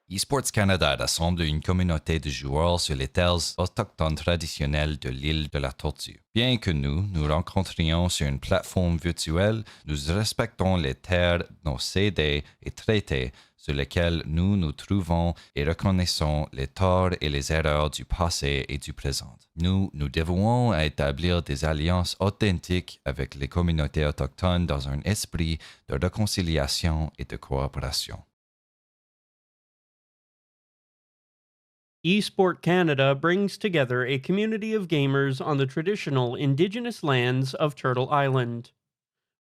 EsportCanada rassemble une communauté de joueurs sur les terres autochtones traditionnelles de l'île de la Tortue. Bien que nous rencontrions sur une plateforme virtuelle, nous respectons les terres, nos CD et traités sur lesquels nous nous trouvons et reconnaissons les torts et les erreurs du passé et du présent. Nous nous dévouons à établir des alliances authentiques avec les communautés autochtones dans un esprit de réconciliation et de coopération. EsportCanada brings together a community of gamers on the traditional Indigenous lands of Turtle Island.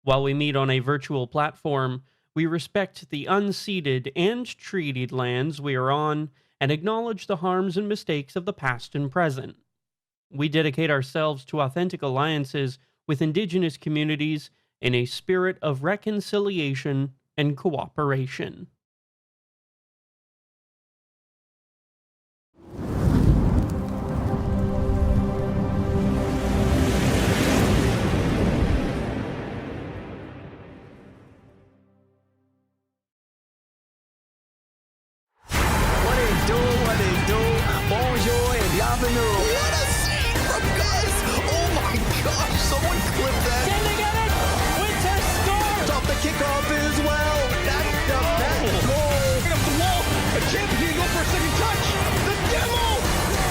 While we meet on a virtual platform, we respect the unceded and treated lands we are on and acknowledge the harms and mistakes of the past and present. We dedicate ourselves to authentic alliances with Indigenous communities in a spirit of reconciliation and cooperation. Bonjour et bienvenue. What a scene from Gus! Oh my gosh, someone clip that. Can they get it? Winter score! Stop the kickoff as well. That's the best goal. Up the wall. A champion go for a second touch. The demo.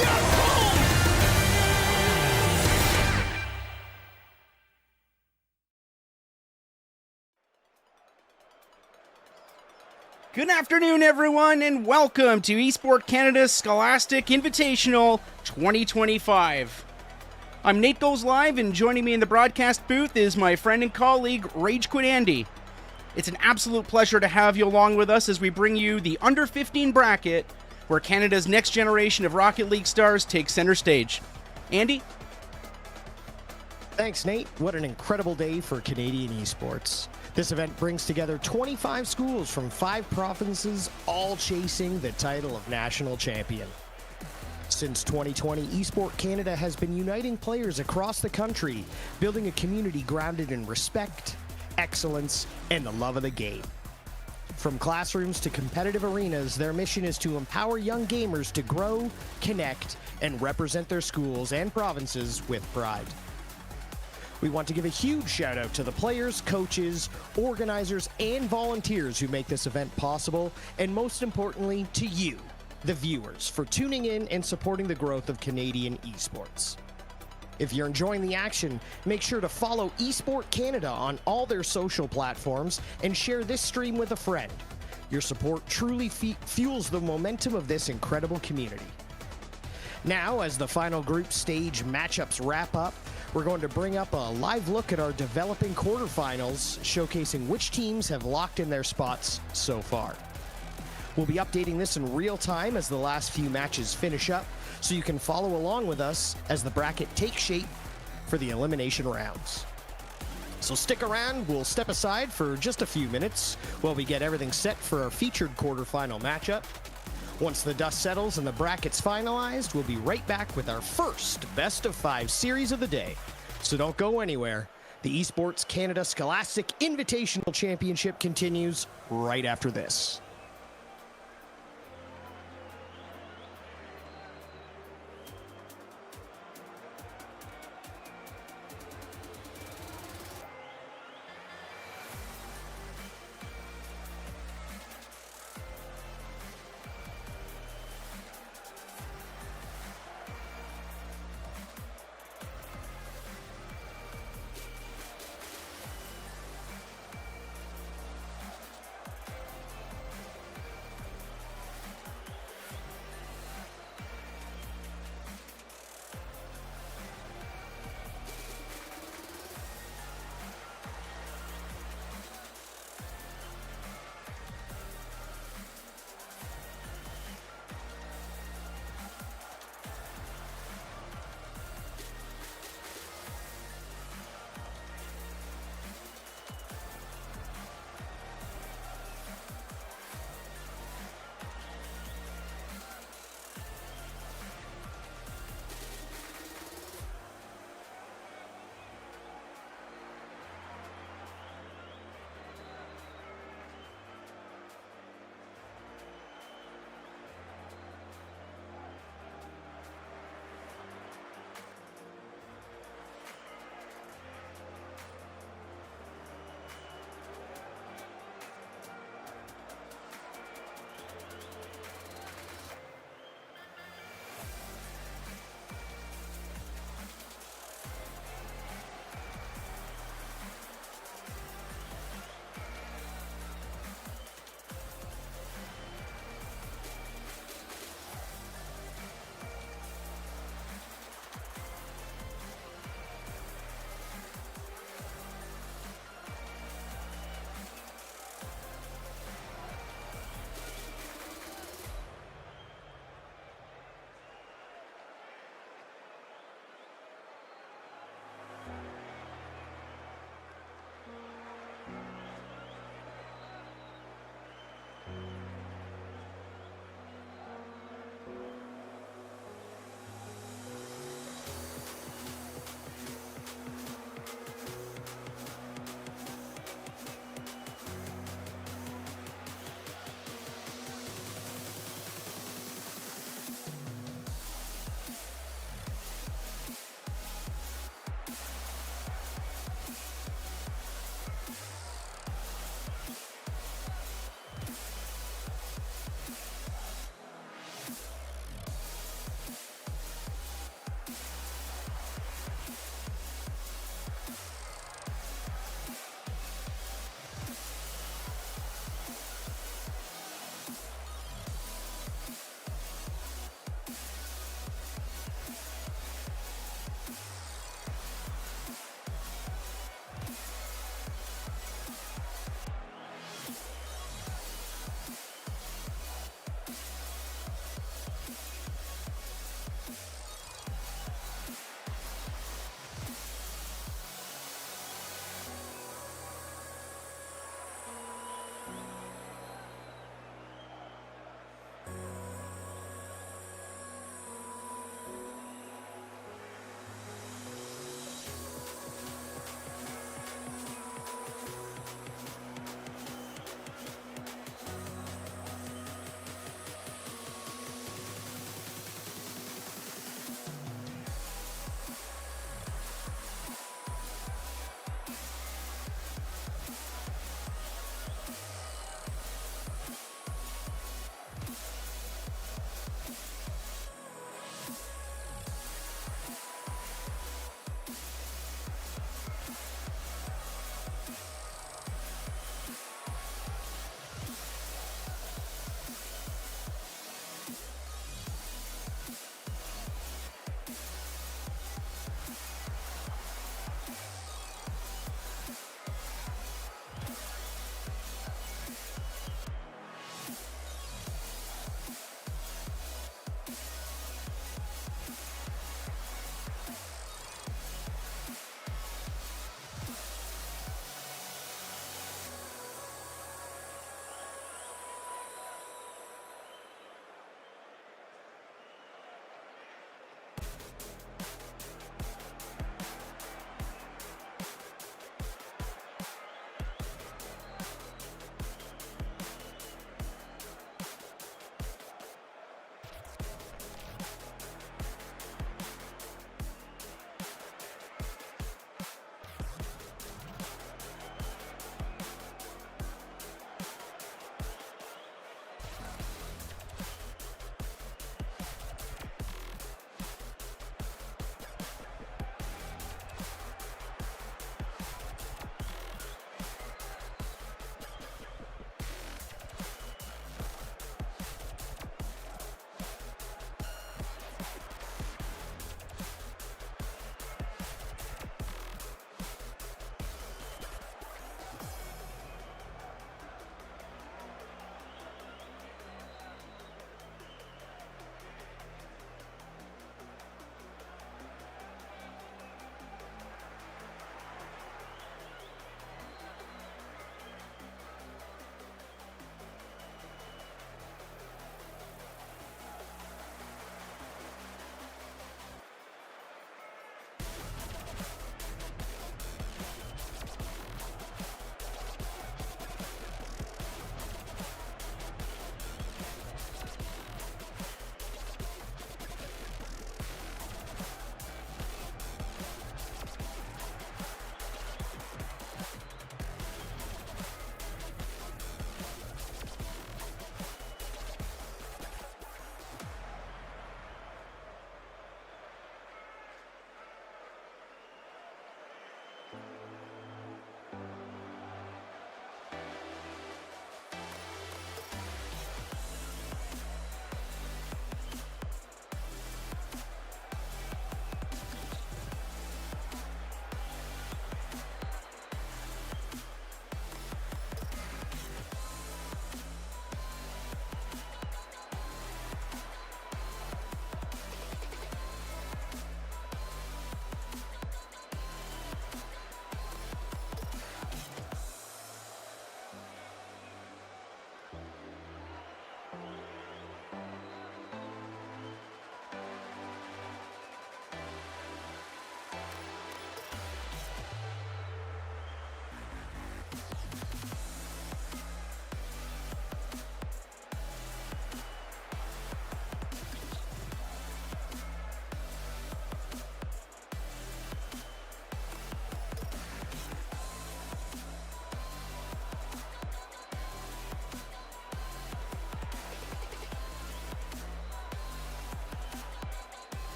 Yes, home. Good afternoon, everyone, and welcome to EsportCanada's Scholastic Invitational 2025. I'm Nate Goes Live, and joining me in the broadcast booth is my friend and colleague, Rage Quit Andy. It's an absolute pleasure to have you along with us as we bring you the Under 15 bracket, where Canada's next generation of Rocket League stars takes center stage. Andy? Thanks, Nate. What an incredible day for Canadian esports. This event brings together 25 schools from 5 provinces, all chasing the title of national champion. Since 2020, EsportCanada has been uniting players across the country, building a community grounded in respect, excellence, and the love of the game. From classrooms to competitive arenas, their mission is to empower young gamers to grow, connect, and represent their schools and provinces with pride. We want to give a huge shout out to the players, coaches, organizers, and volunteers who make this event possible, and most importantly, to you, the viewers, for tuning in and supporting the growth of Canadian esports. If you're enjoying the action, make sure to follow EsportCanada on all their social platforms and share this stream with a friend. Your support truly fuels the momentum of this incredible community. Now, as the final group stage matchups wrap up, we're going to bring up a live look at our developing quarterfinals, showcasing which teams have locked in their spots so far. We'll be updating this in real time as the last few matches finish up, so you can follow along with us as the bracket takes shape for the elimination rounds. So stick around, we'll step aside for just a few minutes while we get everything set for our featured quarterfinal matchup. Once the dust settles and the bracket's finalized, we'll be right back with our first Best of 5 series of the day. So don't go anywhere. The EsportCanada Scholastic Invitational Championship continues right after this.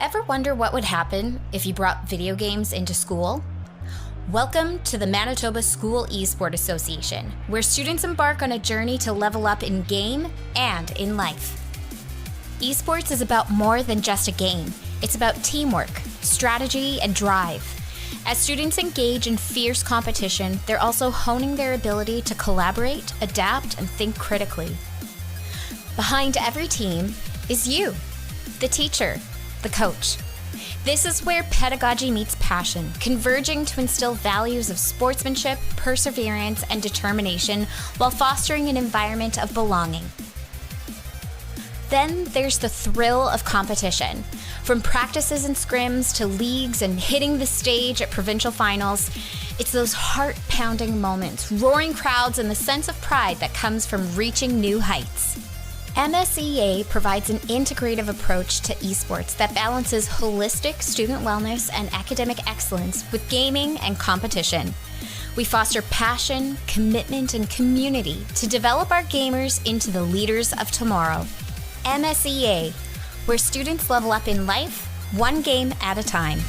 Ever wonder what would happen if you brought video games into school? Welcome to the Manitoba School Esport Association, where students embark on a journey to level up in game and in life. Esports is about more than just a game. It's about teamwork, strategy, and drive. As students engage in fierce competition, they're also honing their ability to collaborate, adapt, and think critically. Behind every team is you, the teacher, the coach. This is where pedagogy meets passion, converging to instill values of sportsmanship, perseverance, and determination while fostering an environment of belonging. Then there's the thrill of competition. From practices and scrims to leagues and hitting the stage at provincial finals, it's those heart-pounding moments, roaring crowds, and the sense of pride that comes from reaching new heights. MSEA provides an integrative approach to esports that balances holistic student wellness and academic excellence with gaming and competition. We foster passion, commitment, and community to develop our gamers into the leaders of tomorrow. MSEA, where students level up in life, one game at a time.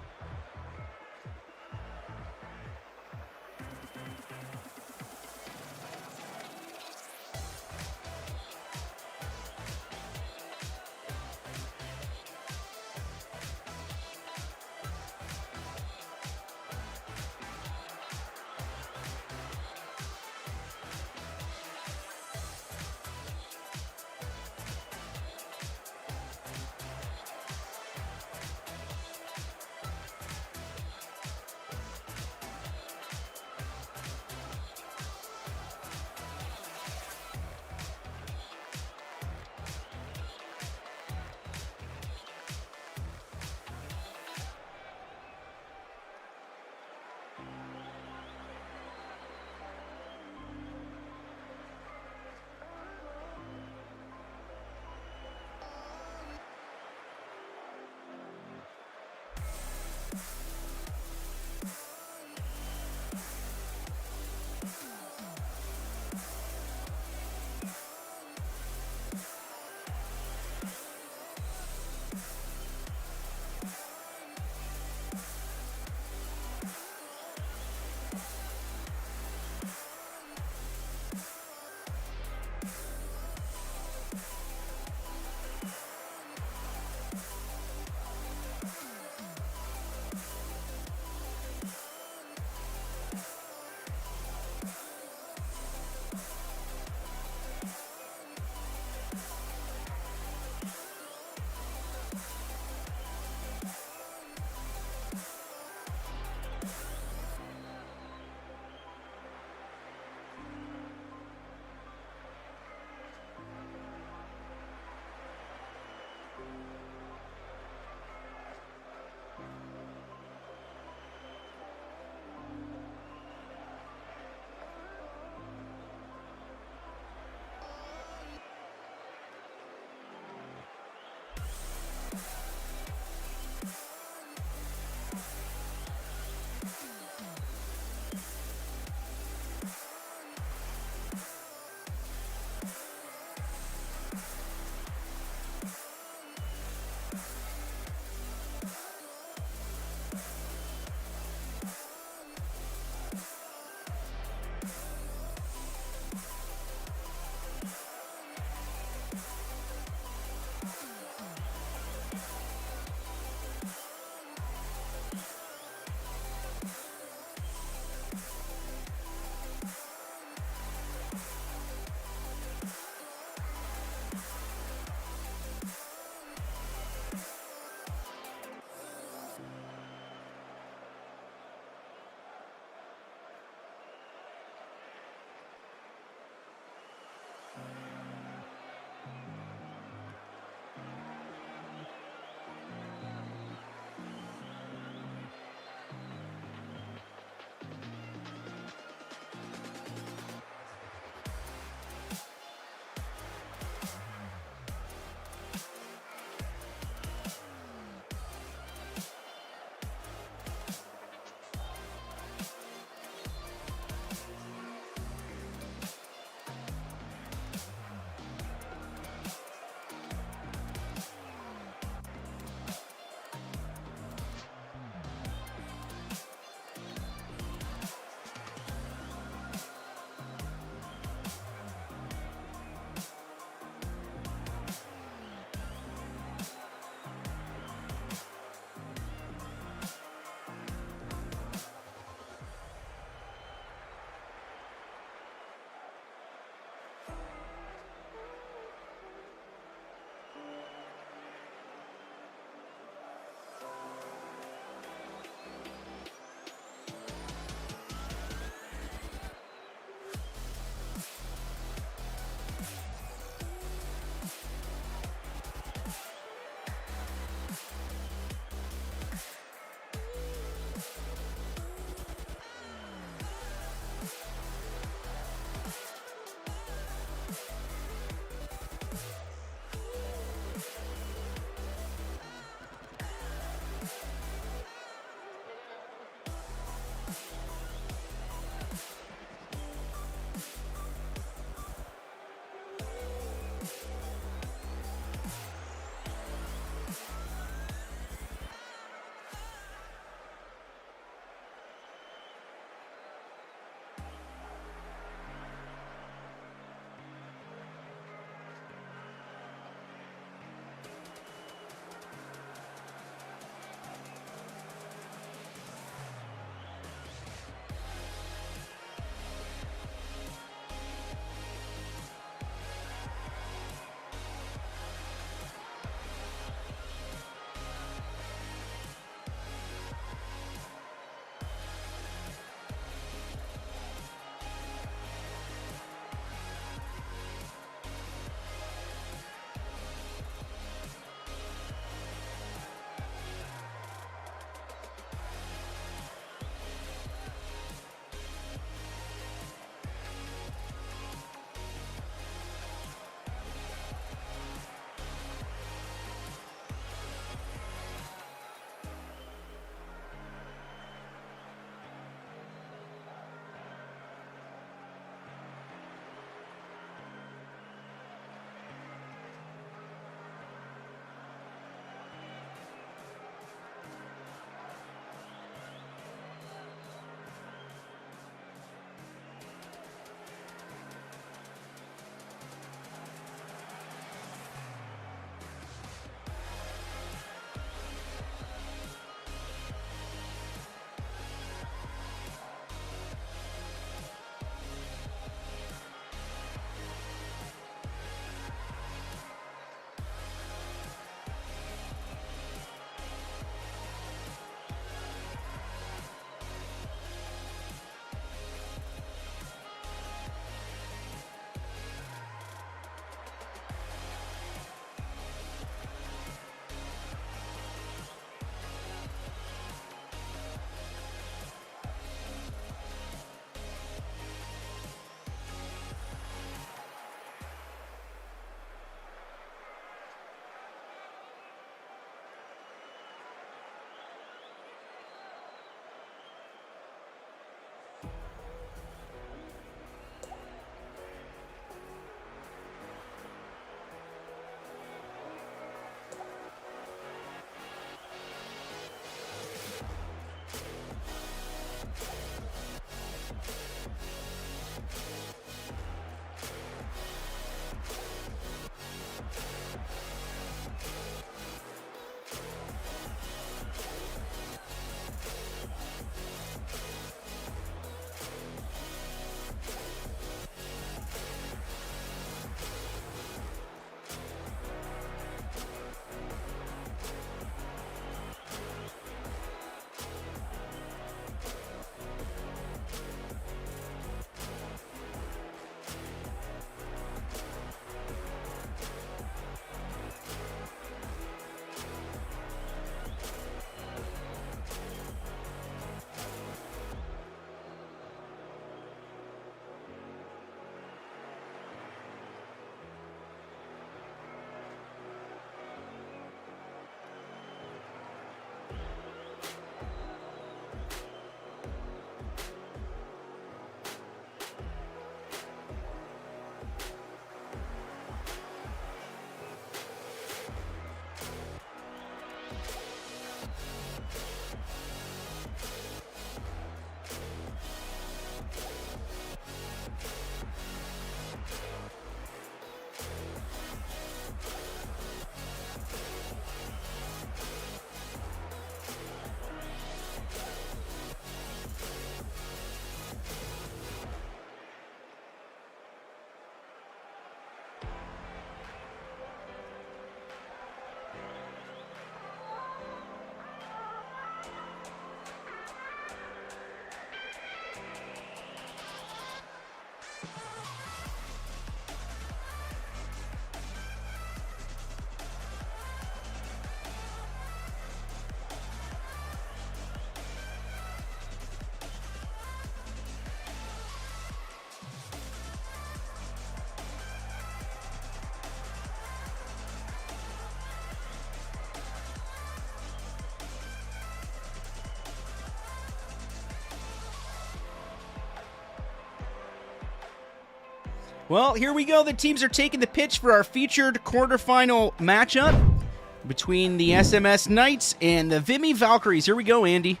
Well, here we go. The teams are taking the pitch for our featured quarterfinal matchup between the SMS Knights and the Vimy Valkyries. Here we go, Andy.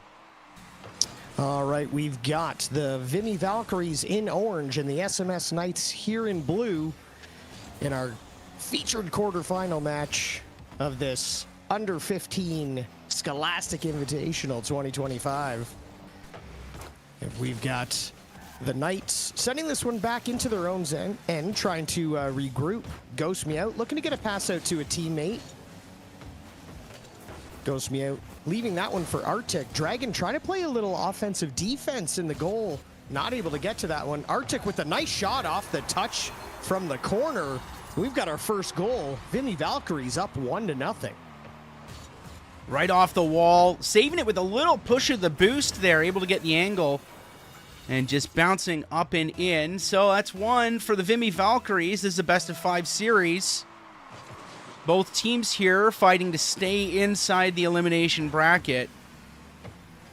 All right, we've got the Vimy Valkyries in orange and the SMS Knights here in blue in our featured quarterfinal match of this under 15 Scholastic Invitational 2025. And we've got the Knights sending this one back into their own end, trying to regroup. Ghost Me Out, looking to get a pass out to a teammate. Ghost Me Out, leaving that one for Arctic. Dragon trying to play a little offensive defense in the goal. Not able to get to that one. Arctic with a nice shot off the touch from the corner. We've got our first goal. Vimy Valkyries up 1-0. Right off the wall, saving it with a little push of the boost there, able to get the angle and just bouncing up and in. So that's one for the Vimy Valkyries. This is a best-of-5 series. Both teams here fighting to stay inside the elimination bracket.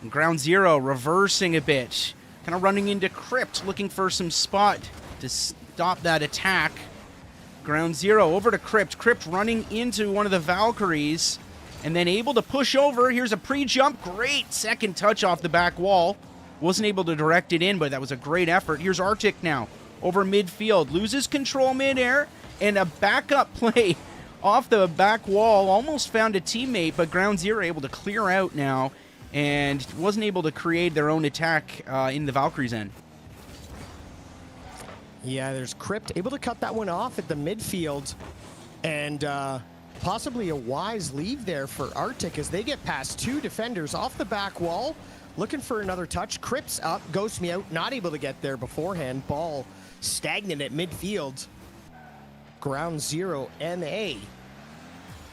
And Ground Zero reversing a bit, kind of running into Crypt, looking for some spot to stop that attack. Ground Zero over to Crypt. Crypt running into one of the Valkyries and then able to push over. Here's a pre-jump. Great second touch off the back wall. Wasn't able to direct it in, but that was a great effort. Here's Arctic now over midfield. Loses control midair and a backup play off the back wall. Almost found a teammate, but Ground Zero able to clear out now and wasn't able to create their own attack in the Valkyries' end. Yeah, there's Crypt able to cut that one off at the midfield, and possibly a wise leave there for Arctic as they get past two defenders off the back wall, looking for another touch. Crypt's up, Ghost Me Out, not able to get there beforehand. Ball stagnant at midfield. Ground Zero MA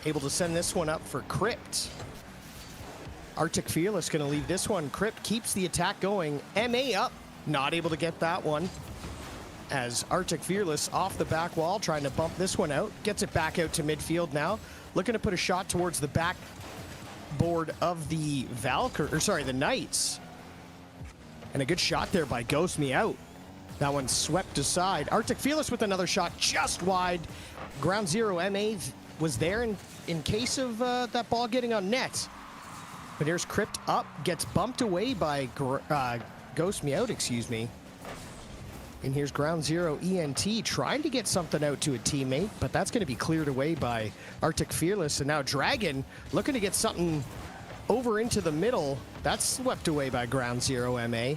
able to send this one up for Crypt. Arctic Fearless going to leave this one. Crypt keeps the attack going. MA up, not able to get that one. As Arctic Fearless off the back wall, trying to bump this one out. Gets it back out to midfield now. Looking to put a shot towards the back board of the the Knights. And a good shot there by Ghost Me Out. That one swept aside. Arctic Fearless with another shot just wide. Ground Zero MA was there in case of that ball getting on net. But here's Crypt up, gets bumped away by Ghost Me Out, excuse me. And here's Ground Zero ENT trying to get something out to a teammate, but that's going to be cleared away by Arctic Fearless. And now Dragon looking to get something over into the middle. That's swept away by Ground Zero MA.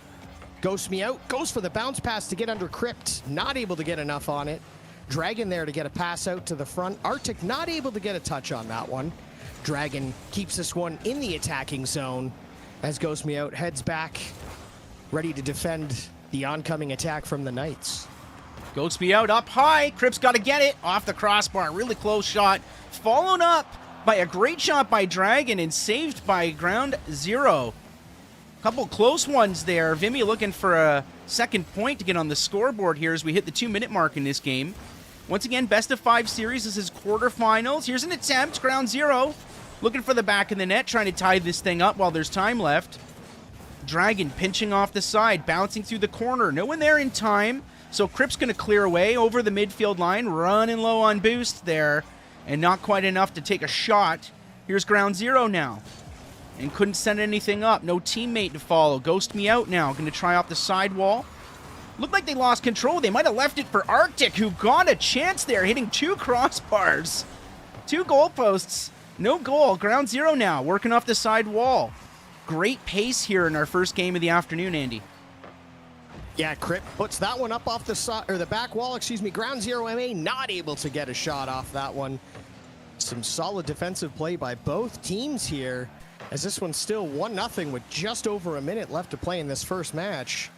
Ghost Me Out goes for the bounce pass to get under Crypt. Not able to get enough on it. Dragon there to get a pass out to the front. Arctic not able to get a touch on that one. Dragon keeps this one in the attacking zone as Ghost Me Out heads back, ready to defend the oncoming attack from the Knights. Ghost Me Out up high. Crypt's got to get it off the crossbar. Really close shot. Followed up by a great shot by Dragon and saved by Ground Zero. Couple close ones there. Vimy looking for a second point to get on the scoreboard here as we hit the 2-minute mark in this game. Once again, best-of-5 series. This is quarterfinals. Here's an attempt. Ground Zero looking for the back of the net, trying to tie this thing up while there's time left. Dragon pinching off the side, bouncing through the corner. No one there in time, so Crypt's going to clear away over the midfield line, running low on boost there, and not quite enough to take a shot. Here's Ground Zero now, and couldn't send anything up. No teammate to follow. Ghost Me Out now, going to try off the sidewall. Looked like they lost control. They might have left it for Arctic, who got a chance there, hitting two crossbars. Two goalposts, no goal. Ground Zero now, working off the side wall. Great pace here in our first game of the afternoon, Andy. Yeah, Crypt puts that one up off the side, or the back wall, excuse me. Ground Zero MA not able to get a shot off that one. Some solid defensive play by both teams here, as this one's still 1-0 with just over a minute left to play in this first match.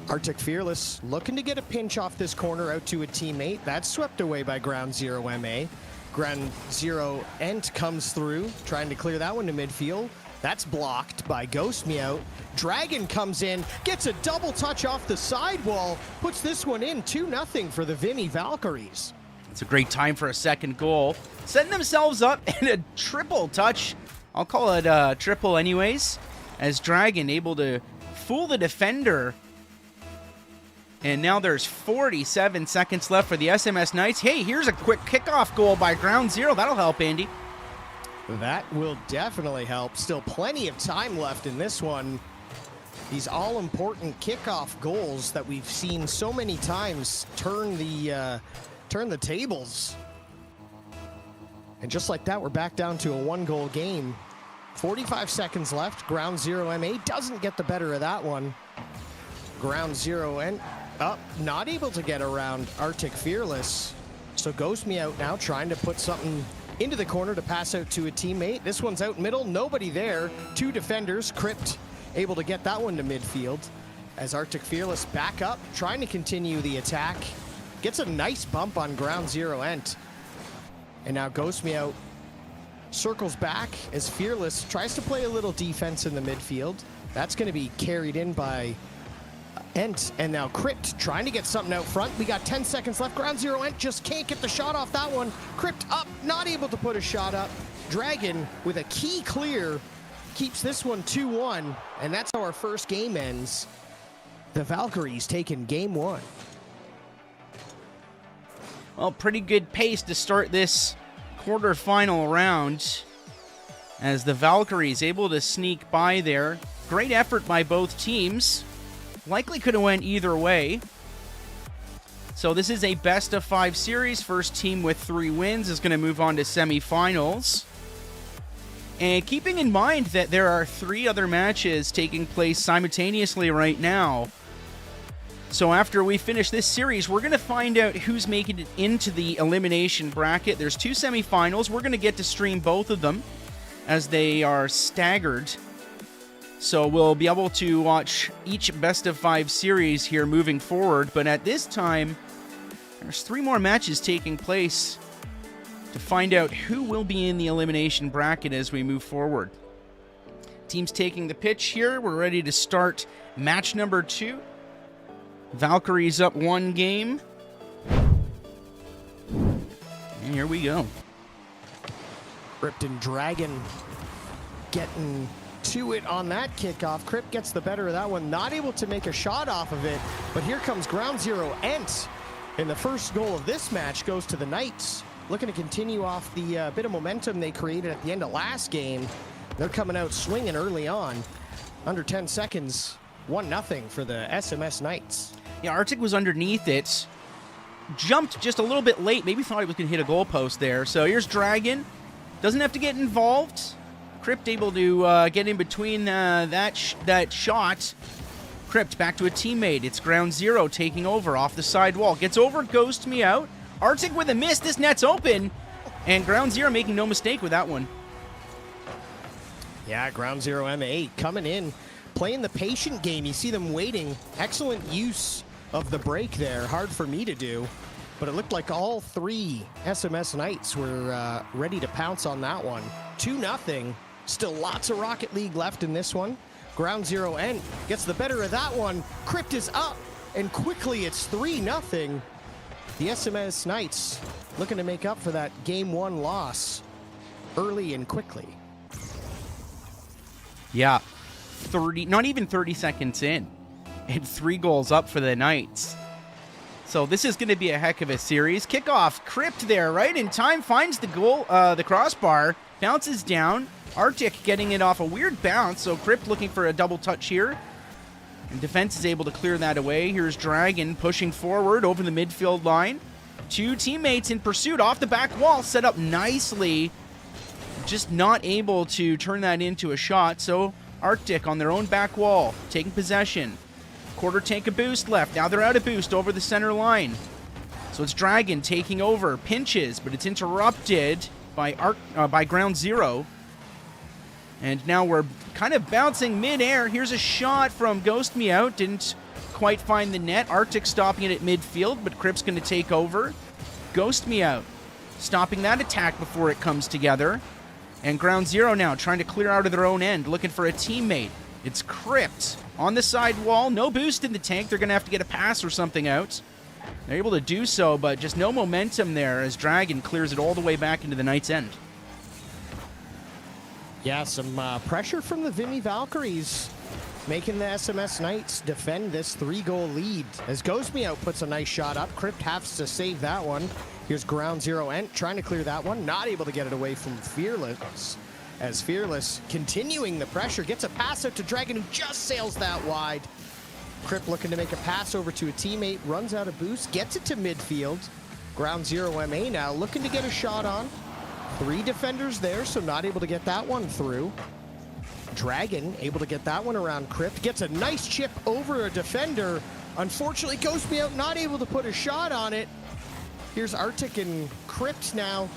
Arctic Fearless looking to get a pinch off this corner out to a teammate. That's swept away by Ground Zero MA. Ground Zero Ent comes through, trying to clear that one to midfield. That's blocked by Ghost Me Out. Dragon comes in, gets a double touch off the sidewall, puts this one in 2-0 for the Vimy Valkyries. It's a great time for a second goal. Setting themselves up in a triple touch. I'll call it a triple anyways, as Dragon able to fool the defender And now there's 47 seconds left for the SMS Knights. Hey, here's a quick kickoff goal by Ground Zero. That'll help, Andy. That will definitely help. Still plenty of time left in this one. These all-important kickoff goals that we've seen so many times turn the tables. And just like that, we're back down to a one-goal game. 45 seconds left. Ground Zero MA doesn't get the better of that one. Ground Zero and up, not able to get around Arctic Fearless. So Ghost Me out now, trying to put something into the corner to pass out to a teammate. This one's out middle, nobody there. Two defenders, Crypt able to get that one to midfield. As Arctic Fearless back up, trying to continue the attack. Gets a nice bump on Ground Zero Ent. And now Ghost Me out circles back as Fearless tries to play a little defense in the midfield. That's going to be carried in by Ent, and now Crypt trying to get something out front. We got 10 seconds left. Ground Zero Ent just can't get the shot off that one. Crypt up, not able to put a shot up. Dragon with a key clear keeps this one 2-1, and that's how our first game ends. The Valkyries taking game one. Well, pretty good pace to start this quarterfinal round as the Valkyries able to sneak by there. Great effort by both teams. Likely could have went either way. So this is a best-of-5 series. First team with 3 wins is going to move on to semifinals. And keeping in mind that there are 3 other matches taking place simultaneously right now. So after we finish this series, we're going to find out who's making it into the elimination bracket. There's 2 semifinals. We're going to get to stream both of them as they are staggered. So we'll be able to watch each best-of-5 series here moving forward. But at this time, there's 3 more matches taking place to find out who will be in the elimination bracket as we move forward. Teams taking the pitch here. We're ready to start match number 2. Valkyries up 1 game. And here we go. Crypt and Dragon getting to it on that kickoff. Crypt gets the better of that one. Not able to make a shot off of it. But here comes Ground Zero Ent. And the first goal of this match goes to the Knights. Looking to continue off the bit of momentum they created at the end of last game. They're coming out swinging early on. Under 10 seconds, 1-0 for the SMS Knights. Yeah, Arctic was underneath it. Jumped just a little bit late. Maybe thought he was going to hit a goalpost there. So here's Dragon. Doesn't have to get involved. Crypt able to get in between that shot. Crypt back to a teammate. It's Ground Zero taking over off the side wall. Gets over, Ghost Me out. Arctic with a miss. This net's open. And Ground Zero making no mistake with that one. Yeah, Ground Zero M8 coming in, playing the patient game. You see them waiting. Excellent use of the break there. Hard for me to do. But it looked like all 3 SMS Knights were ready to pounce on that one. 2-0. Still lots of Rocket League left in this one. Ground Zero N gets the better of that one. Crypt is up, and quickly it's 3-0. The SMS Knights looking to make up for that Game 1 loss early and quickly. Yeah, not even 30 seconds in, and 3 goals up for the Knights. So this is going to be a heck of a series. Kickoff, Crypt there, right in time, finds the goal, the crossbar, bounces down. Arctic getting it off a weird bounce, so Crypt looking for a double touch here. And defense is able to clear that away. Here's Dragon pushing forward over the midfield line. 2 teammates in pursuit off the back wall, set up nicely. Just not able to turn that into a shot, so Arctic on their own back wall, taking possession. Quarter tank of boost left. Now they're out of boost over the center line. So it's Dragon taking over, pinches, but it's interrupted by Ground Zero. And now we're kind of bouncing mid-air. Here's a shot from Ghost Me Out. Didn't quite find the net. Arctic stopping it at midfield, but Crypt's going to take over. Ghost Me Out, stopping that attack before it comes together. And Ground Zero now trying to clear out of their own end, looking for a teammate. It's Crypt on the side wall. No boost in the tank. They're going to have to get a pass or something out. They're able to do so, but just no momentum there as Dragon clears it all the way back into the Knight's end. Yeah, some pressure from the Vimy Valkyries. making the SMS Knights defend this 3-goal lead. As Ghost Me Out puts a nice shot up, Crypt has to save that one. Here's Ground Zero Ent trying to clear that one, not able to get it away from Fearless. As Fearless, continuing the pressure, gets a pass out to Dragon, who just sails that wide. Crypt looking to make a pass over to a teammate, runs out of boost, gets it to midfield. Ground Zero MA now looking to get a shot on. 3 defenders there, so not able to get that one through. Dragon able to get that one around Crypt, gets a nice chip over a defender. Unfortunately, Ghost Me Out not able to put a shot on it. Here's Arctic and Crypt now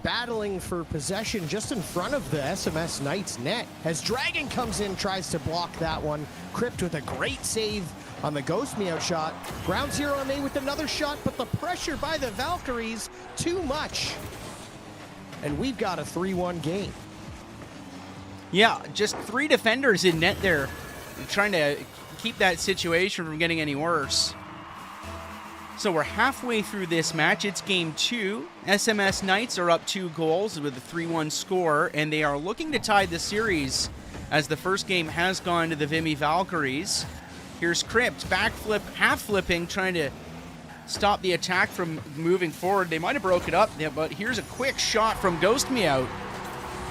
battling for possession just in front of the SMS Knights net. As Dragon comes in, tries to block that one. Crypt with a great save on the Ghost Me Out shot. Ground Zero MA with another shot, but the pressure by the Valkyries, too much. And we've got a 3-1 game. Yeah, just 3 defenders in net there, trying to keep that situation from getting any worse. So we're halfway through this match. It's game 2. SMS Knights are up 2 goals with a 3-1 score, and they are looking to tie the series as the first game has gone to the Vimy Valkyries. Here's Crypt, backflip, half flipping, trying to stop the attack from moving forward. They might have broke it up, but here's a quick shot from Ghost Me Out.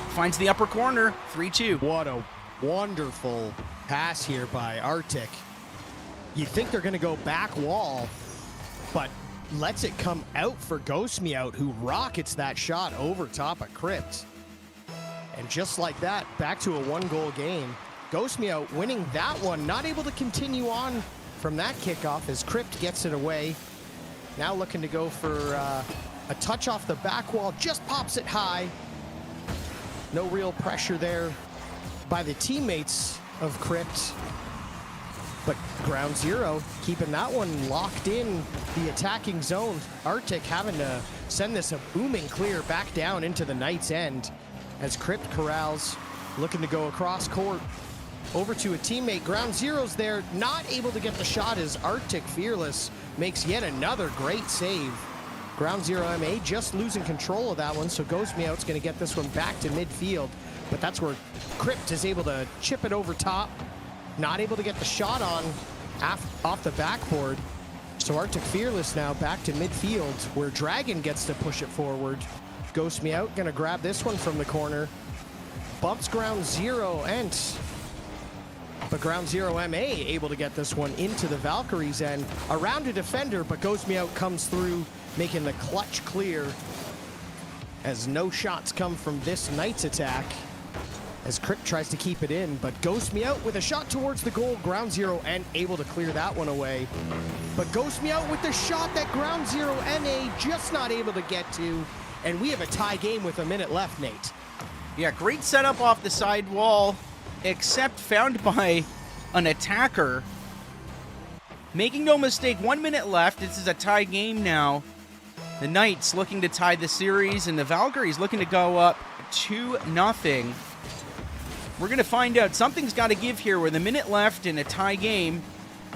Finds the upper corner, 3-2. What a wonderful pass here by Arctic. You think they're going to go back wall, but lets it come out for Ghost Me Out, who rockets that shot over top of Crypt. And just like that, back to a 1-goal game. Ghost Me Out winning that one, not able to continue on from that kickoff as Crypt gets it away. Now looking to go for a touch off the back wall, just pops it high. No real pressure there by the teammates of Crypt. But Ground Zero keeping that one locked in the attacking zone. Arctic having to send this a booming clear back down into the Knights' end as Crypt corrals, looking to go across court over to a teammate. Ground Zero's there, not able to get the shot as Arctic Fearless makes yet another great save. Ground Zero MA just losing control of that one, so Ghost Me Out's going to get this one back to midfield. But that's where Crypt is able to chip it over top. Not able to get the shot on off the backboard. So Arctic Fearless now back to midfield, where Dragon gets to push it forward. Ghost Me Out going to grab this one from the corner. Bumps Ground Zero Ent. But Ground Zero MA able to get this one into the Valkyries end. Around a defender, but Ghost Me Out comes through, making the clutch clear. As no shots come from this Knights attack. As Crypt tries to keep it in, but Ghost Me Out with a shot towards the goal. Ground Zero N able to clear that one away. But Ghost Me Out with the shot that Ground Zero NA just not able to get to. And we have a tie game with a minute left, Nate. Yeah, great setup off the side wall, except found by an attacker. Making no mistake, 1 minute left. This is a tie game now. The Knights looking to tie the series, and the Valkyries looking to go up 2-0. We're going to find out. Something's got to give here with a minute left in a tie game.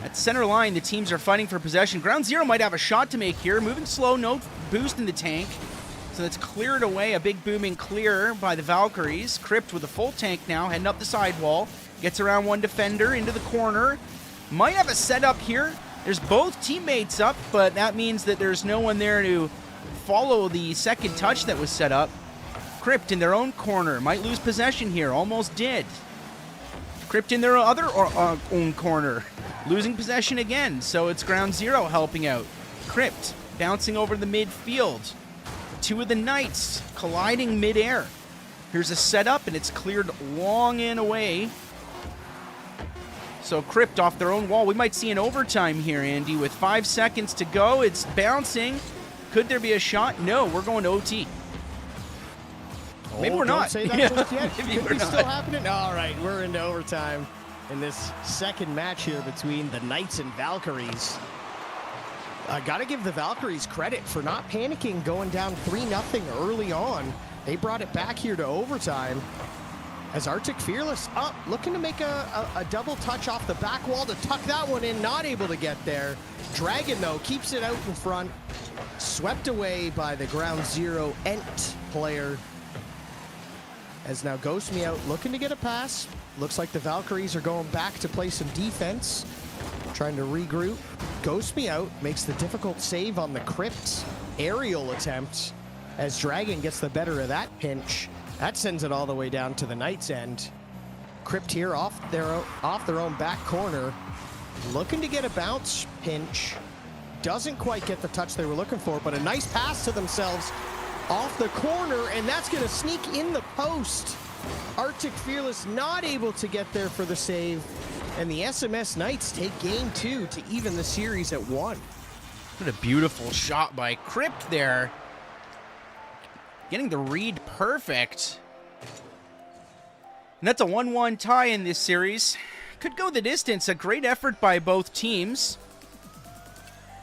At center line, the teams are fighting for possession. Ground Zero might have a shot to make here. Moving slow, no boost in the tank. So that's cleared away. A big booming clear by the Valkyries. Crypt with a full tank now, heading up the sidewall. Gets around one defender into the corner. Might have a setup here. There's both teammates up, but that means that there's no one there to follow the second touch that was set up. Crypt in their own corner. Might lose possession here. Almost did. Crypt in their other own corner. Losing possession again. So it's Ground Zero helping out. Crypt bouncing over the midfield. 2 of the Knights colliding midair. Here's a setup, and it's cleared long and away. So Crypt off their own wall. We might see an overtime here, Andy, with 5 seconds to go. It's bouncing. Could there be a shot? No, we're going to OT. Maybe we're not. Don't say that just yet. Maybe Could we're be not. still happening. All right, we're into overtime in this second match here between the Knights and Valkyries. Got to give the Valkyries credit for not panicking, going down 3-0 early on. They brought it back here to overtime. As Arctic Fearless up, looking to make a double touch off the back wall to tuck that one in, not able to get there. Dragon, though, keeps it out in front. Swept away by the Ground Zero Ent player. As now Ghost Me Out looking to get a pass. looks like the Valkyries are going back to play some defense, trying to regroup. Ghost Me Out makes the difficult save on the Crypt aerial attempt as Dragon gets the better of that pinch. That sends it all the way down to the Knights' end. Crypt here off their own back corner, looking to get a bounce pinch. Doesn't quite get the touch they were looking for, but a nice pass to themselves off the corner, and that's going to sneak in the post. Arctic Fearless not able to get there for the save, and the SMS Knights take game 2 to even the series at 1. What a beautiful shot by Crypt there. Getting the read perfect. And that's a 1-1 tie in this series. Could go the distance. A great effort by both teams.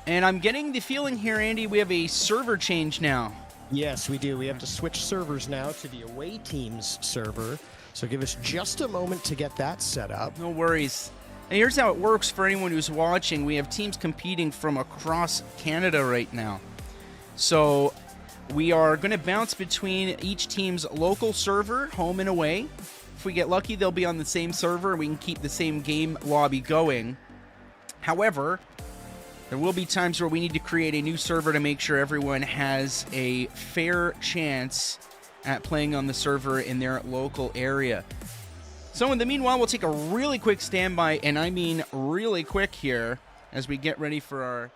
And I'm getting the feeling here, Andy, we have a server change now. Yes, we do. We have to switch servers now to the away team's server. So give us just a moment to get that set up. No worries. And here's how it works for anyone who's watching. We have teams competing from across Canada right now. So we are going to bounce between each team's local server, home and away. If we get lucky, they'll be on the same server and we can keep the same game lobby going. However, there will be times where we need to create a new server to make sure everyone has a fair chance at playing on the server in their local area. So in the meanwhile, we'll take a really quick standby, and I mean really quick here, as we get ready for our...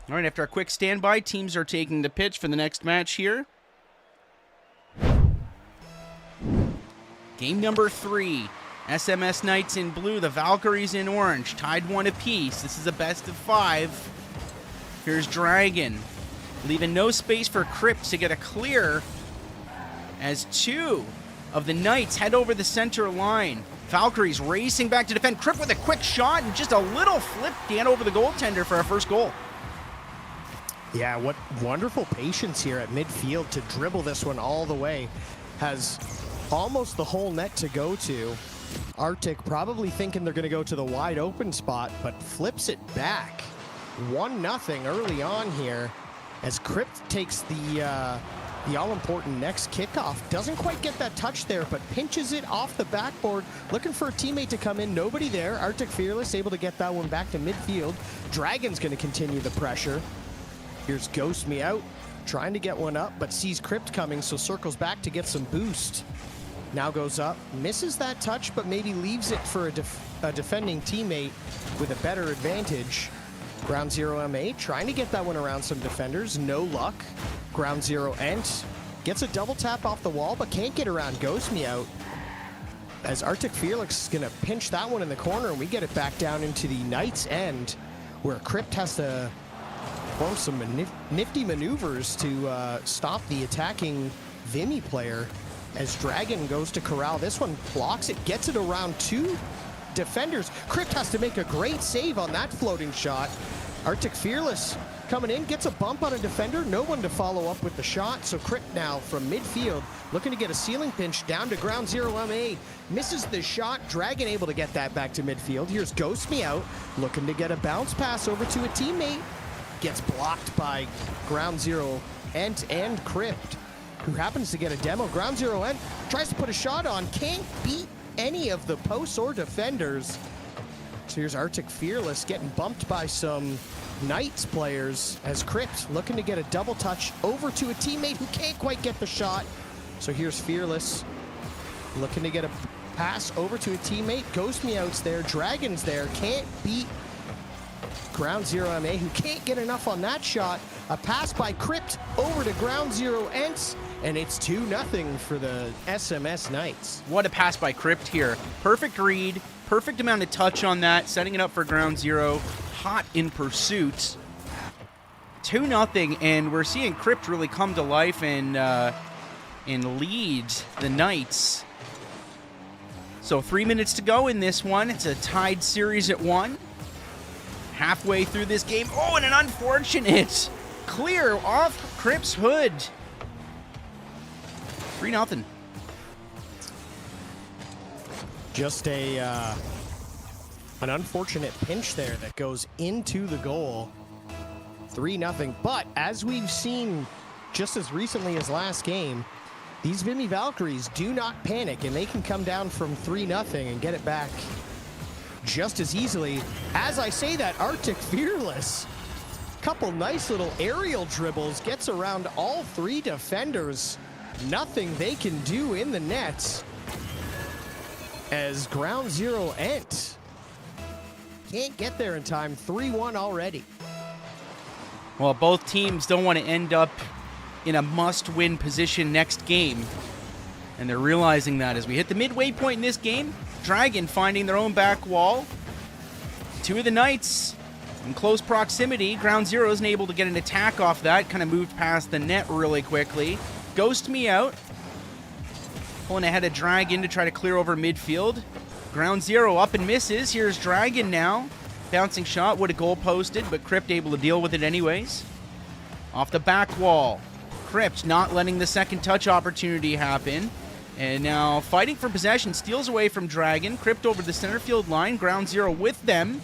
All right, after a quick standby, teams are taking the pitch for the next match here. Game number 3. SMS Knights in blue, the Valkyries in orange, tied 1 apiece. This is a best of 5. Here's Dragon, leaving no space for Crypt to get a clear as 2 of the Knights head over the center line. Valkyries racing back to defend. Crypt with a quick shot and just a little flip to get over the goaltender for our first goal. Yeah, what wonderful patience here at midfield to dribble this one all the way. Has almost the whole net to go to. Arctic probably thinking they're going to go to the wide open spot, but flips it back. 1-0 early on here as Crypt takes the all-important next kickoff. Doesn't quite get that touch there, but pinches it off the backboard. Looking for a teammate to come in. Nobody there. Arctic Fearless able to get that one back to midfield. Dragon's going to continue the pressure. Here's Ghost Me Out, trying to get one up, but sees Crypt coming, so circles back to get some boost. Now goes up, misses that touch, but maybe leaves it for a defending teammate with a better advantage. Ground Zero MA trying to get that one around some defenders, no luck. Ground Zero Ent gets a double tap off the wall, but can't get around Ghost Me Out. As Arctic Fearless is gonna pinch that one in the corner, and we get it back down into the Knights' end, where Crypt has to perform some nifty maneuvers to stop the attacking Vimy player. As Dragon goes to corral this one, blocks it, gets it around 2 defenders. Crypt has to make a great save on that floating shot. Arctic Fearless coming in, gets a bump on a defender, no one to follow up with the shot, so Crypt now from midfield looking to get a ceiling pinch down to Ground Zero MA. Misses the shot, Dragon able to get that back to midfield. Here's Ghost Me Out, looking to get a bounce pass over to a teammate. Gets blocked by Ground Zero Ent and Crypt, who happens to get a demo. Ground Zero Ent tries to put a shot on, can't beat any of the posts or defenders. So here's Arctic Fearless getting bumped by some Knights players as Crypt looking to get a double touch over to a teammate who can't quite get the shot. So here's Fearless looking to get a pass over to a teammate. Ghost Me Out's there. Dragon's there. Can't beat Ground Zero MA, who can't get enough on that shot. A pass by Crypt over to Ground Zero Ents, and it's 2-0 for the SMS Knights. What a pass by Crypt here. Perfect read, perfect amount of touch on that, setting it up for Ground Zero. Hot in pursuit. 2-0, and we're seeing Crypt really come to life and lead the Knights. So 3 minutes to go in this one. It's a tied series at 1. Halfway through this game. Oh, and an unfortunate clear off Crypt's hood. 3-0. Just an unfortunate pinch there that goes into the goal. 3-0. But as we've seen just as recently as last game, these Vimy Valkyries do not panic, and they can come down from 3-0 and get it back just as easily. As I say that, Arctic Fearless, couple nice little aerial dribbles, gets around all 3 defenders. Nothing they can do in the nets. As Ground Zero Ent can't get there in time. 3-1 already. Well, both teams don't want to end up in a must-win position next game, and they're realizing that as we hit the midway point in this game. Dragon finding their own back wall. 2 of the Knights in close proximity. Ground Zero isn't able to get an attack off that. Kind of moved past the net really quickly. Ghost Me Out. Pulling ahead of Dragon to try to clear over midfield. Ground Zero up and misses. Here's Dragon now. Bouncing shot, would have goal posted, but Crypt able to deal with it anyways. Off the back wall. Crypt not letting the second touch opportunity happen. And now fighting for possession, steals away from Dragon. Crypt over the center field line. Ground Zero with them.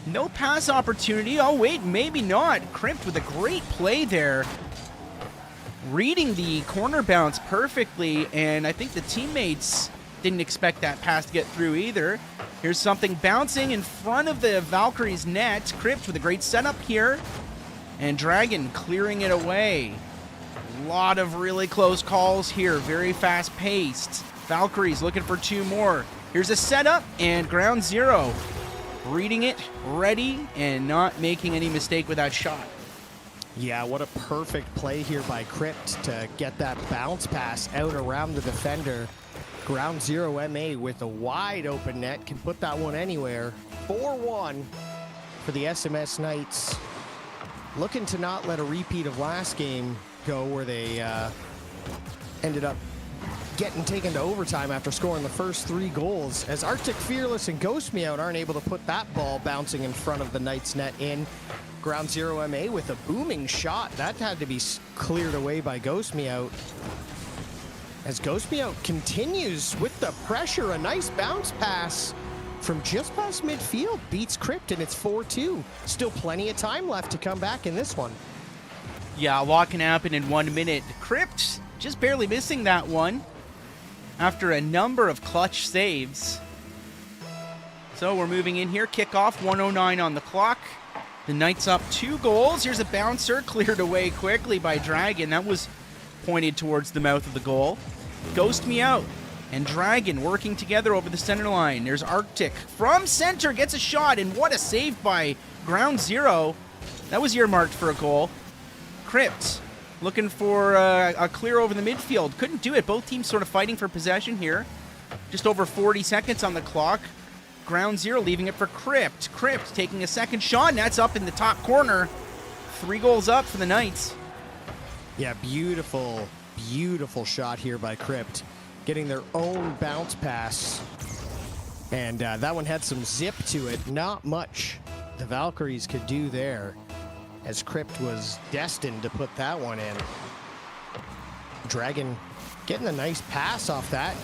No pass opportunity. Oh, wait, maybe not. Crypt with a great play there. Reading the corner bounce perfectly, and I think the teammates didn't expect that pass to get through either. Here's something bouncing in front of the Valkyries' net. Crypt with a great setup here. And Dragon clearing it away. A lot of really close calls here. Very fast-paced. Valkyries looking for 2 more. Here's a setup, and Ground Zero reading it, ready, and not making any mistake with that shot. Yeah, what a perfect play here by Crypt to get that bounce pass out around the defender. Ground Zero MA with a wide open net can put that one anywhere. 4-1 for the SMS Knights. Looking to not let a repeat of last game go, where they ended up getting taken to overtime after scoring the first 3 goals, as Arctic Fearless and Ghost Me Out aren't able to put that ball bouncing in front of the Knights net in. Ground Zero MA with a booming shot. That had to be cleared away by Ghost Me Out. As Ghost Me Out continues with the pressure, a nice bounce pass from just past midfield beats Crypt, and it's 4-2. Still plenty of time left to come back in this one. Yeah, a lot can happen in 1 minute. Crypt just barely missing that one after a number of clutch saves. So we're moving in here. Kickoff, 1:09 on the clock. The Knights up 2 goals. Here's a bouncer cleared away quickly by Dragon. That was pointed towards the mouth of the goal. Ghost Me Out and Dragon working together over the center line. There's Arctic from center, gets a shot, and what a save by Ground Zero. That was earmarked for a goal. Crypt looking for a clear over the midfield. Couldn't do it. Both teams sort of fighting for possession here. Just over 40 seconds on the clock. Ground Zero leaving it for Crypt. Crypt taking a second shot, and that's up in the top corner. 3 goals up for the Knights. Yeah, beautiful, beautiful shot here by Crypt. Getting their own bounce pass. And that one had some zip to it. Not much the Valkyries could do there, as Crypt was destined to put that one in. Dragon getting a nice pass off that.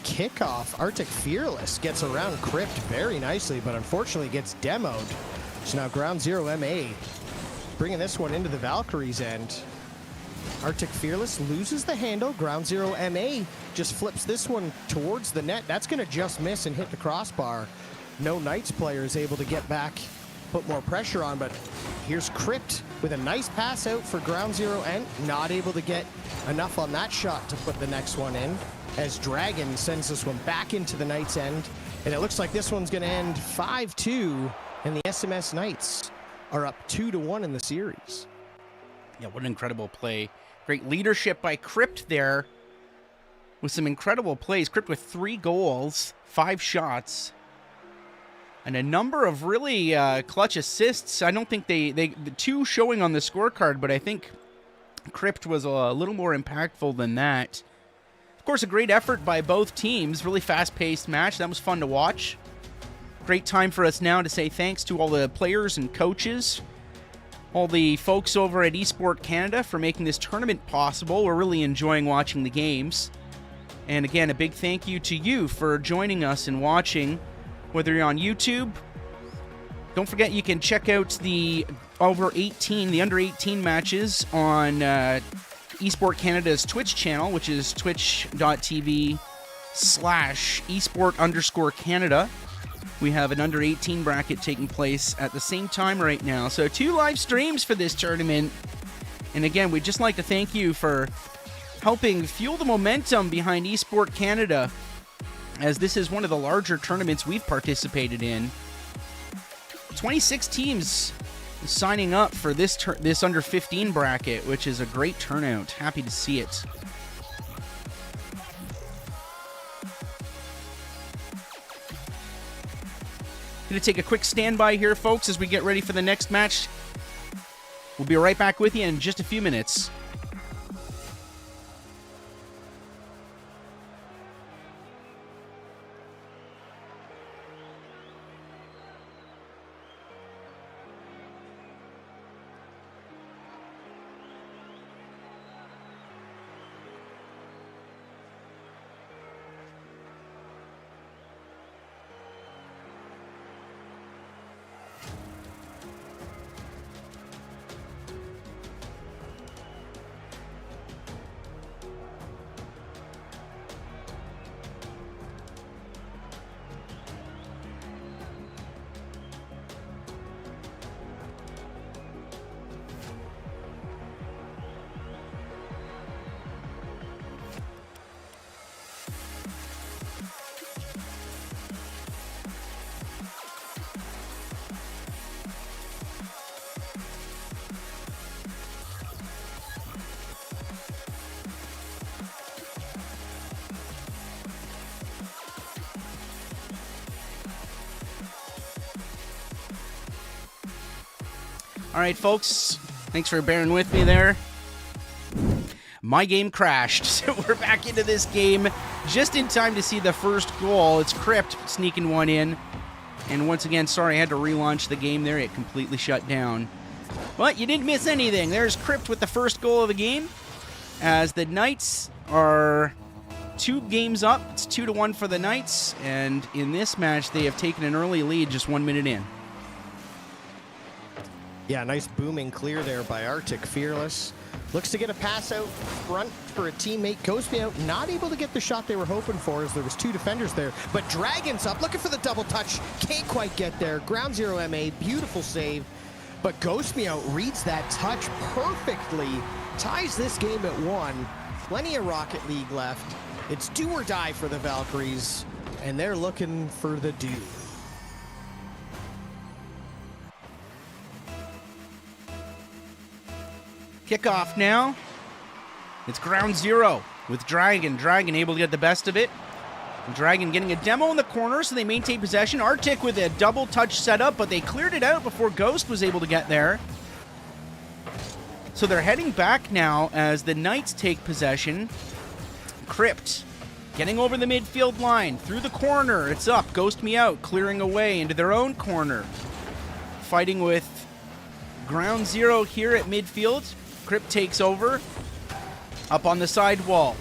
Kickoff. Arctic Fearless gets around Crypt very nicely, but unfortunately gets demoed. So now Ground Zero MA bringing this one into the Valkyries' end. Arctic Fearless loses the handle. Ground Zero MA just flips this one towards the net. That's going to just miss and hit the crossbar. No Knights player is able to get back, put more pressure on, but here's Crypt with a nice pass out for Ground Zero Ent. Not able to get enough on that shot to put the next one in. as Dragon sends this one back into the Knights' end. And it looks like this one's going to end 5-2, and the SMS Knights are up 2-1 in the series. Yeah, what an incredible play. Great leadership by Crypt there with some incredible plays. Crypt with 3 goals, 5 shots, and a number of really clutch assists. I don't think the 2 showing on the scorecard, but I think Crypt was a little more impactful than that. Of course, a great effort by both teams. Really fast-paced match. That was fun to watch. Great time for us now to say thanks to all the players and coaches, all the folks over at EsportCanada for making this tournament possible. We're really enjoying watching the games. And again, a big thank you to you for joining us and watching, whether you're on YouTube. Don't forget you can check out the under 18 matches on EsportCanada's Twitch channel, which is twitch.tv/esport_Canada. We have an under 18 bracket taking place at the same time right now. So 2 live streams for this tournament. And again, we'd just like to thank you for helping fuel the momentum behind EsportCanada, as this is one of the larger tournaments we've participated in. 26 teams signing up for this under 15 bracket, which is a great turnout. Happy to see it. Going to take a quick standby here, folks, as we get ready for the next match. We'll be right back with you in just a few minutes. All right, folks, thanks for bearing with me there. My game crashed, so we're back into this game just in time to see the first goal. It's Crypt sneaking one in. And once again, sorry, I had to relaunch the game there. It completely shut down. But you didn't miss anything. There's Crypt with the first goal of the game, as the Knights are 2 games up. It's 2-1 for the Knights, and in this match, they have taken an early lead just 1 minute in. Yeah, nice booming clear there by Arctic Fearless. Looks to get a pass out front for a teammate. Goes me out, not able to get the shot they were hoping for, as there was 2 defenders there. But Dragon's up, looking for the double touch. Can't quite get there. Ground zero MA, beautiful save. But Ghost Me Out reads that touch perfectly. Ties this game at 1. Plenty of Rocket League left. It's do or die for the Valkyries, and they're looking for the do. Kickoff now. It's ground zero with Dragon. Dragon able to get the best of it. Dragon getting a demo in the corner, so they maintain possession. Arctic with a double touch setup, but they cleared it out before Ghost was able to get there. So they're heading back now as the Knights take possession. Crypt getting over the midfield line, through the corner. It's up. Ghost Me Out clearing away into their own corner. Fighting with ground zero here at midfield. Crypt takes over. Up on the side wall.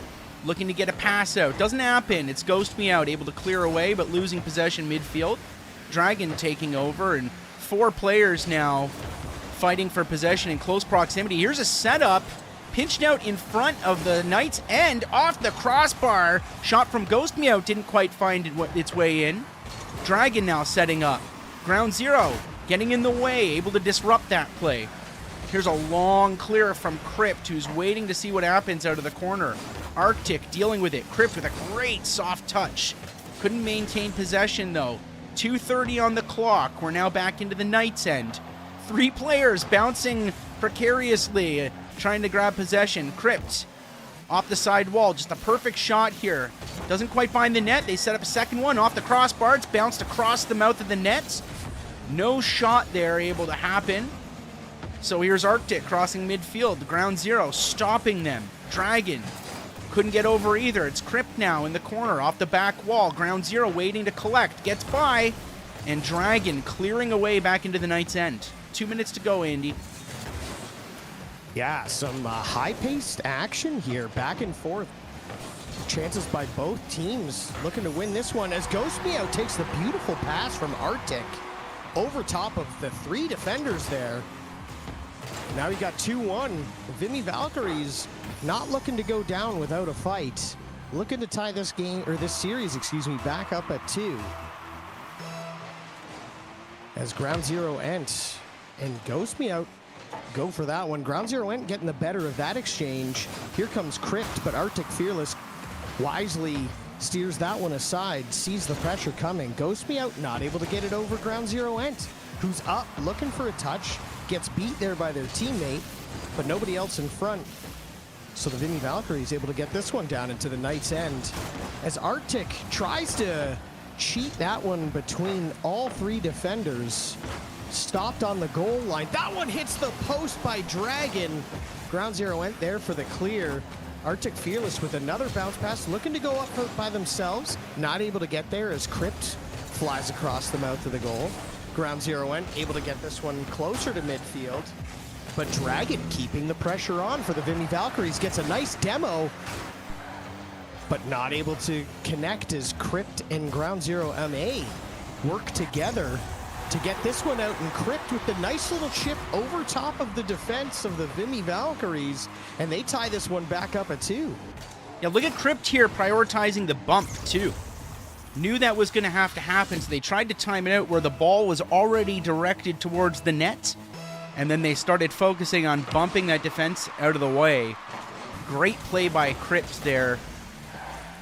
Looking to get a pass out. Doesn't happen. It's Ghost Me Out, able to clear away, but losing possession midfield. Dragon taking over, and 4 players now fighting for possession in close proximity. Here's a setup. Pinched out in front of the Knights' end, off the crossbar. Shot from Ghost Me Out didn't quite find its way in. Dragon now setting up. Ground zero, getting in the way, able to disrupt that play. Here's a long clear from Crypt, who's waiting to see what happens out of the corner. Arctic dealing with it. Crypt with a great soft touch. Couldn't maintain possession, though. 2:30 on the clock. We're now back into the Knights' end. 3 players bouncing precariously, trying to grab possession. Crypt off the side wall. Just a perfect shot here. Doesn't quite find the net. They set up a second one off the crossbar. It's bounced across the mouth of the net. No shot there able to happen. So here's Arctic crossing midfield. Ground zero, stopping them. Dragon couldn't get over either. It's Crypt now in the corner off the back wall. Ground zero waiting to collect. Gets by. And Dragon clearing away back into the Knights' end. 2 minutes to go, Andy. Yeah, some high-paced action here, back and forth. Chances by both teams looking to win this one as Ghost Meow takes the beautiful pass from Arctic over top of the 3 defenders there. Now we got 2-1. Vimy Valkyries not looking to go down without a fight. Looking to tie this game, or this series, excuse me, back up at 2. As Ground Zero Ent and Ghost Meow go for that one. Ground Zero Ent getting the better of that exchange. Here comes Crypt, but Arctic Fearless wisely steers that one aside, sees the pressure coming. Ghost Meow not able to get it over Ground Zero Ent, who's up, looking for a touch, gets beat there by their teammate, but nobody else in front. So the Vimy Valkyries able to get this one down into the Knights' end. As Arctic tries to cheat that one between all 3 defenders. Stopped on the goal line. That one hits the post by Dragon. Ground Zero went there for the clear. Arctic Fearless with another bounce pass, looking to go up by themselves. Not able to get there as Crypt flies across the mouth of the goal. Ground Zero went able to get this one closer to midfield. But Dragon keeping the pressure on for the Vimy Valkyries. Gets a nice demo, but not able to connect as Crypt and Ground Zero MA work together to get this one out, and Crypt with the nice little chip over top of the defense of the Vimy Valkyries, and they tie this one back up at 2. Yeah, look at Crypt here prioritizing the bump, too. Knew that was going to have to happen, so they tried to time it out where the ball was already directed towards the net, and then they started focusing on bumping that defense out of the way. Great play by Crypt there.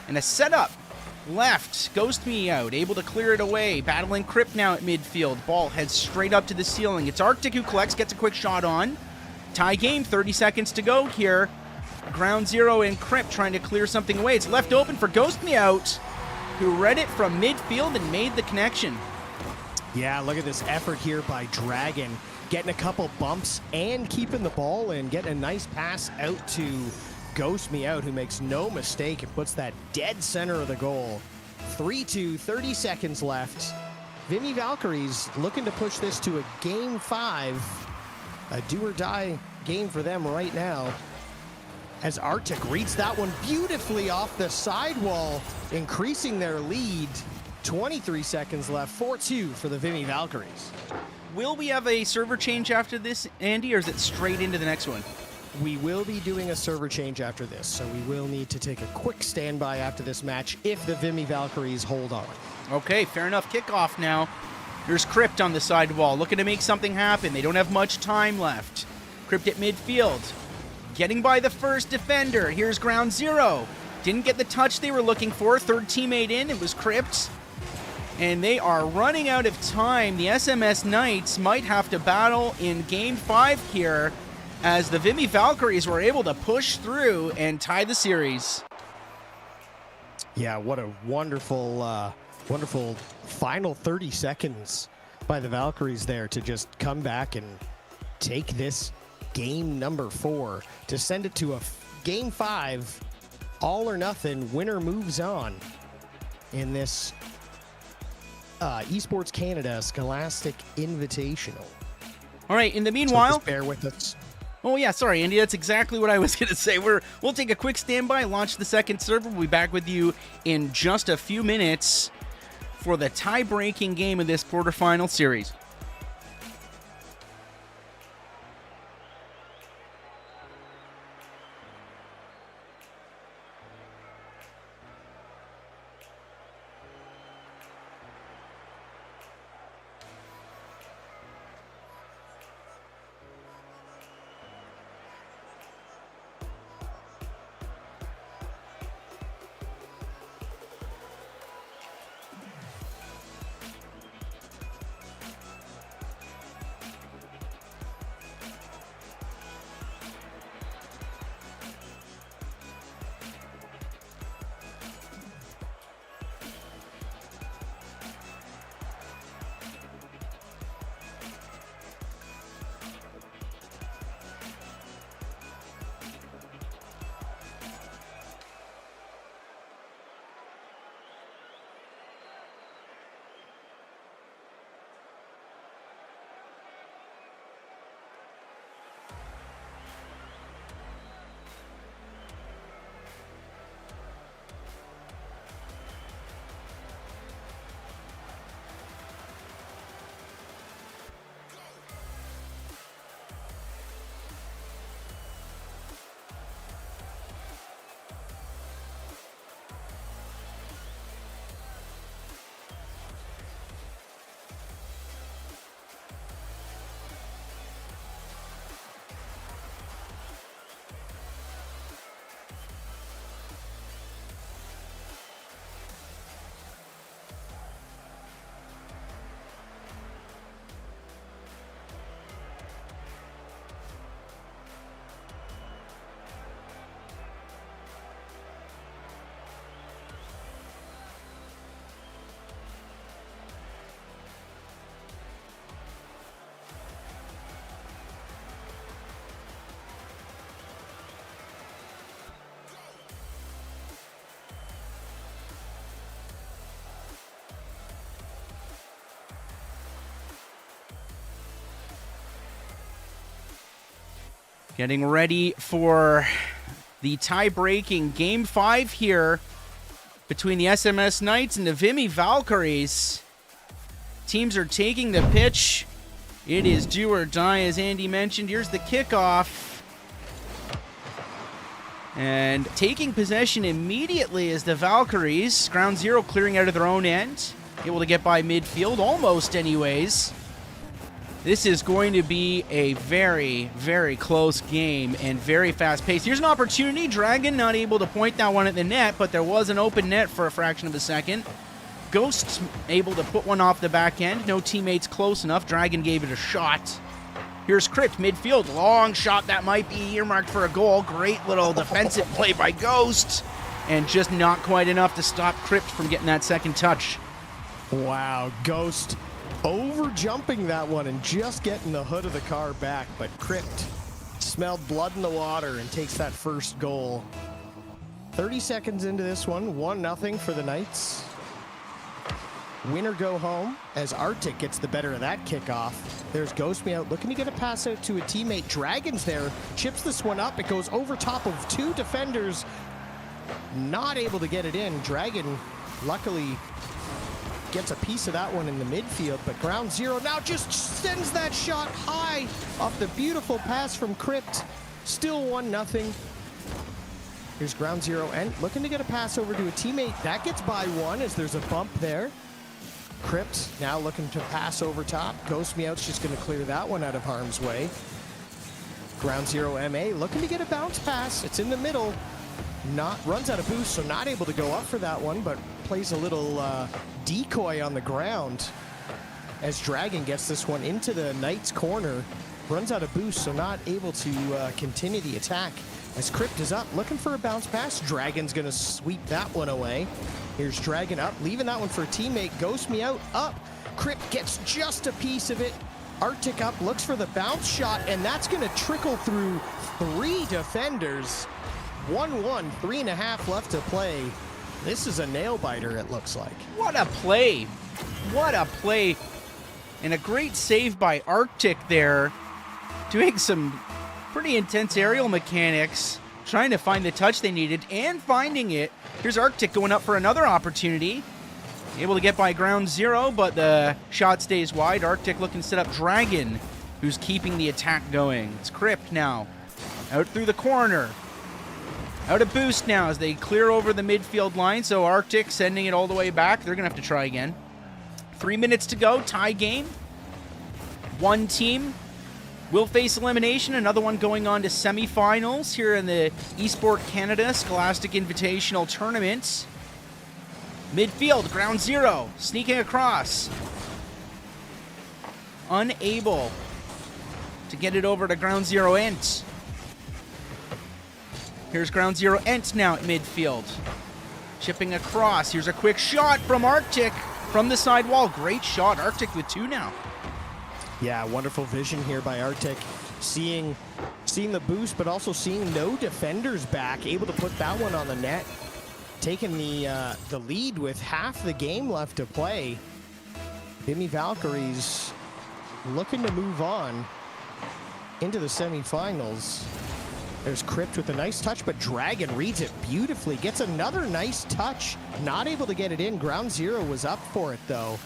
And a setup. Left, Ghost Me out, able to clear it away. Battling Crypt now at midfield. Ball heads straight up to the ceiling. It's Arctic who collects, gets a quick shot on. Tie game, 30 seconds to go here. Ground Zero and Crypt trying to clear something away. It's left open for Ghost Me out, who read it from midfield and made the connection. Yeah, look at this effort here by Dragon. Getting a couple bumps and keeping the ball in. Getting a nice pass out to Ghost Me out, who makes no mistake and puts that dead center of the goal. 3-2, 30 seconds left. Vimy Valkyries looking to push this to a game 5. A do-or-die game for them right now. As Arctic reads that one beautifully off the sidewall, increasing their lead. 23 seconds left, 4-2 for the Vimy Valkyries. Will we have a server change after this, Andy, or is it straight into the next one? We will be doing a server change after this, so we will need to take a quick standby after this match if the Vimy Valkyries hold on. Okay, fair enough. Kickoff now. There's Crypt on the side wall, looking to make something happen. They don't have much time left. Crypt at midfield, getting by the first defender. Here's Ground Zero. Didn't get the touch they were looking for. Third teammate in, it was Crypt. And they are running out of time. The SMS Knights might have to battle in Game 5 here, as the Vimy Valkyries were able to push through and tie the series. Yeah, what a wonderful, wonderful final 30 seconds by the Valkyries there to just come back and take this game number 4 to send it to a Game 5, all or nothing, winner moves on in this Esports Canada Scholastic Invitational. All right, in the meanwhile, so just bear with us. Oh yeah, sorry, Andy, that's exactly what I was going to say. We'll take a quick standby, launch the second server. We'll be back with you in just a few minutes for the tie-breaking game of this quarterfinal series. Getting ready for the tie-breaking Game 5 here between the SMS Knights and the Vimy Valkyries. Teams are taking the pitch. It is do or die, as Andy mentioned. Here's the kickoff. And taking possession immediately is the Valkyries. Ground zero clearing out of their own end. Able to get by midfield, almost anyways. This is going to be a very, very close game and very fast-paced. Here's an opportunity. Dragon not able to point that one at the net, but there was an open net for a fraction of a second. Ghost able to put one off the back end. No teammates close enough. Dragon gave it a shot. Here's Crypt, midfield. Long shot that might be earmarked for a goal. Great little defensive play by Ghost. And just not quite enough to stop Crypt from getting that second touch. Wow, Ghost over jumping that one and just getting the hood of the car back, but Crypt smelled blood in the water and takes that first goal. 30 seconds into this one, 1-0 for the Knights. Winner go home as Arctic gets the better of that kickoff. There's Ghost me out, looking to get a pass out to a teammate. Dragon's there, chips this one up. It goes over top of two defenders. Not able to get it in. Dragon luckily gets a piece of that one in the midfield, but ground zero now just sends that shot high off the beautiful pass from Crypt. Still 1-0. Here's ground zero and looking to get a pass over to a teammate. That gets by one as there's a bump there. Crypt now looking to pass over top. Ghost Me Out's just going to clear that one out of harm's way. Ground zero MA looking to get a bounce pass. It's in the middle. Runs out of boost, so not able to go up for that one, but plays a little decoy on the ground as Dragon gets this one into the Knights corner. Runs out of boost, so not able to continue the attack as Crypt is up looking for a bounce pass. Dragon's gonna sweep that one away. Here's Dragon up, leaving that one for a teammate. Ghost Me Out up. Crypt gets just a piece of it. Arctic up, looks for the bounce shot, and that's gonna trickle through three defenders. 1-1, 3.5 left to play. This is a nail-biter, it looks like. What a play. What a play. And a great save by Arctic there. Doing some pretty intense aerial mechanics. Trying to find the touch they needed and finding it. Here's Arctic going up for another opportunity. Able to get by ground zero, but the shot stays wide. Arctic looking to set up Dragon, who's keeping the attack going. It's Crypt now. Out through the corner. Out of boost now as they clear over the midfield line, so Arctic sending it all the way back. They're going to have to try again. 3 minutes to go, tie game. One team will face elimination, another one going on to semifinals here in the EsportCanada Scholastic Invitational Tournament. Midfield, ground zero, sneaking across. Unable to get it over to ground zero Ent. Here's ground zero Ent now at midfield. Chipping across. Here's a quick shot from Arctic from the side wall. Great shot. Arctic with two now. Yeah, wonderful vision here by Arctic. Seeing the boost, but also seeing no defenders back. Able to put that one on the net. Taking the lead with half the game left to play. Vimy Valkyries looking to move on into the semifinals. There's Crypt with a nice touch, but Dragon reads it beautifully. Gets another nice touch. Not able to get it in. Ground zero was up for it, though.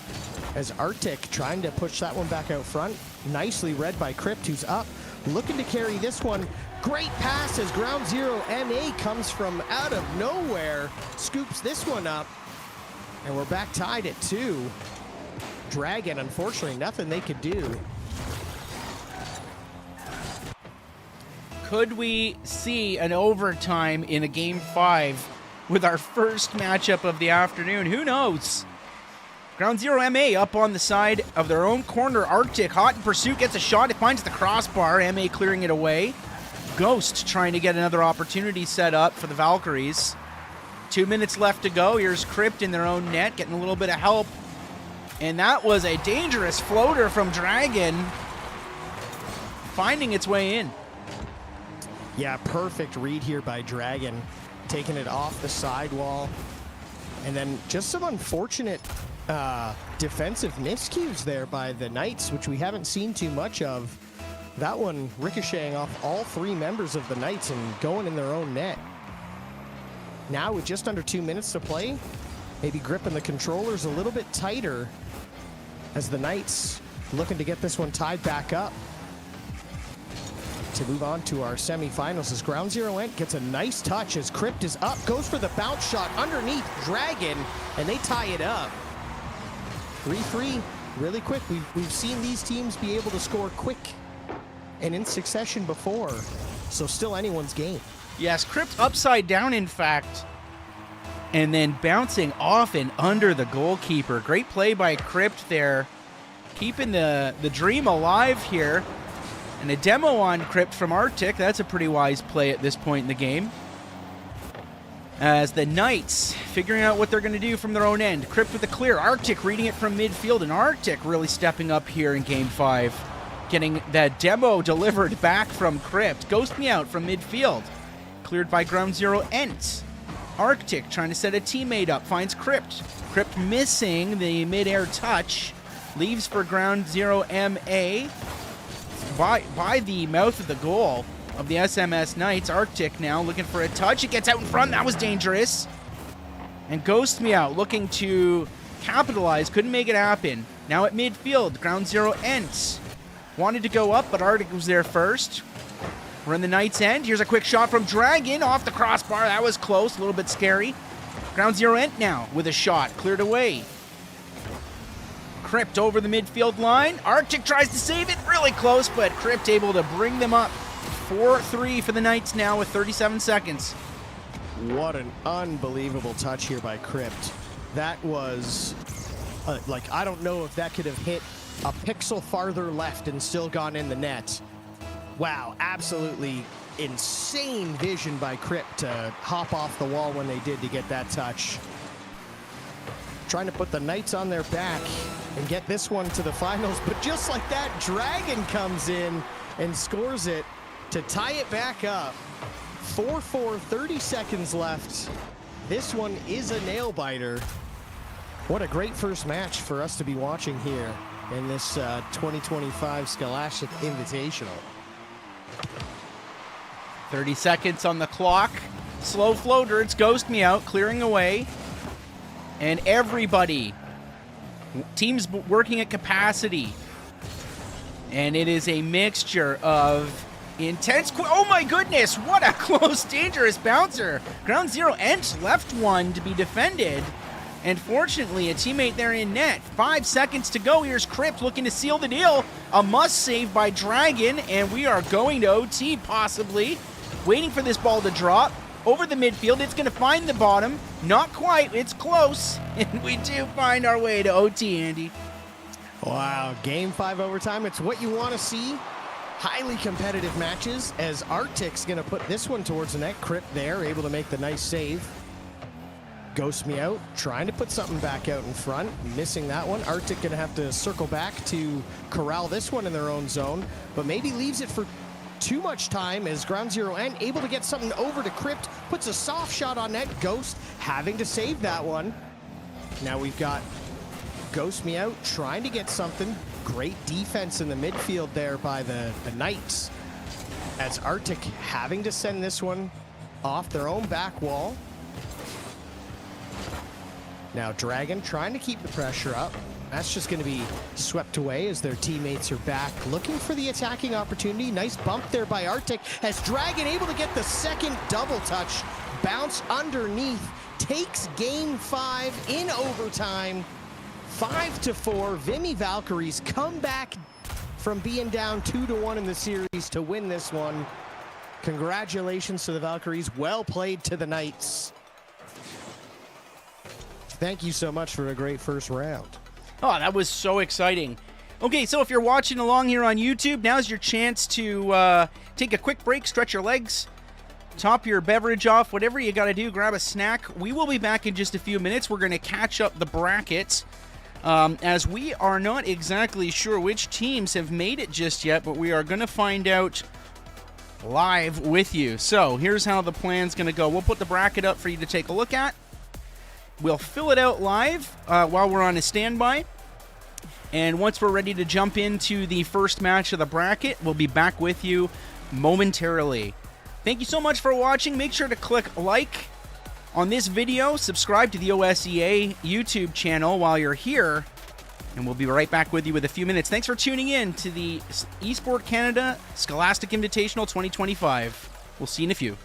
As Arctic trying to push that one back out front. Nicely read by Crypt, who's up. Looking to carry this one. Great pass as ground zero MA comes from out of nowhere. Scoops this one up. And we're back tied at 2. Dragon, unfortunately, nothing they could do. Could we see an overtime in a Game 5 with our first matchup of the afternoon? Who knows? Ground zero MA up on the side of their own corner. Arctic, hot in pursuit, gets a shot. It finds the crossbar. MA clearing it away. Ghost trying to get another opportunity set up for the Valkyries. 2 minutes left to go. Here's Crypt in their own net, getting a little bit of help. And that was a dangerous floater from Dragon, finding its way in. Yeah, perfect read here by Dragon. Taking it off the sidewall. And then just some unfortunate defensive miscues there by the Knights, which we haven't seen too much of. That one ricocheting off all three members of the Knights and going in their own net. Now with just under 2 minutes to play, maybe gripping the controllers a little bit tighter as the Knights looking to get this one tied back up. To move on to our semifinals as Ground Zero Ent gets a nice touch as Crypt is up, goes for the bounce shot underneath Dragon, and they tie it up. 3-3, really quick. We've seen these teams be able to score quick and in succession before, so still anyone's game. Yes, Crypt upside down, in fact, and then bouncing off and under the goalkeeper. Great play by Crypt there, keeping the dream alive here. And a demo on Crypt from Arctic. That's a pretty wise play at this point in the game. As the Knights figuring out what they're going to do from their own end. Crypt with a clear. Arctic reading it from midfield, and Arctic really stepping up here in Game 5. Getting that demo delivered back from Crypt. Ghost Me Out from midfield. Cleared by Ground Zero Ent. Arctic trying to set a teammate up. Finds Crypt. Crypt missing the mid-air touch. Leaves for Ground Zero MA. By the mouth of the goal of the SMS Knights. Arctic now looking for a touch. It gets out in front. That was dangerous. And Ghost Me Out looking to capitalize. Couldn't make it happen. Now at midfield, Ground Zero Ent wanted to go up, but Arctic was there first. We're in the Knights' end. Here's a quick shot from Dragon off the crossbar. That was close. A little bit scary. Ground Zero Ent now with a shot. Cleared away. Crypt over the midfield line. Arctic tries to save it. Really close, but Crypt able to bring them up. 4-3 for the Knights now with 37 seconds. What an unbelievable touch here by Crypt. That was, I don't know if that could have hit a pixel farther left and still gone in the net. Wow, absolutely insane vision by Crypt to hop off the wall when they did to get that touch. Trying to put the Knights on their back and get this one to the finals, but just like that, Dragon comes in and scores it to tie it back up. 4-4, 30 seconds left. This one is a nail-biter. What a great first match for us to be watching here in this 2025 Scholastic Invitational. 30 seconds on the clock. Slow floater, it's Ghost Me Out, clearing away. And everybody, teams working at capacity. And it is a mixture of intense... Oh my goodness, what a close, dangerous bouncer. Ground Zero Ent left one to be defended. And fortunately, a teammate there in net. 5 seconds to go. Here's Crypt looking to seal the deal. A must-save by Dragon, and we are going to OT, possibly. Waiting for this ball to drop. Over the midfield, it's going to find the bottom. Not quite, it's close. And we do find our way to OT, Andy. Wow, Game 5 overtime. It's what you want to see. Highly competitive matches as Arctic's going to put this one towards the net. Crypt there, able to make the nice save. Ghost Me Out, trying to put something back out in front. Missing that one. Arctic going to have to circle back to corral this one in their own zone. But maybe leaves it for too much time as Ground Zero Ent able to get something over to Crypt. Puts a soft shot on net. Ghost having to save that one. Now we've got Ghost Me Out trying to get something. Great defense in the midfield there by the Knights. As Arctic having to send this one off their own back wall. Now Dragon trying to keep the pressure up. That's just going to be swept away as their teammates are back looking for the attacking opportunity. Nice bump there by Arctic as Dragon able to get the second double touch. Bounce underneath. Takes Game 5 in overtime. 5-4. Vimy Valkyries come back from being down 2-1 in the series to win this one. Congratulations to the Valkyries. Well played to the Knights. Thank you so much for a great first round. Oh, that was so exciting. Okay, so if you're watching along here on YouTube, now's your chance to take a quick break, stretch your legs, top your beverage off, whatever you got to do, grab a snack. We will be back in just a few minutes. We're going to catch up the brackets, as we are not exactly sure which teams have made it just yet, but we are going to find out live with you. So here's how the plan's going to go. We'll put the bracket up for you to take a look at. We'll fill it out live while we're on a standby. And once we're ready to jump into the first match of the bracket, we'll be back with you momentarily. Thank you so much for watching. Make sure to click like on this video, subscribe to the OSEA YouTube channel while you're here, and we'll be right back with you with a few minutes. Thanks for tuning in to the EsportCanada Scholastic Invitational 2025. We'll see you in a few.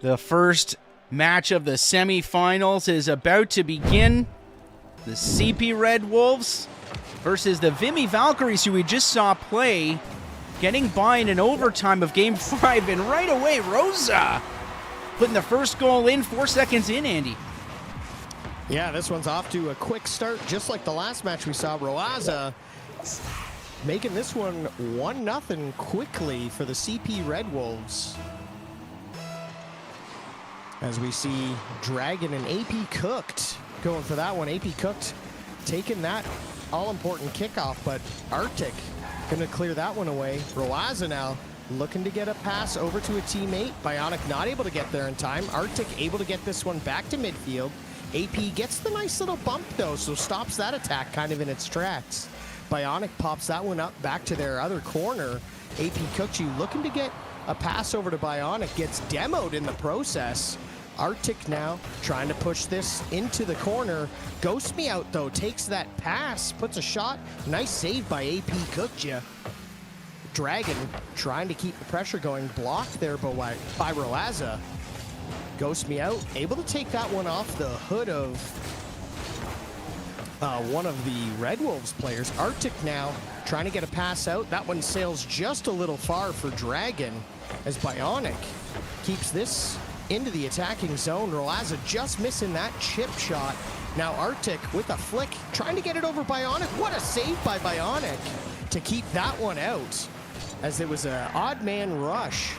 The first match of the semifinals is about to begin. The CP Red Wolves versus the Vimy Valkyries, who we just saw play, getting by in an overtime of Game 5. And right away, Rosa putting the first goal in 4 seconds in, Andy. Yeah, this one's off to a quick start, just like the last match we saw. Roaza making this one 1-0 quickly for the CP Red Wolves. As we see Dragon and AP Cooked going for that one. AP Cooked taking that all-important kickoff, but Arctic gonna clear that one away. Roaza now looking to get a pass over to a teammate. Bionic not able to get there in time. Arctic able to get this one back to midfield. AP gets the nice little bump though, so stops that attack kind of in its tracks. Bionic pops that one up back to their other corner. AP Cookchi looking to get a pass over to Bionic, gets demoed in the process. Arctic now trying to push this into the corner. Ghost Me Out though, takes that pass, puts a shot. Nice save by AP Cookja. Dragon trying to keep the pressure going, blocked there by Roaza. Ghost Me Out, able to take that one off the hood of one of the Red Wolves players. Arctic now trying to get a pass out. That one sails just a little far for Dragon as Bionic keeps this into the attacking zone. Roaza just missing that chip shot. Now Arctic with a flick, trying to get it over Bionic. What a save by Bionic to keep that one out, as it was an odd man rush.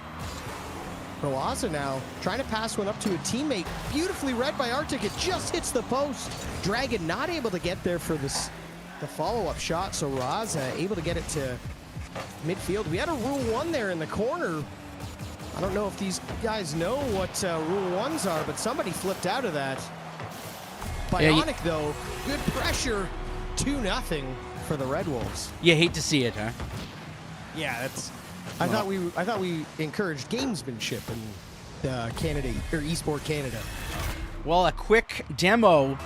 Roaza now trying to pass one up to a teammate. Beautifully read by Arctic. It just hits the post. Dragon not able to get there for the follow-up shot, so Roaza able to get it to midfield. We had a Rule 1 there in the corner. I don't know if these guys know what Rule 1s are, but somebody flipped out of that. Bionic, though, good pressure. 2-0 for the Red Wolves. You hate to see it, huh? Yeah, that's... I thought we encouraged gamesmanship in Canada, or EsportCanada. Well, a quick demo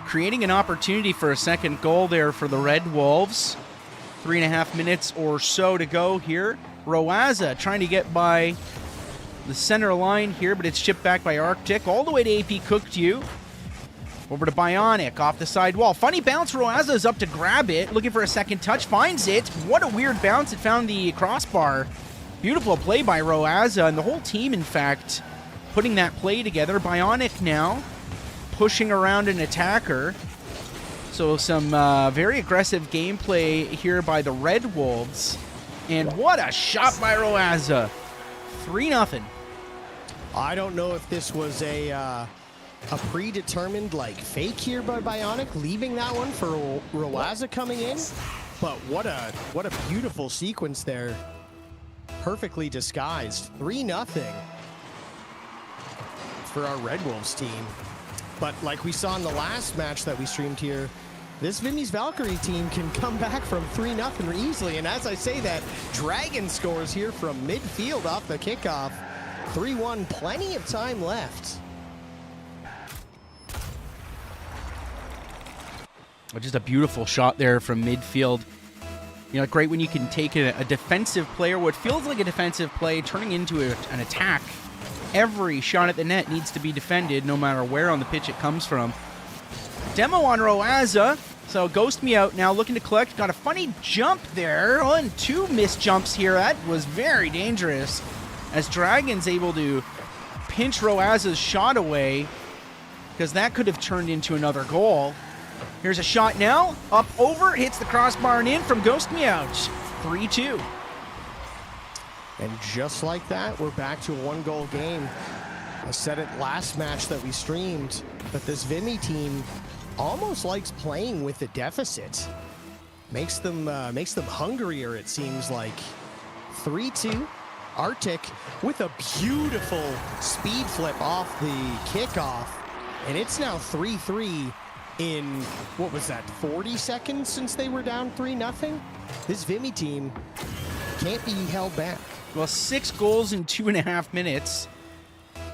creating an opportunity for a second goal there for the Red Wolves. 3.5 minutes or so to go here. Roaza trying to get by the center line here, but it's chipped back by Arctic all the way to AP Cooked You. Over to Bionic off the side wall. Funny bounce. Roaza is up to grab it, looking for a second touch, finds it. What a weird bounce. It found the crossbar. Beautiful play by Roaza and the whole team, in fact, putting that play together. Bionic now pushing around an attacker. So some very aggressive gameplay here by the Red Wolves. And what a shot by Roaza. 3-0. I don't know if this was a predetermined fake here by Bionic, leaving that one for Roaza coming in. But what a beautiful sequence there. Perfectly disguised. 3-0 for our Red Wolves team. But like we saw in the last match that we streamed here, this Vimy's Valkyrie team can come back from 3-0 easily. And as I say that, Dragon scores here from midfield off the kickoff. 3-1, plenty of time left. Just a beautiful shot there from midfield. You know, great when you can take a defensive player, what feels like a defensive play, turning into an attack. Every shot at the net needs to be defended, no matter where on the pitch it comes from. Demo on Roaza, so Ghost Me Out now looking to collect. Got a funny jump there. Oh, and 2 missed jumps here. That was very dangerous, as Dragon's able to pinch Roaza's shot away, because that could have turned into another goal. Here's a shot now, up over, hits the crossbar and in from Ghost Me Out. 3-2. And just like that, we're back to a 1-goal game. I said it last match that we streamed, but this Vimy team almost likes playing with a deficit. Makes them hungrier, it seems like. 3-2. Arctic with a beautiful speed flip off the kickoff. And it's now 3-3 in, what was that, 40 seconds since they were down 3-0? This Vimy team can't be held back. Well, 6 goals in 2.5 minutes.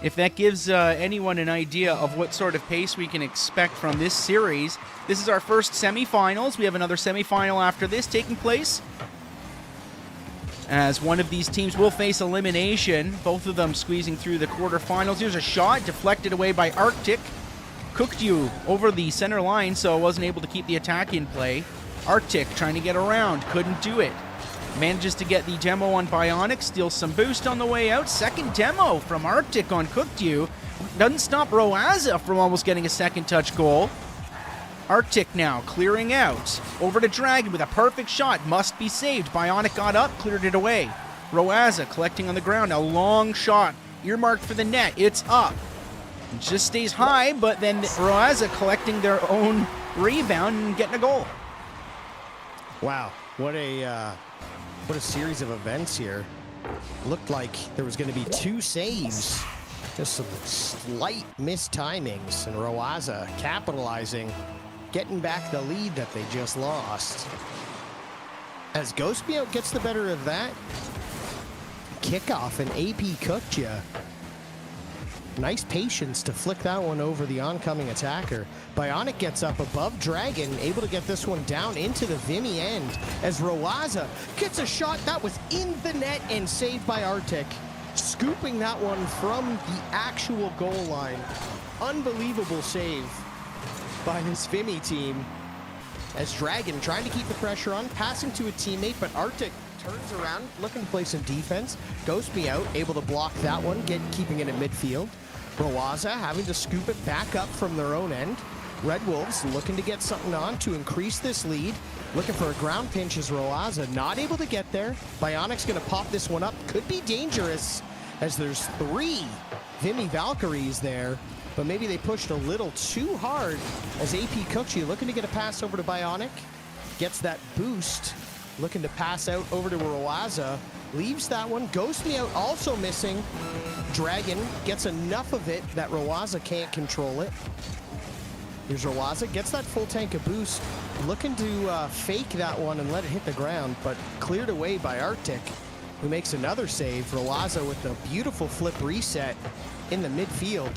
If that gives anyone an idea of what sort of pace we can expect from this series. This is our first semifinals. We have another semifinal after this taking place. as one of these teams will face elimination. Both of them squeezing through the quarterfinals. Here's a shot deflected away by Arctic. Cooked you over the center line, so wasn't able to keep the attack in play. Arctic trying to get around, couldn't do it. Manages to get the demo on Bionic, steals some boost on the way out. Second demo from Arctic on Cooked You. Doesn't stop Roaza from almost getting a second touch goal. Arctic now clearing out. Over to Dragon with a perfect shot. Must be saved. Bionic got up, cleared it away. Roaza collecting on the ground. A long shot. Earmarked for the net. It's up. It just stays high, but then Roaza collecting their own rebound and getting a goal. Wow, what a series of events here. Looked like there was going to be 2 saves. Just some slight mistimings, and Roaza capitalizing, getting back the lead that they just lost. As Ghostmeout gets the better of that kickoff, and AP cooked ya. Nice patience to flick that one over the oncoming attacker. Bionic gets up above Dragon, able to get this one down into the Vimy end as Roaza gets a shot that was in the net and saved by Arctic. Scooping that one from the actual goal line. Unbelievable save by his Vimy team. As Dragon trying to keep the pressure on, passing to a teammate, but Arctic turns around, looking to play some defense. Ghostmeout able to block that one, keeping it in midfield. Roaza having to scoop it back up from their own end. Red Wolves looking to get something on to increase this lead. Looking for a ground pinch as Roaza not able to get there. Bionic's going to pop this one up. Could be dangerous as there's 3 Vimy Valkyries there, but maybe they pushed a little too hard as AP Kochi looking to get a pass over to Bionic. Gets that boost. Looking to pass out over to Roaza. Leaves that one. Ghostmeout also missing. Dragon gets enough of it that Roaza can't control it. Here's Roaza. Gets that full tank of boost. Looking to fake that one and let it hit the ground, but cleared away by Arctic, who makes another save. Roaza with a beautiful flip reset in the midfield.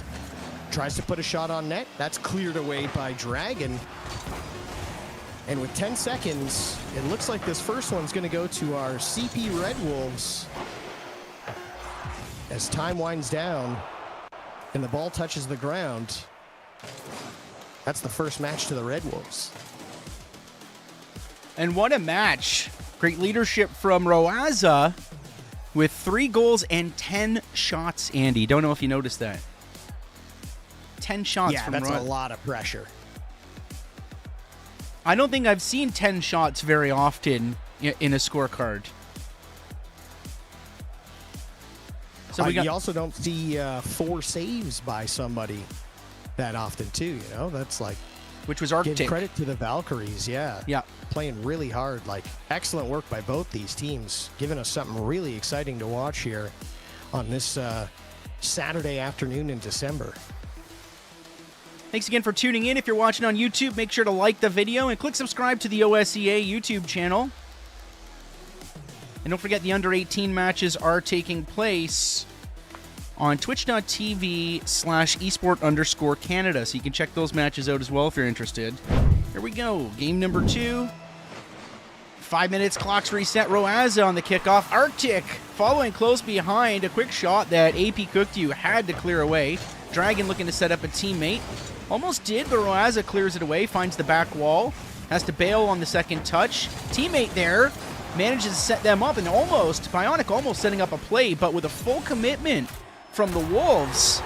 Tries to put a shot on net. That's cleared away by Dragon. And with 10 seconds, it looks like this first one's going to go to our CP Red Wolves. As time winds down and the ball touches the ground, that's the first match to the Red Wolves. And what a match. Great leadership from Roaza with 3 goals and 10 shots, Andy. Don't know if you noticed that. 10 shots from Roaza. Yeah, that's a lot of pressure. I don't think I've seen 10 shots very often in a scorecard. So you also don't see 4 saves by somebody that often too, you know? That's like... Which was Arctic. Give credit to the Valkyries, yeah. Yeah. Playing really hard. Like, excellent work by both these teams. Giving us something really exciting to watch here on this Saturday afternoon in December. Thanks again for tuning in. If you're watching on YouTube, make sure to like the video and click subscribe to the OSEA YouTube channel. And don't forget the under-18 matches are taking place on twitch.tv/esport_Canada. So you can check those matches out as well if you're interested. Here we go. Game number 2. 5 minutes, clock's reset. Roaza on the kickoff. Arctic following close behind. A quick shot that AP Cooked You had to clear away. Dragon looking to set up a teammate. Almost did, but Roaza clears it away, finds the back wall, has to bail on the second touch. Teammate there manages to set them up, and Bionic almost setting up a play, but with a full commitment from the Wolves.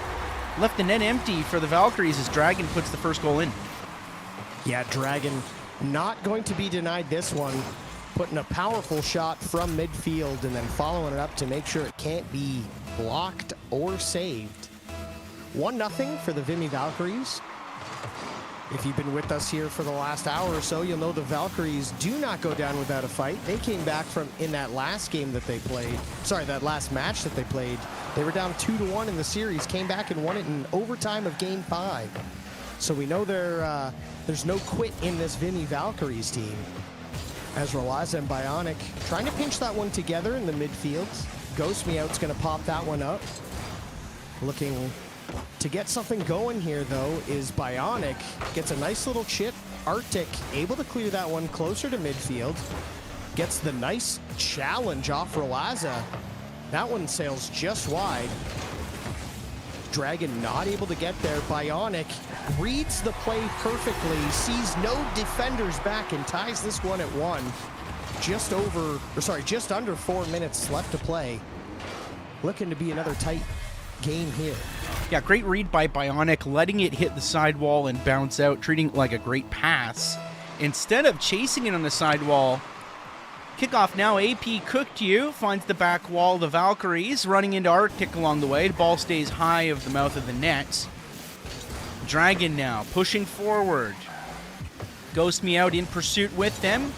Left the net empty for the Valkyries as Dragon puts the first goal in. Yeah, Dragon not going to be denied this one. Putting a powerful shot from midfield and then following it up to make sure it can't be blocked or saved. 1-0 for the Vimy Valkyries. If you've been with us here for the last hour or so, you'll know the Valkyries do not go down without a fight. They came back from in that last game that they played. Sorry, that last match that they played. They were down 2-1 in the series, came back and won it in overtime of Game 5. So we know there's no quit in this Vimy Valkyries team. As Roaza and Bionic trying to pinch that one together in the midfield. Ghostmeout's going to pop that one up. Looking to get something going here, though, is Bionic. Gets a nice little chip. Arctic able to clear that one closer to midfield. gets the nice challenge off Roaza. That one sails just wide. Dragon not able to get there. Bionic reads the play perfectly, sees no defenders back, and ties this one at 1. Just under 4 minutes left to play. Looking to be another tight game here. Yeah, great read by Bionic, letting it hit the sidewall and bounce out, treating it like a great pass. Instead of chasing it on the sidewall, kickoff now, AP cooked you, finds the back wall of the Valkyries, running into Arctic along the way. The ball stays high of the mouth of the net. Dragon now, pushing forward. Ghost Me out in pursuit with them.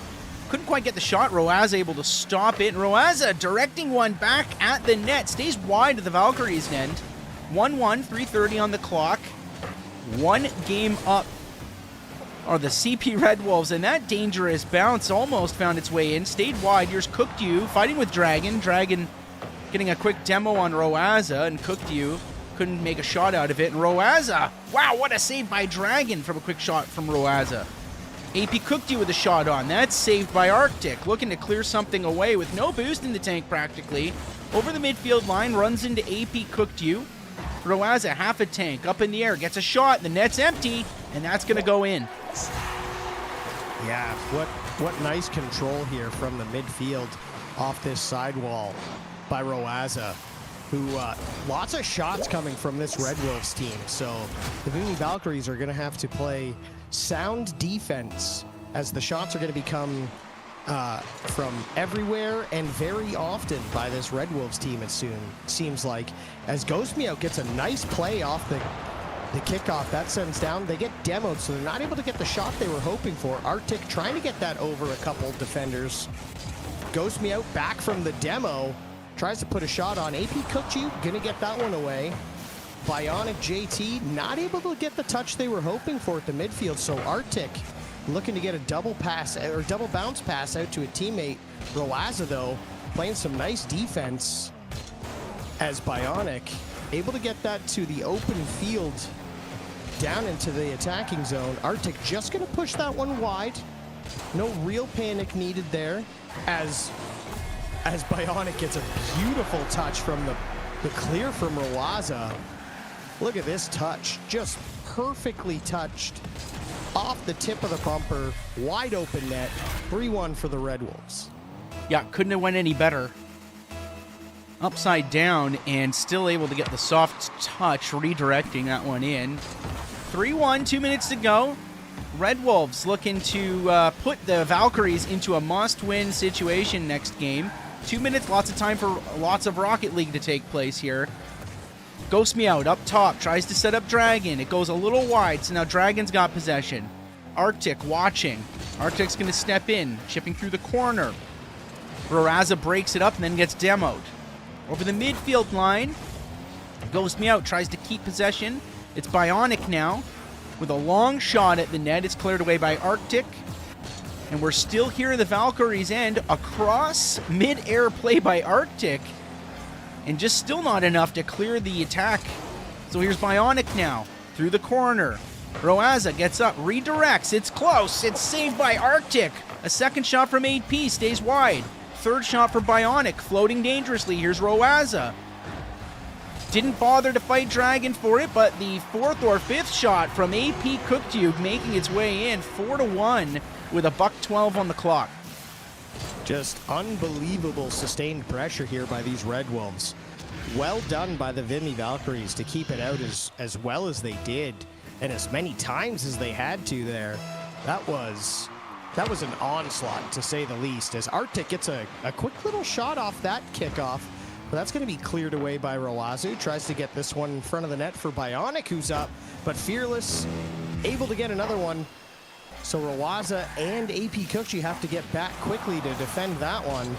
Couldn't quite get the shot. Roaza able to stop it. Roaza directing one back at the net. Stays wide of the Valkyries' end. 1-1, 3:30 on the clock. 1 game up are the CP Red Wolves, and that dangerous bounce almost found its way in. Stayed wide. Here's Cooked You fighting with Dragon. Dragon getting a quick demo on Roaza, and Cooked You couldn't make a shot out of it. And Roaza, wow, what a save by Dragon from a quick shot from Roaza. AP Cooked You with a shot on. That's saved by Arctic, looking to clear something away with no boost in the tank practically. Over the midfield line, runs into AP Cooked You. Roaza, half a tank, up in the air, gets a shot, the net's empty, and that's going to go in. Yeah, what nice control here from the midfield off this sidewall by Roaza, who lots of shots coming from this Red Wolves team. So the Vimy Valkyries are going to have to play sound defense as the shots are going to become from everywhere and very often by this Red Wolves team, it seems like. As Ghost Me Out gets a nice play off the kickoff, that sends down. They get demoed, so they're not able to get the shot they were hoping for. Arctic trying to get that over a couple defenders. Ghost Me Out back from the demo. Tries to put a shot on. AP Cooked You, gonna get that one away. Bionic JT not able to get the touch they were hoping for at the midfield, so Arctic looking to get a double bounce pass out to a teammate. Roaza, though, playing some nice defense as Bionic able to get that to the open field down into the attacking zone. Arctic just going to push that one wide. No real panic needed there as Bionic gets a beautiful touch from the clear from Roaza. Look at this touch, just perfectly touched off the tip of the bumper, wide open net, 3-1 for the Red Wolves. Yeah, couldn't have went any better. Upside down and still able to get the soft touch, redirecting that one in. 3-1, 2 minutes to go. Red Wolves looking to put the Valkyries into a must-win situation next game. 2 minutes, lots of time for lots of Rocket League to take place here. Ghost Me Out up top, tries to set up Dragon. It goes a little wide, so now Dragon's got possession. Arctic watching. Arctic's going to step in, chipping through the corner. Roaza breaks it up and then gets demoed. Over the midfield line, Ghost Me Out tries to keep possession. It's Bionic now with a long shot at the net. It's cleared away by Arctic. And we're still here at the Valkyries' end. Across mid-air play by Arctic. And just still not enough to clear the attack. So here's Bionic now through the corner. Roaza gets up, redirects. It's close. It's saved by Arctic. A second shot from 8P stays wide. Third shot for Bionic, floating dangerously. Here's Roaza. Didn't bother to fight Dragon for it, but the fourth or fifth shot from AP Cooked You making its way in, 4-1 with a $1:12 on the clock. Just unbelievable sustained pressure here by these Red Wolves. Well done by the Vimy Valkyries to keep it out as well as they did, and as many times as they had to there. That was an onslaught, to say the least, as Arctic gets a quick little shot off that kickoff. But that's going to be cleared away by Roaza. Tries to get this one in front of the net for Bionic, who's up, but Fearless able to get another one. So Roaza and AP Cooked You have to get back quickly to defend that one.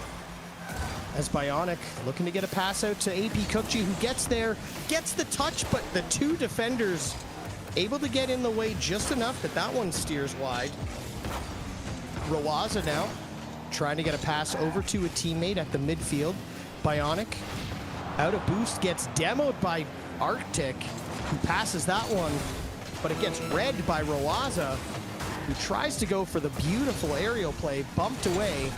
As Bionic looking to get a pass out to AP Cooked You, who gets there, gets the touch, but the two defenders able to get in the way just enough that that one steers wide. Roaza now trying to get a pass over to a teammate at the midfield. Bionic out of boost, gets demoed by Arctic, who passes that one, but it gets read by Roaza, who tries to go for the beautiful aerial play, bumped away.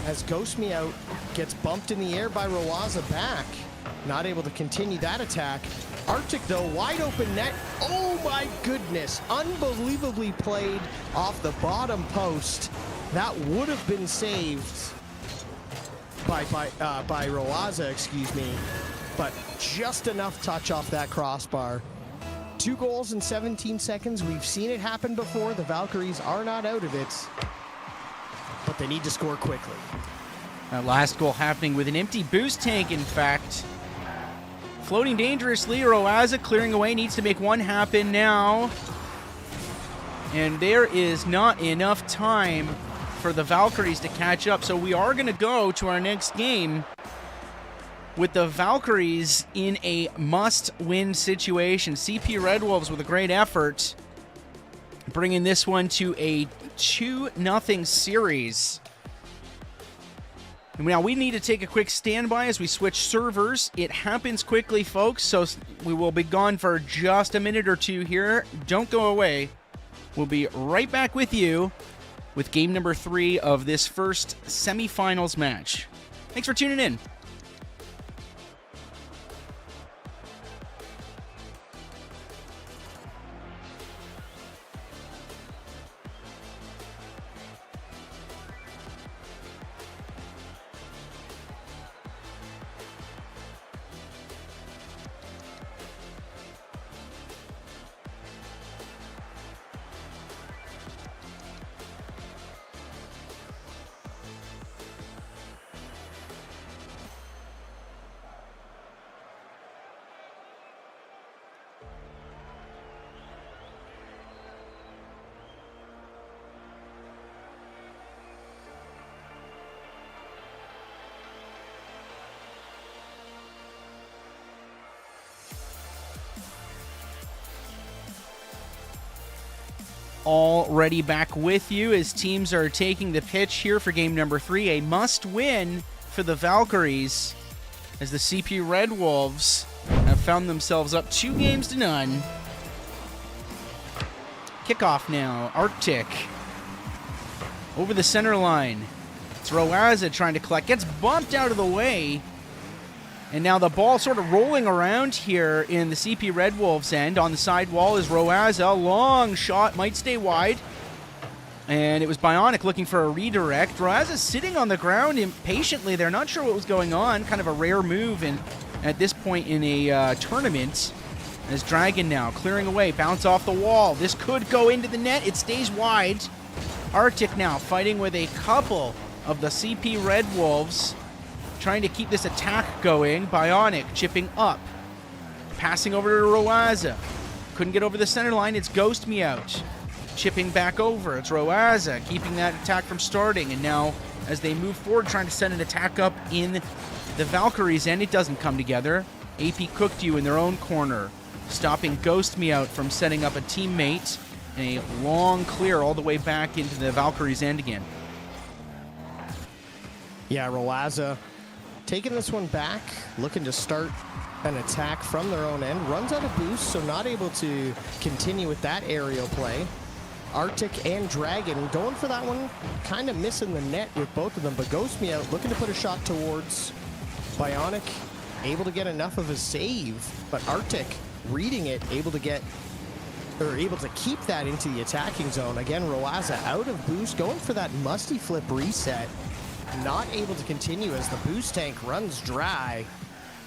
as Ghost Me Out gets bumped in the air by Rawaza back. Not able to continue that attack. Arctic, though, wide open net. Oh my goodness. Unbelievably played off the bottom post. That would have been saved by Rawaza, excuse me. But just enough touch off that crossbar. 2 goals in 17 seconds. We've seen it happen before. The Valkyries are not out of it, but they need to score quickly. That last goal happening with an empty boost tank, in fact. Floating dangerously, Roaza clearing away, needs to make one happen now. And there is not enough time for the Valkyries to catch up, so we are going to go to our next game with the Valkyries in a must-win situation. CP Red Wolves with a great effort, bringing this one to a 2-0 series. Now, we need to take a quick standby as we switch servers. It happens quickly, folks, so we will be gone for just a minute or two here. Don't go away. We'll be right back with you with game number 3 of this first semifinals match. Thanks for tuning in. Already back with you as teams are taking the pitch here for game number 3. A must-win for the Valkyries as the CP Red Wolves have found themselves up 2-0. Kickoff now. Arctic over the center line. It's Roaza trying to collect. Gets bumped out of the way. And now the ball sort of rolling around here in the CP Red Wolves end. On the side wall is Roaza. Long shot, might stay wide. And it was Bionic looking for a redirect. Roaza sitting on the ground impatiently. They're not sure what was going on. Kind of a rare move at this point in a tournament. As Dragon now clearing away, bounce off the wall. This could go into the net. It stays wide. Arctic now fighting with a couple of the CP Red Wolves, trying to keep this attack going. Bionic chipping up. Passing over to Roaza. Couldn't get over the center line. It's Ghost Me Out. Chipping back over. It's Roaza keeping that attack from starting. And now, as they move forward, trying to send an attack up in the Valkyries' end, it doesn't come together. AP cooked you in their own corner, stopping Ghost Me Out from setting up a teammate. And a long clear all the way back into the Valkyries' end again. Yeah, Roaza taking this one back, looking to start an attack from their own end. Runs out of boost, so not able to continue with that aerial play. Arctic and Dragon going for that one, kind of missing the net with both of them, but Ghost Me Out looking to put a shot towards Bionic, able to get enough of a save, but Arctic reading it, able to keep that into the attacking zone. Again, Roaza out of boost, going for that musty flip reset. Not able to continue as the boost tank runs dry.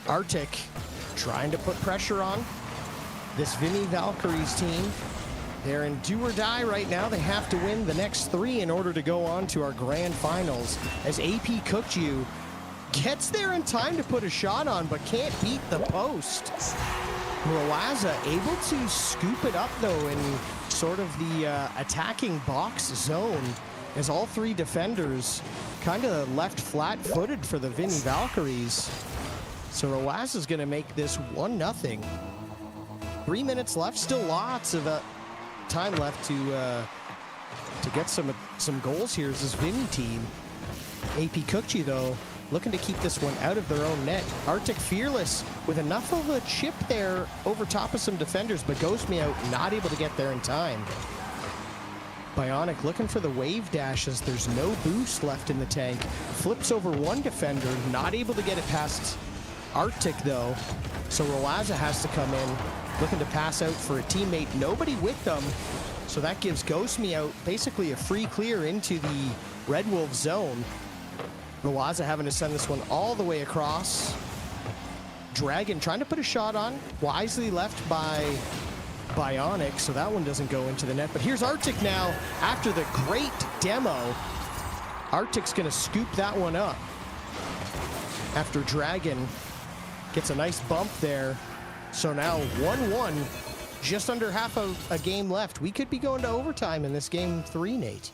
Arctic trying to put pressure on this Vimy Valkyries team. They're in do or die right now. They have to win the next 3 in order to go on to our grand finals. As AP Cooked You gets there in time to put a shot on, but can't beat the post. Roaza able to scoop it up though in sort of the attacking box zone, as all 3 defenders kind of left flat-footed for the Vimy Valkyries. So Roaza is going to make this 1-0. 3 minutes left, still lots of time left to get some goals here as this Vimy team. AP Cooked You though, looking to keep this one out of their own net. Arctic fearless with enough of a chip there over top of some defenders, but Ghost Me Out not able to get there in time. Bionic looking for the wave dash as there's no boost left in the tank. Flips over one defender, not able to get it past Arctic though. So Roaza has to come in, looking to pass out for a teammate. Nobody with them. So that gives Ghost Me out basically a free clear into the Red Wolf zone. Roaza having to send this one all the way across. Dragon trying to put a shot on, wisely left by Bionic, so that one doesn't go into the net. But here's Arctic now after the great demo. Arctic's gonna scoop that one up after Dragon gets a nice bump there. So now 1-1, just under half of a game left. We could be going to overtime in this game 3, Nate.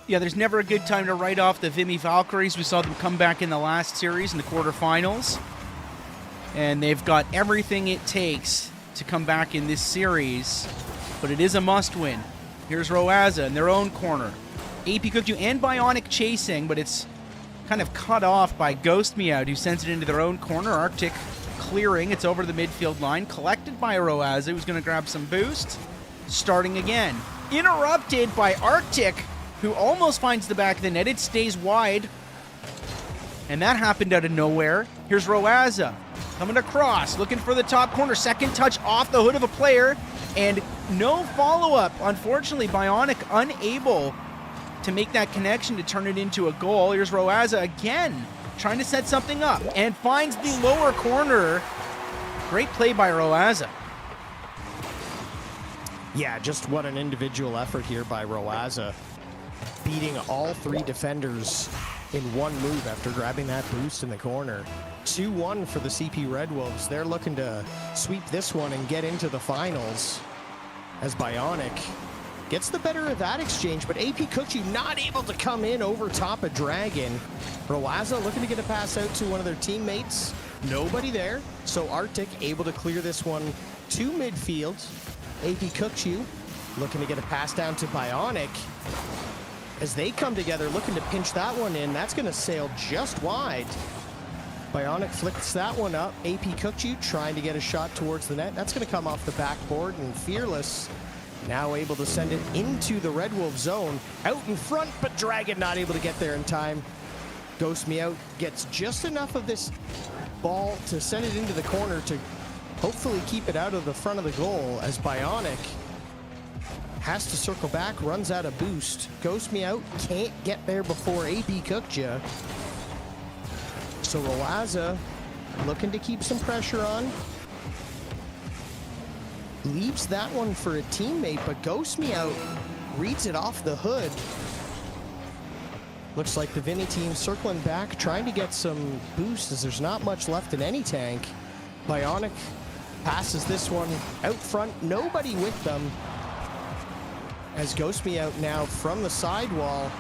Yeah, there's never a good time to write off the Vimy Valkyries. We saw them come back in the last series in the quarterfinals. And they've got everything it takes to come back in this series, but it is a must-win. Here's Roaza in their own corner. AP Cookju and Bionic chasing, but it's kind of cut off by Ghost Me Out, who sends it into their own corner. Arctic clearing. It's over the midfield line, collected by Roaza, who's going to grab some boost. Starting again. Interrupted by Arctic, who almost finds the back of the net. It stays wide. And that happened out of nowhere. Here's Roaza coming across, looking for the top corner. Second touch off the hood of a player, and no follow-up. Unfortunately, Bionic unable to make that connection to turn it into a goal. Here's Roaza again, trying to set something up, and finds the lower corner. Great play by Roaza. Yeah, just what an individual effort here by Roaza, beating all 3 defenders in one move after grabbing that boost in the corner. 2-1 for the CP Red Wolves. They're looking to sweep this one and get into the finals as Bionic gets the better of that exchange, but AP Cookju not able to come in over top of Dragon. Roaza looking to get a pass out to one of their teammates. Nobody there, so Arctic able to clear this one to midfield. AP Cookju looking to get a pass down to Bionic. As they come together, looking to pinch that one in. That's going to sail just wide. Bionic flicks that one up. AP Cookju trying to get a shot towards the net. That's going to come off the backboard, and Fearless now able to send it into the Red Wolf zone. Out in front, but Dragon not able to get there in time. Ghost Me Out gets just enough of this ball to send it into the corner to hopefully keep it out of the front of the goal, as Bionic has to circle back, runs out of boost. Ghost Me Out can't get there before AP Cookja. So Roaza looking to keep some pressure on. Leaves that one for a teammate, but Ghost Me Out reads it off the hood. Looks like the Vinny team circling back, trying to get some boost as there's not much left in any tank. Bionic passes this one out front, nobody with them. As Ghost Me Out now from the sidewall,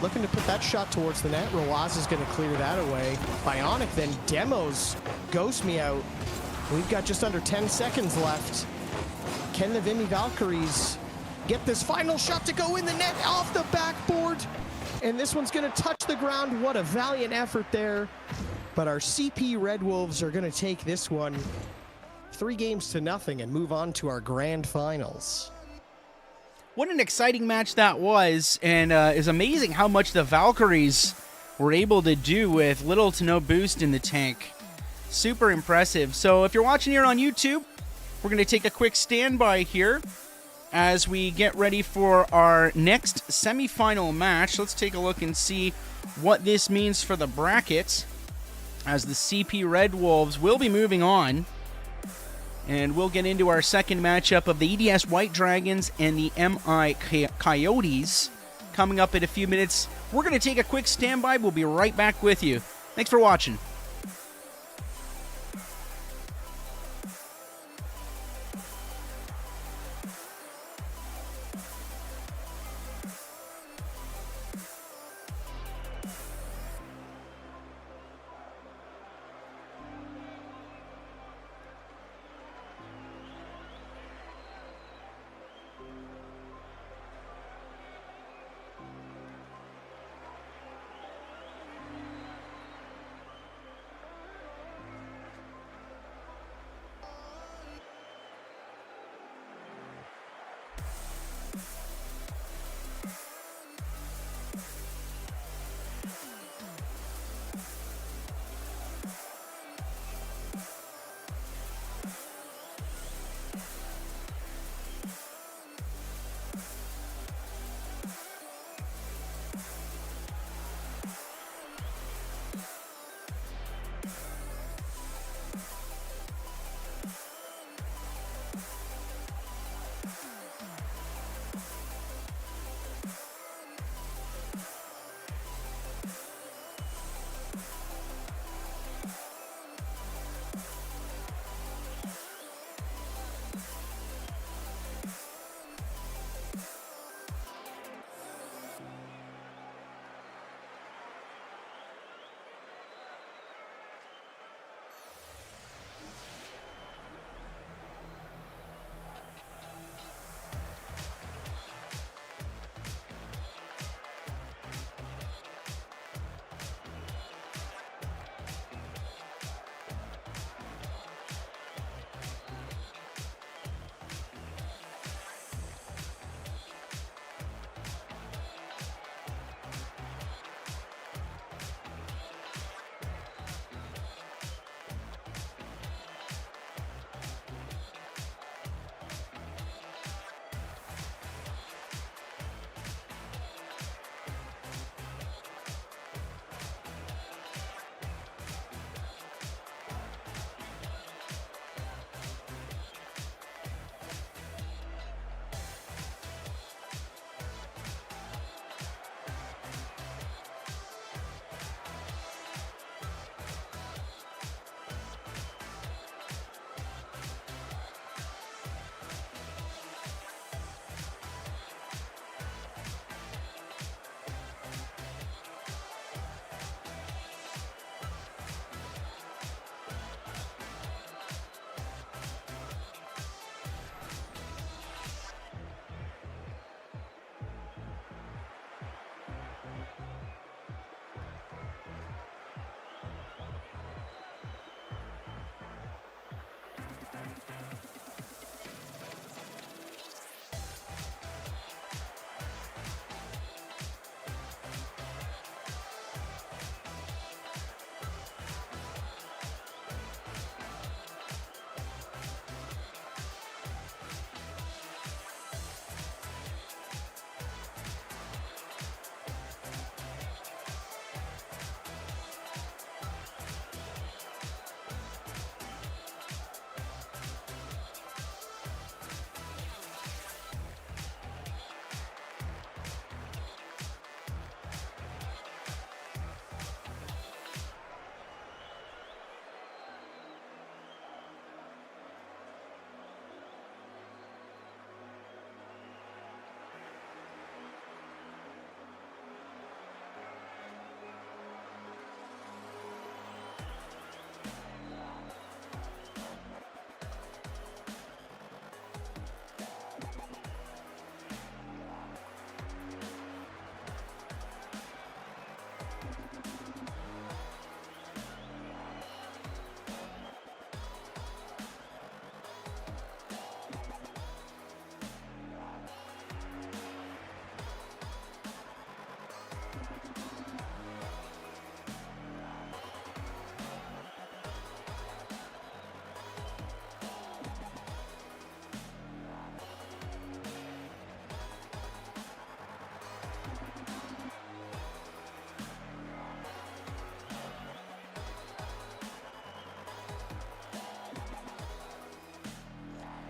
looking to put that shot towards the net. Roaza's going to clear that away. Bionic then demos Ghost Me Out. We've got just under 10 seconds left. Can the Vimy Valkyries get this final shot to go in the net off the backboard? And this one's going to touch the ground. What a valiant effort there. But our CP Red Wolves are going to take this one 3-0 and move on to our grand finals. What an exciting match that was, and it's amazing how much the Valkyries were able to do with little to no boost in the tank. Super impressive. So if you're watching here on YouTube, we're going to take a quick standby here as we get ready for our next semifinal match. Let's take a look and see what this means for the brackets, as the CP Red Wolves will be moving on. And we'll get into our second matchup of the EDS White Dragons and the MI Coyotes coming up in a few minutes. We're going to take a quick standby. We'll be right back with you. Thanks for watching.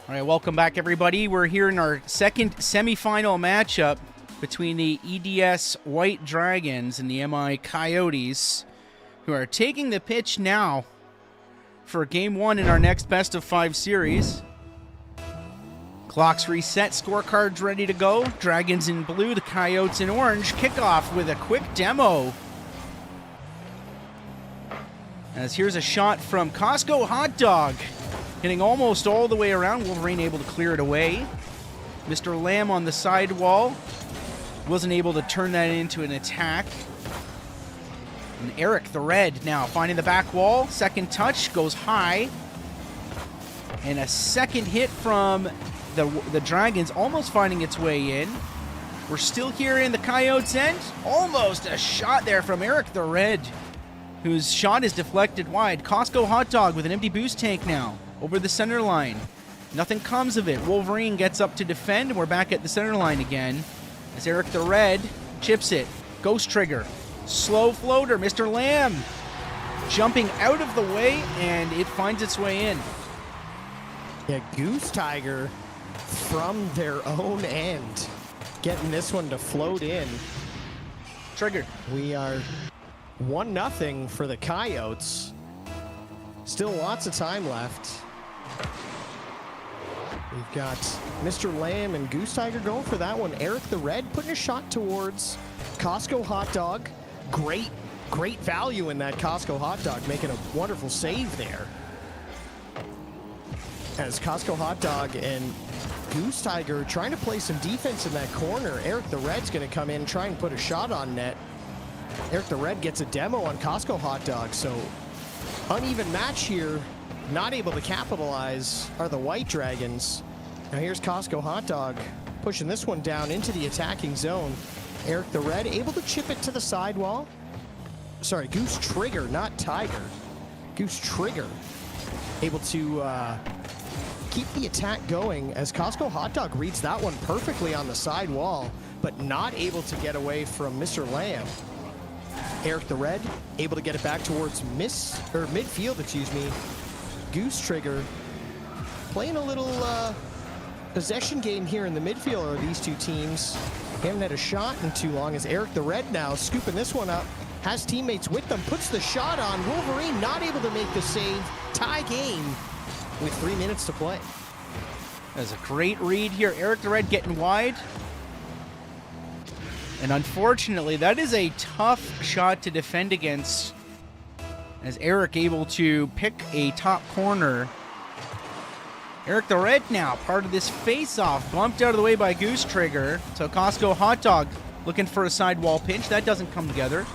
All right, welcome back, everybody. We're here in our second semifinal matchup between the EDS White Dragons and the MI Coyotes, who are taking the pitch now for Game 1 in our next best-of-5 series. Clocks reset, scorecards ready to go. Dragons in blue, the Coyotes in orange. Kickoff with a quick demo. As here's a shot from Costco Hot Dog, hitting almost all the way around. Wolverine able to clear it away. Mr. Lamb on the sidewall wasn't able to turn that into an attack. And Eric the Red now finding the back wall. Second touch goes high. And a second hit from the Dragons almost finding its way in. We're still here in the Coyotes' end. Almost a shot there from Eric the Red, whose shot is deflected wide. Costco Hot Dog with an empty boost tank now over the center line. Nothing comes of it. Wolverine gets up to defend, and we're back at the center line again as Eric the Red chips it. Ghost Trigger. Slow floater. Mr. Lamb jumping out of the way, and it finds its way in. Yeah, Goose Tiger from their own end, getting this one to float in. Triggered. We are 1-0 for the Coyotes. Still lots of time left. We've got Mr. Lamb and Goose Tiger going for that one. Eric the Red putting a shot towards Costco Hot Dog. Great value in that Costco Hot Dog, making a wonderful save there. As Costco Hot Dog and Goose Tiger trying to play some defense in that corner. Eric the Red's going to come in and try and put a shot on net. Eric the Red gets a demo on Costco Hot Dog, so uneven match here. Not able to capitalize are the White Dragons. Now here's Costco Hot Dog pushing this one down into the attacking zone. Eric the Red able to chip it to the sidewall. Sorry, Goose Trigger, not Tiger. Goose Trigger able to keep the attack going as Costco Hot Dog reads that one perfectly on the side wall, but not able to get away from Mr. Lamb. Eric the Red able to get it back towards midfield, excuse me. Goose Trigger playing a little possession game here in the midfield of these two teams. Haven't had a shot in too long as Eric the Red now scooping this one up. Has teammates with them, puts the shot on. Wolverine not able to make the save. Tie game with 3 minutes to play. That's a great read here. Eric the Red getting wide. And unfortunately, that is a tough shot to defend against, as Eric able to pick a top corner. Eric the Red now part of this face-off, bumped out of the way by Goose Trigger. So Costco Hot Dog looking for a sidewall pinch. That doesn't come together.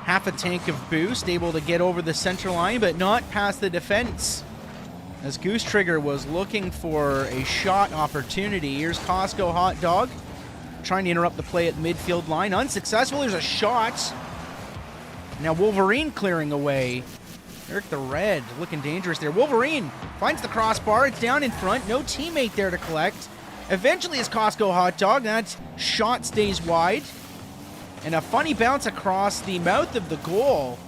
Half a tank of boost, able to get over the center line, but not past the defense, as Goose Trigger was looking for a shot opportunity. Here's Costco Hot Dog trying to interrupt the play at the midfield line. Unsuccessful. There's a shot. Now Wolverine clearing away. Eric the Red looking dangerous there. Wolverine finds the crossbar. It's down in front. No teammate there to collect. Eventually it's Costco Hot Dog. That shot stays wide. And a funny bounce across the mouth of the goal.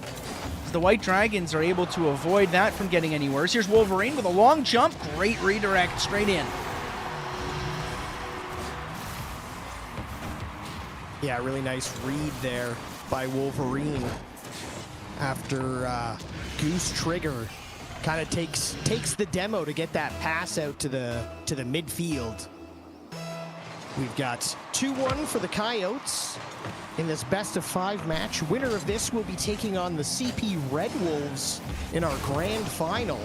The White Dragons are able to avoid that from getting any worse. Here's Wolverine with a long jump. Great redirect straight in. Yeah, really nice read there by Wolverine after Goose Trigger kind of takes the demo to get that pass out to the midfield. We've got 2-1 for the Coyotes in this best-of-5 match. Winner of this will be taking on the CP Red Wolves in our grand final.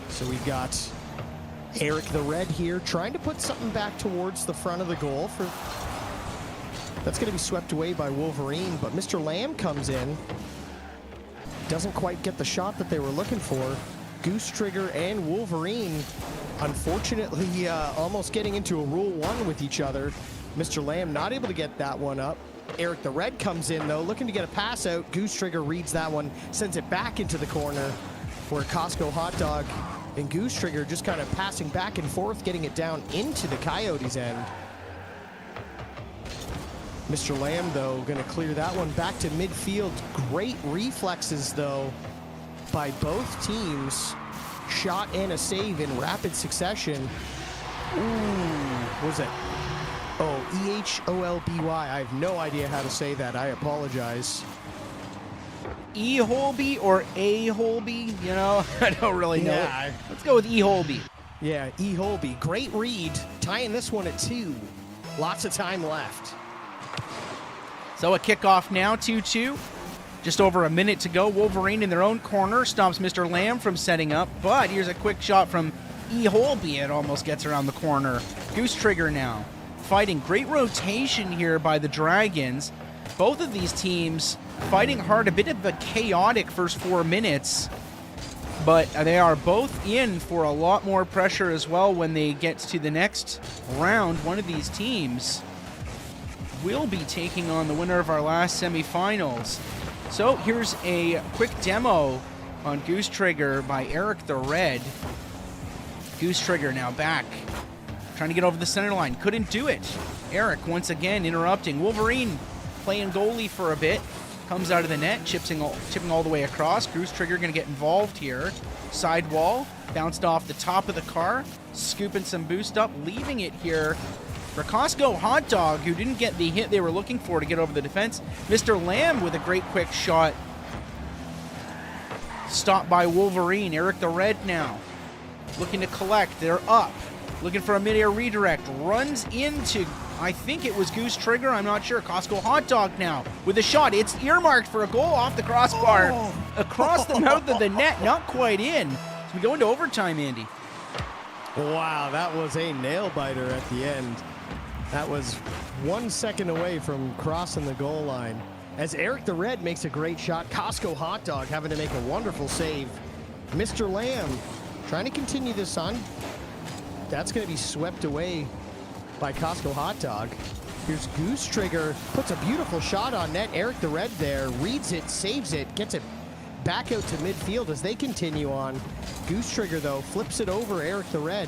So we've got Eric the Red here trying to put something back towards the front of the goal. That's going to be swept away by Wolverine, but Mr. Lamb comes in. Doesn't quite get the shot that they were looking for. Goose Trigger and Wolverine, unfortunately, almost getting into a Rule 1 with each other. Mr. Lamb not able to get that one up. Eric the Red comes in, though, looking to get a pass out. Goose Trigger reads that one, sends it back into the corner, where Costco Hot Dog and Goose Trigger just kind of passing back and forth, getting it down into the Coyotes' end. Mr. Lamb, though, going to clear that one back to midfield. Great reflexes, though, by both teams. shot and a save in rapid succession. Ooh, what was it? Oh, Eholby. I have no idea how to say that. I apologize. Eholby or A-Holby? You know, I don't really know. Yeah. Let's go with Eholby. Yeah, Eholby. Great read. Tying this one at 2. Lots of time left. So a kickoff now, 2-2. Just over a minute to go. Wolverine in their own corner stops Mr. Lamb from setting up, but here's a quick shot from Eholby. It almost gets around the corner. Goose Trigger now fighting. Great rotation here by the Dragons. Both of these teams fighting hard. A bit of a chaotic first 4 minutes, but they are both in for a lot more pressure as well when they get to the next round. One of these teams will be taking on the winner of our last semifinals. So here's a quick demo on Goose Trigger by Eric the Red. Goose Trigger now back, trying to get over the center line. Couldn't do it. Eric once again interrupting. Wolverine playing goalie for a bit. Comes out of the net, chipping all the way across. Goose Trigger going to get involved here. Sidewall, bounced off the top of the car. Scooping some boost up, leaving it here for Costco Hot Dog, who didn't get the hit they were looking for to get over the defense. Mr. Lamb with a great quick shot. Stopped by Wolverine. Eric the Red now looking to collect. They're up. Looking for a mid-air redirect. Runs into, I think it was Goose Trigger. I'm not sure. Costco Hot Dog now with a shot. It's earmarked for a goal off the crossbar. Across the mouth of the net. Not quite in. So we go into overtime, Andy. Wow, that was a nail-biter at the end. That was 1 second away from crossing the goal line. As Eric the Red makes a great shot, Costco Hot Dog having to make a wonderful save. Mr. Lamb trying to continue this on. That's going to be swept away by Costco Hot Dog. Here's Goose Trigger, puts a beautiful shot on net. Eric the Red there, reads it, saves it, gets it back out to midfield as they continue on. Goose Trigger, though, flips it over Eric the Red.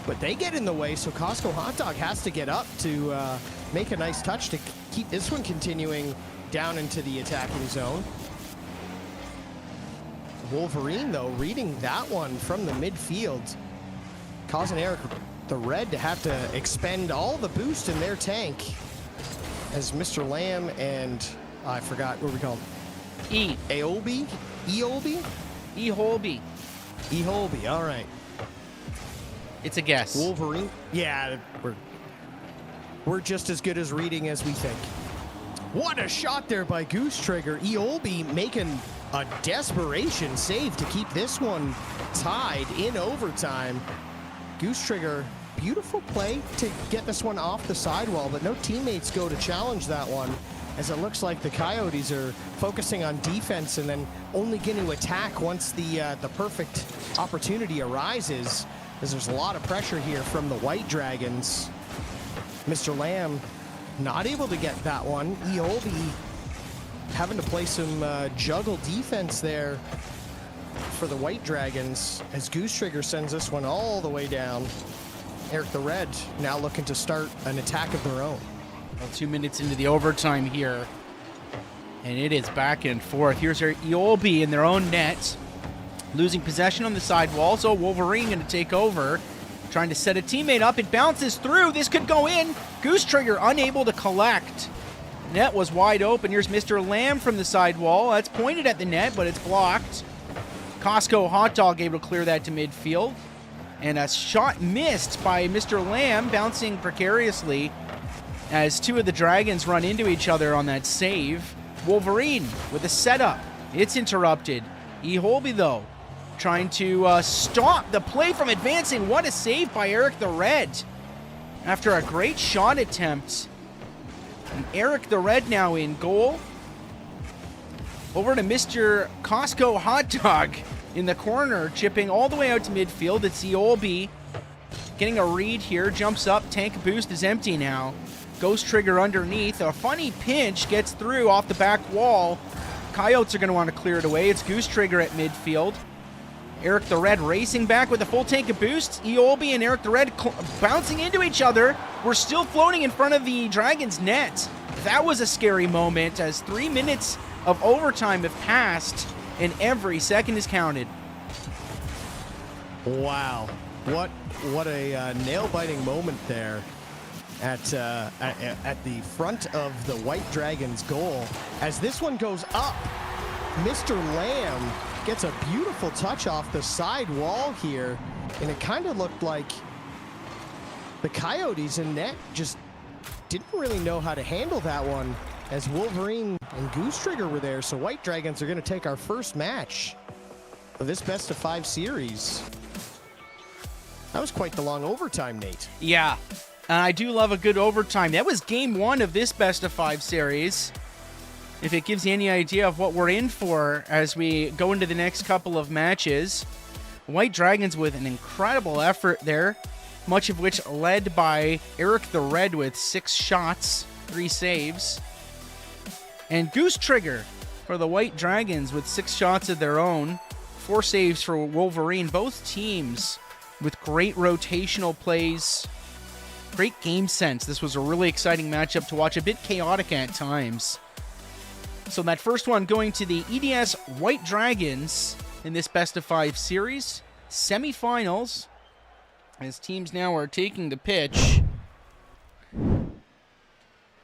But they get in the way, so Costco Hot Dog has to get up to make a nice touch to keep this one continuing down into the attacking zone. Wolverine, though, reading that one from the midfield, causing Eric the Red to have to expend all the boost in their tank as Mr. Lamb and, I forgot what we called him. Eholby? Eholby? Eholby. Eholby, all right. It's a guess. Wolverine? Yeah, we're just as good as reading as we think. What a shot there by Goose Trigger. Eholby making a desperation save to keep this one tied in overtime. Goose Trigger, beautiful play to get this one off the sidewall, but no teammates go to challenge that one, as it looks like the Coyotes are focusing on defense and then only going to attack once the perfect opportunity arises, as there's a lot of pressure here from the White Dragons. Mr. Lamb not able to get that one. Eholby having to play some juggle defense there for the White Dragons as Goose Trigger sends this one all the way down. Eric the Red now looking to start an attack of their own. Well, 2 minutes into the overtime here, and it is back and forth. Here's Eholby in their own net, losing possession on the sidewall, so Wolverine going to take over, trying to set a teammate up. It bounces through. This could go in. Goose Trigger unable to collect. Net was wide open. Here's Mr. Lamb from the sidewall. That's pointed at the net, but it's blocked. Costco Hot Dog able to clear that to midfield. And a shot missed by Mr. Lamb, bouncing precariously as two of the Dragons run into each other on that save. Wolverine with a setup. It's interrupted. Eholby, though, trying to stop the play from advancing. What a save by Eric the Red after a great shot attempt. And Eric the Red now in goal. Over to Mr. Costco Hot Dog in the corner, chipping all the way out to midfield. It's Eholby getting a read here, jumps up, tank boost is empty now. Ghost Trigger underneath, a funny pinch gets through off the back wall. Coyotes are going to want to clear it away. It's Goose Trigger at midfield. Eric the Red racing back with a full tank of boosts. Eholby and Eric the Red bouncing into each other. We're still floating in front of the Dragons' net. That was a scary moment as 3 minutes of overtime have passed and every second is counted. Wow. What a nail-biting moment there at the front of the White Dragons goal. As this one goes up, Mr. Lamb gets a beautiful touch off the side wall here, and it kind of looked like the Coyotes in net just didn't really know how to handle that one, as Wolverine and Goose Trigger were there. So White Dragons are going to take our first match of this best-of-5 series. That was quite the long overtime, Nate. Yeah, I do love a good overtime. That was game 1 of this best-of-5 series. If it gives you any idea of what we're in for as we go into the next couple of matches. White Dragons with an incredible effort there, much of which led by Eric the Red with 6 shots, 3 saves. And Goose Trigger for the White Dragons with 6 shots of their own, 4 saves for Wolverine. Both teams with great rotational plays, great game sense. This was a really exciting matchup to watch, a bit chaotic at times. So that first one going to the EDS White Dragons in this best-of-5 series. Semifinals, as teams now are taking the pitch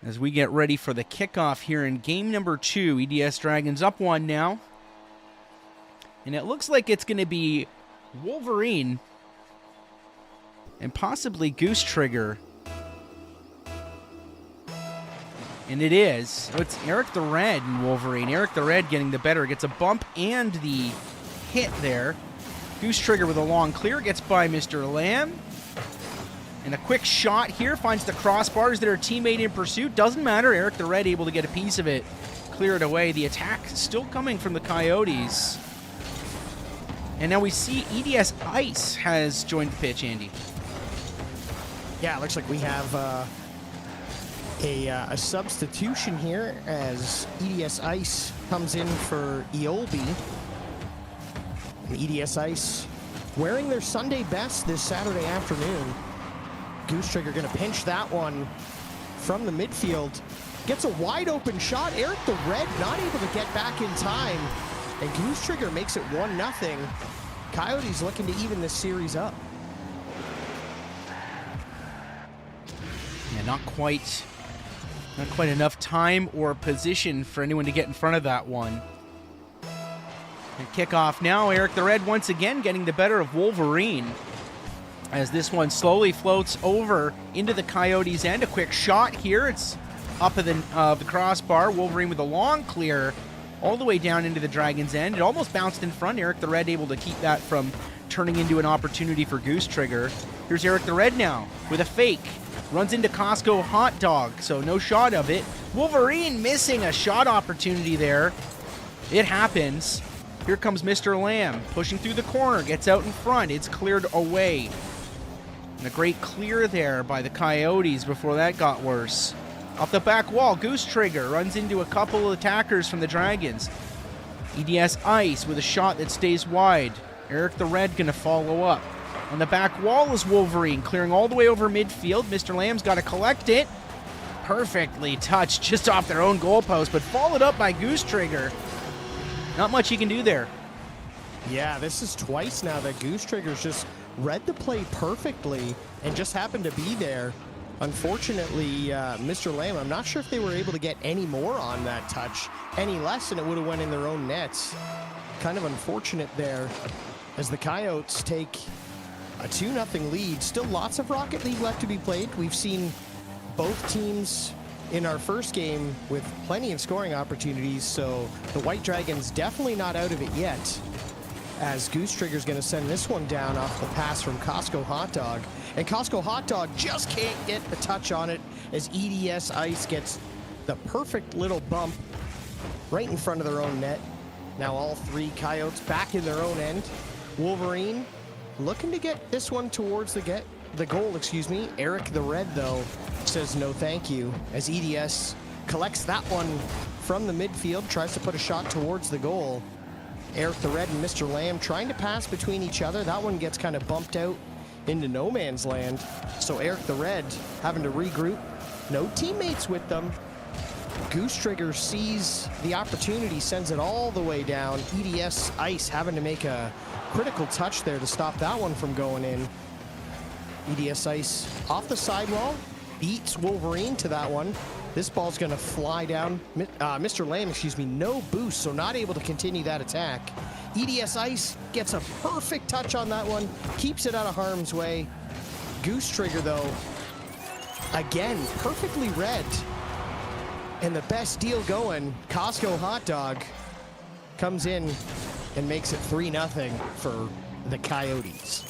as we get ready for the kickoff here in game number 2. EDS Dragons up 1 now. And it looks like it's going to be Wolverine and possibly Goose Trigger. And it is. So it's Eric the Red and Wolverine. Eric the Red getting the better. Gets a bump and the hit there. Goose Trigger with a long clear. Gets by Mr. Lamb. And a quick shot here. Finds the crossbars. Their teammate in pursuit. Doesn't matter. Eric the Red able to get a piece of it. Clear it away. The attack still coming from the Coyotes. And now we see EDS Ice has joined the pitch, Andy. Yeah, it looks like we have a substitution here as EDS Ice comes in for Eolby. And EDS Ice wearing their Sunday best this Saturday afternoon. Goose Trigger going to pinch that one from the midfield. Gets a wide open shot. Eric the Red not able to get back in time. And Goose Trigger makes it 1-0. Coyotes looking to even this series up. Yeah, not quite enough time or position for anyone to get in front of that one. And kickoff now. Eric the Red once again getting the better of Wolverine as this one slowly floats over into the Coyotes' end. A quick shot here. It's up of the crossbar. Wolverine with a long clear all the way down into the Dragons' end. It almost bounced in front. Eric the Red able to keep that from turning into an opportunity for Goose Trigger. Here's Eric the Red now with a fake. Runs into Costco Hot Dog, so no shot of it. Wolverine missing a shot opportunity there. It happens. Here comes Mr. Lamb, pushing through the corner, gets out in front. It's cleared away. And a great clear there by the Coyotes before that got worse. Off the back wall, Goose Trigger runs into a couple of attackers from the Dragons. EDS Ice with a shot that stays wide. Eric the Red gonna follow up. On the back wall is Wolverine, clearing all the way over midfield. Mr. Lamb's got to collect it. Perfectly touched just off their own goalpost, but followed up by Goose Trigger. Not much he can do there. Yeah, this is twice now that Goose Trigger's just read the play perfectly and just happened to be there. Unfortunately, Mr. Lamb, I'm not sure if they were able to get any more on that touch. Any less, and it would have went in their own nets. Kind of unfortunate there as the Coyotes take a 2-0 lead. Still lots of Rocket League left to be played. We've seen both teams in our first game with plenty of scoring opportunities, so the White Dragons definitely not out of it yet, as Goose Trigger's going to send this one down off the pass from Costco Hot Dog. And Costco Hot Dog just can't get a touch on it as EDS Ice gets the perfect little bump right in front of their own net. Now all 3 Coyotes back in their own end. Wolverine looking to get this one towards the goal, excuse me. Eric the Red, though, says no thank you as EDS collects that one from the midfield, tries to put a shot towards the goal. Eric the Red and Mr. Lamb trying to pass between each other. That one gets kind of bumped out into no man's land. So Eric the Red having to regroup. No teammates with them. Goose Trigger sees the opportunity, sends it all the way down. EDS Ice having to make a critical touch there to stop that one from going in. EDS Ice off the sidewall, beats Wolverine to that one. This ball's going to fly down. Mr. Lamb, no boost, so not able to continue that attack. EDS Ice gets a perfect touch on that one, keeps it out of harm's way. Goose Trigger, though, again, perfectly read. And the best deal going, Costco Hot Dog comes in and makes it 3-0 for the Coyotes.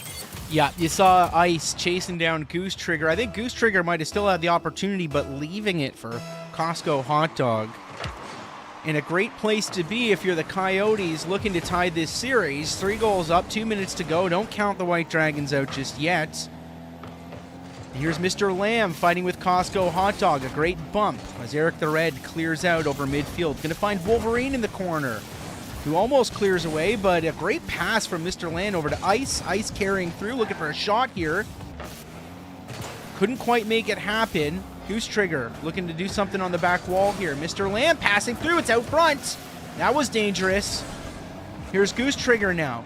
Yeah, you saw Ice chasing down Goose Trigger. I think Goose Trigger might have still had the opportunity, but leaving it for Costco Hot Dog. And a great place to be if you're the Coyotes looking to tie this series. 3 goals up, 2 minutes to go. Don't count the White Dragons out just yet. Here's Mr. Lamb fighting with Costco Hot Dog. A great bump as Eric the Red clears out over midfield. Going to find Wolverine in the corner, who almost clears away, but a great pass from Mr. Lamb over to Ice. Ice carrying through, looking for a shot here. Couldn't quite make it happen. Goose Trigger looking to do something on the back wall here. Mr. Lamb passing through. It's out front. That was dangerous. Here's Goose Trigger now.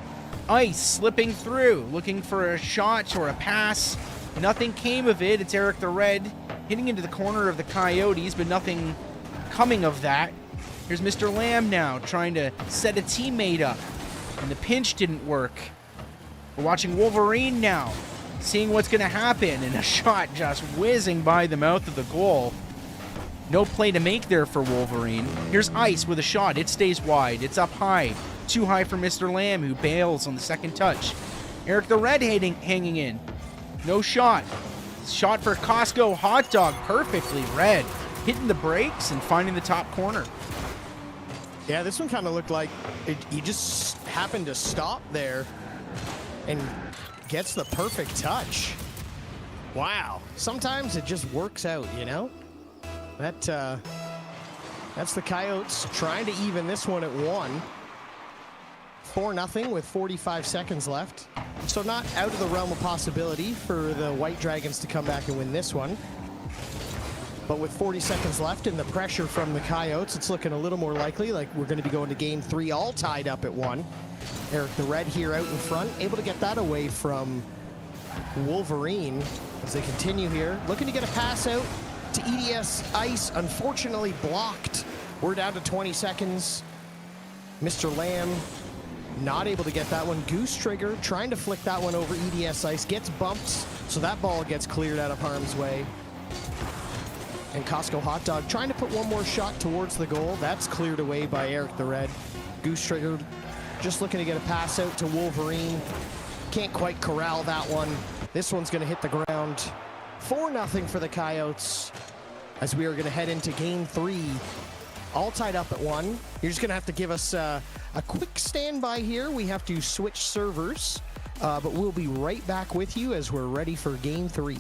Ice slipping through, looking for a shot or a pass. Nothing came of it. It's Eric the Red hitting into the corner of the Coyotes, but nothing coming of that. Here's Mr. Lamb now trying to set a teammate up, and the pinch didn't work. We're watching Wolverine now, seeing what's going to happen, and a shot just whizzing by the mouth of the goal. No play to make there for Wolverine. Here's Ice with a shot. It stays wide. It's up high. Too high for Mr. Lamb, who bails on the second touch. Eric the Red hanging in. No shot. Shot for Costco Hot Dog. Perfectly read. Hitting the brakes and finding the top corner. Yeah, this one kind of looked like he just happened to stop there and gets the perfect touch. Wow. Sometimes it just works out, you know? That's the Coyotes trying to even this one at 1. 4-0 with 45 seconds left. So not out of the realm of possibility for the White Dragons to come back and win this one. But with 40 seconds left and the pressure from the Coyotes, it's looking a little more likely like we're going to be going to game 3 all tied up at 1. Eric the Red here out in front, able to get that away from Wolverine as they continue here. Looking to get a pass out to EDS Ice, unfortunately blocked. We're down to 20 seconds. Mr. Lamb not able to get that one. Goose Trigger trying to flick that one over EDS Ice, gets bumped, so that ball gets cleared out of harm's way. And Costco Hot Dog trying to put one more shot towards the goal. That's cleared away by Eric the Red. Goose Trigger just looking to get a pass out to Wolverine. Can't quite corral that one. This one's going to hit the ground. 4-0 for the Coyotes as we are going to head into game 3. All tied up at 1. You're just going to have to give us a quick standby here. We have to switch servers, but we'll be right back with you as we're ready for game 3.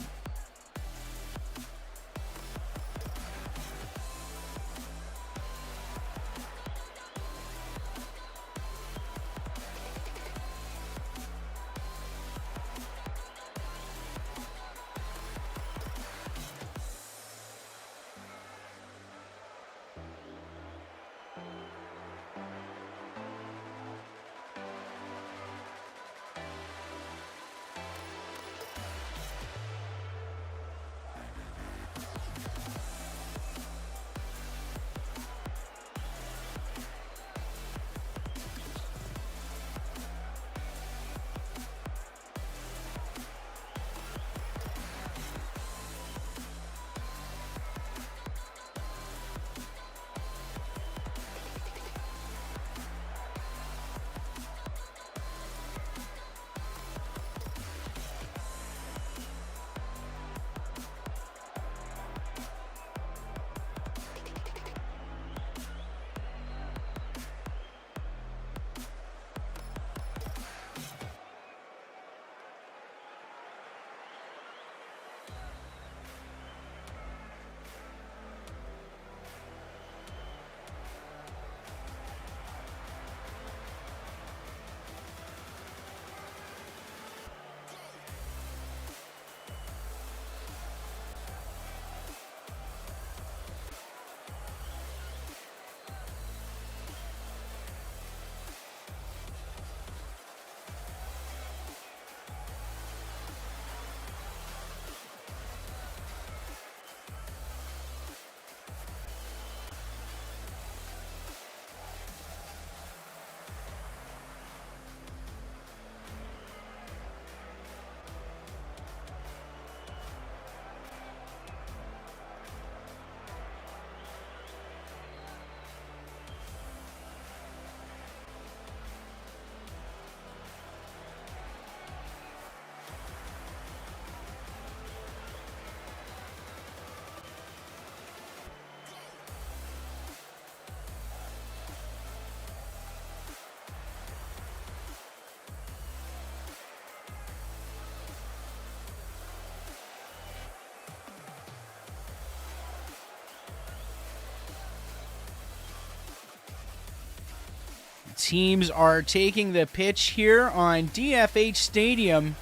teams are taking the pitch here on DFH Stadium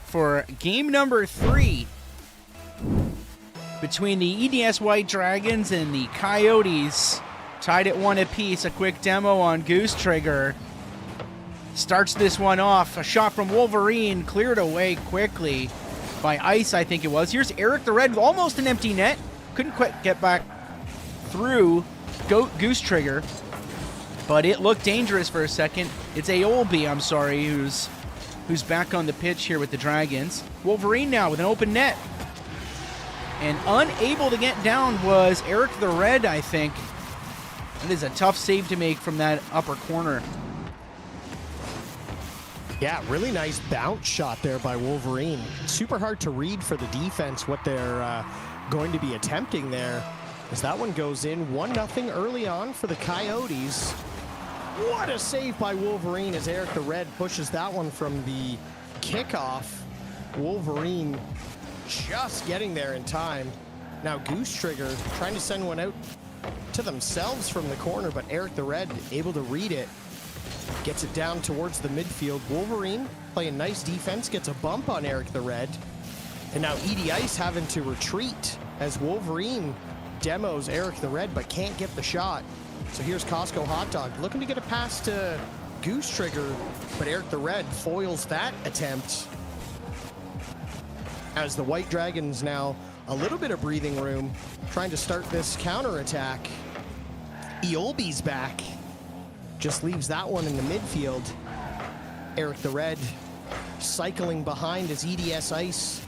for game number 3 between the EDS White Dragons and the Coyotes. Tied at 1 apiece. A quick demo on Goose Trigger. Starts this one off. A shot from Wolverine, cleared away quickly by Ice, I think it was. Here's Eric the Red with almost an empty net. Couldn't quite get back through Goose Trigger, but it looked dangerous for a second. It's Aolby, I'm sorry, who's back on the pitch here with the Dragons. Wolverine now with an open net. And unable to get down was Eric the Red, I think. That is a tough save to make from that upper corner. Yeah, really nice bounce shot there by Wolverine. Super hard to read for the defense what they're going to be attempting there. As that one goes in, 1-0 early on for the Coyotes. What a save by Wolverine as Eric the Red pushes that one from the kickoff. Wolverine just getting there in time. Now Goose Trigger trying to send one out to themselves from the corner, but Eric the Red able to read it. Gets it down towards the midfield. Wolverine playing nice defense, gets a bump on Eric the Red. And now ED Ice having to retreat as Wolverine demos Eric the Red, but can't get the shot. So here's Costco Hot Dog looking to get a pass to Goose Trigger, but Eric the Red foils that attempt. As the White Dragons now a little bit of breathing room, trying to start this counterattack. Aolby's back. Just leaves that one in the midfield. Eric the Red cycling behind as EDS Ice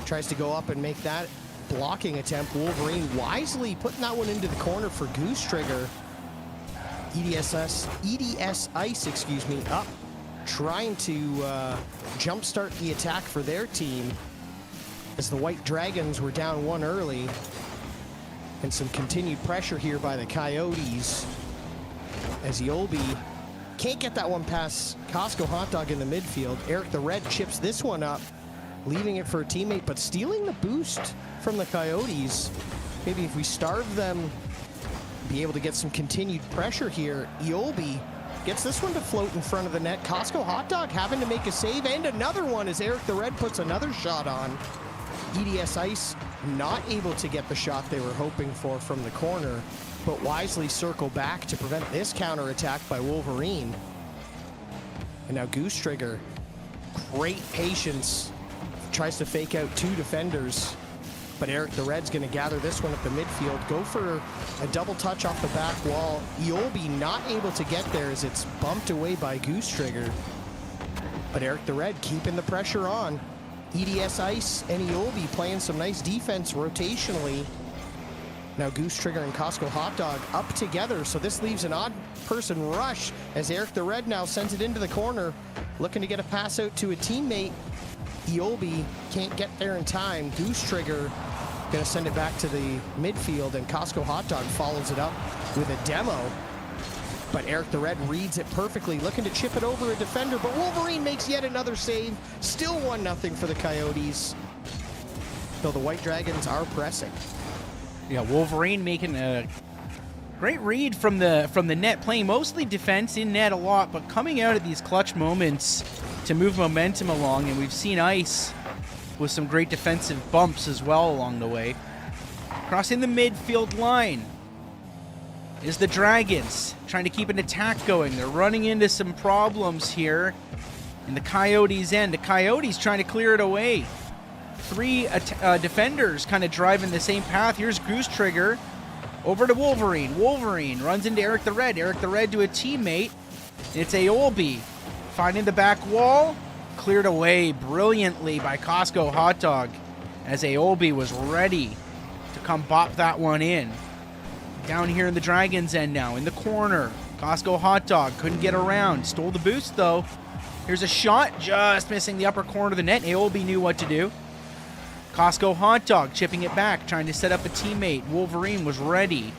tries to go up and make that blocking attempt. Wolverine wisely putting that one into the corner for Goose Trigger. EDS Ice, up, trying to jumpstart the attack for their team as the White Dragons were down 1 early. And some continued pressure here by the Coyotes as Aolby can't get that one past Costco Hot Dog in the midfield. Eric the Red chips this one up, leaving it for a teammate, but stealing the boost from the Coyotes. Maybe if we starve them, be able to get some continued pressure here. Aolby gets this one to float in front of the net. Costco Hot Dog having to make a save, and another one as Eric the Red puts another shot on. EDS Ice not able to get the shot they were hoping for from the corner, but wisely circle back to prevent this counterattack by Wolverine. And now Goose Trigger, great patience, tries to fake out 2 defenders, but Eric the Red's going to gather this one at the midfield, go for a double touch off the back wall. Aolby not able to get there as it's bumped away by Goose Trigger, but Eric the Red keeping the pressure on. EDS Ice and Aolby playing some nice defense rotationally. Now Goose Trigger and Costco Hot Dog up together, so this leaves an odd person rush as Eric the Red now sends it into the corner, looking to get a pass out to a teammate. Aolby can't get there in time. Goose Trigger gonna send it back to the midfield, and Costco Hot Dog follows it up with a demo. But Eric the Red reads it perfectly, looking to chip it over a defender, but Wolverine makes yet another save. Still 1-0 for the Coyotes, though the White Dragons are pressing. Yeah, Wolverine making a great read from the net, playing mostly defense in net a lot, but coming out at these clutch moments to move momentum along, and we've seen Ice with some great defensive bumps as well along the way. Crossing the midfield line is the Dragons, trying to keep an attack going. They're running into some problems here in the Coyotes' end. The Coyotes trying to clear it away. 3 defenders kind of driving the same path. Here's Goose Trigger over to Wolverine. Wolverine runs into Eric the Red. Eric the Red to a teammate. It's Aolby finding the back wall. Cleared away brilliantly by Costco Hot Dog as Aolby was ready to come bop that one in. Down here in the Dragons' end now, in the corner. Costco Hot Dog couldn't get around. Stole the boost, though. Here's a shot, just missing the upper corner of the net. Aolby knew what to do. Costco Hot Dog chipping it back, trying to set up a teammate. Wolverine was ready,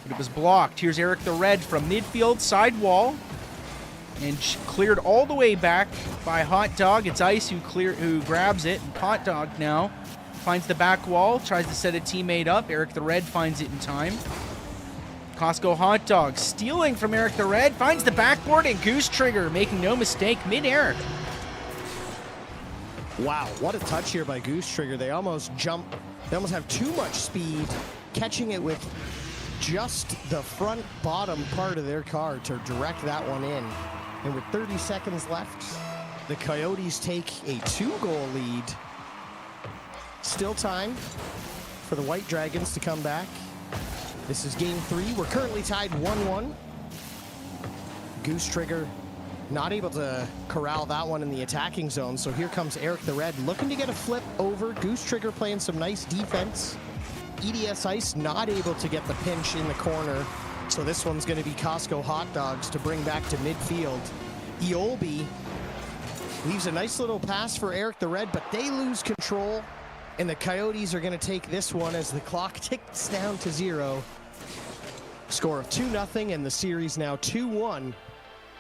but it was blocked. Here's Eric the Red from midfield, side wall, and cleared all the way back by Hot Dog. It's Ice who grabs it, and Hot Dog now finds the back wall, tries to set a teammate up. Eric the Red finds it in time. Costco Hot Dog stealing from Eric the Red, finds the backboard, and Goose Trigger making no mistake mid-air. Wow, what a touch here by Goose Trigger. They almost have too much speed, catching it with just the front bottom part of their car to direct that one in. And with 30 seconds left, the Coyotes take a 2-goal lead. Still time for the White Dragons to come back. This is game 3. We're currently tied 1-1. Goose Trigger not able to corral that one in the attacking zone, so here comes Eric the Red looking to get a flip over. Goose Trigger playing some nice defense. EDS Ice not able to get the pinch in the corner, so this one's going to be Costco Hot Dogs to bring back to midfield. Eolby leaves a nice little pass for Eric the Red, but they lose control, and the Coyotes are going to take this one as the clock ticks down to 0. Score of 2-0, and the series now 2-1.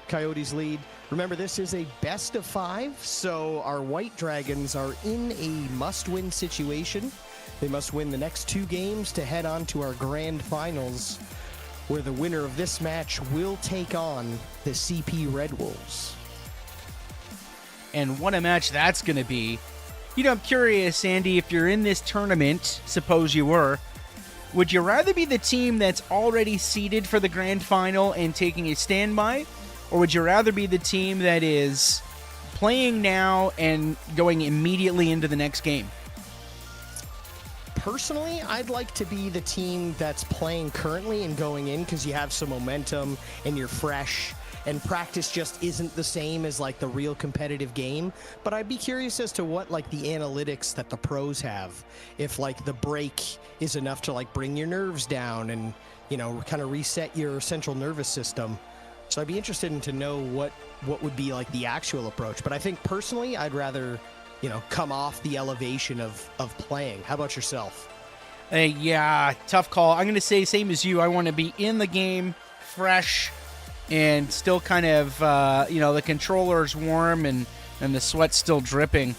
Coyotes lead. Remember, this is a best of 5, so our White Dragons are in a must-win situation. They must win the next 2 games to head on to our grand finals, where the winner of this match will take on the CP Red Wolves. And what a match that's going to be. You know, I'm curious, Andy, if you're in this tournament, suppose you were, would you rather be the team that's already seeded for the grand final and taking a standby, or would you rather be the team that is playing now and going immediately into the next game? Personally, I'd like to be the team that's playing currently and going in, because you have some momentum and you're fresh, and practice just isn't the same as like the real competitive game. But I'd be curious as to what like the analytics that the pros have, if like the break is enough to like bring your nerves down and, you know, kind of reset your central nervous system. So I'd be interested in to know what would be like the actual approach. But I think personally, I'd rather, you know, come off the elevation of playing. How about yourself? Yeah, tough call. I'm going to say same as you. I want to be in the game, fresh, and still kind of, the controller's warm and the sweat's still dripping.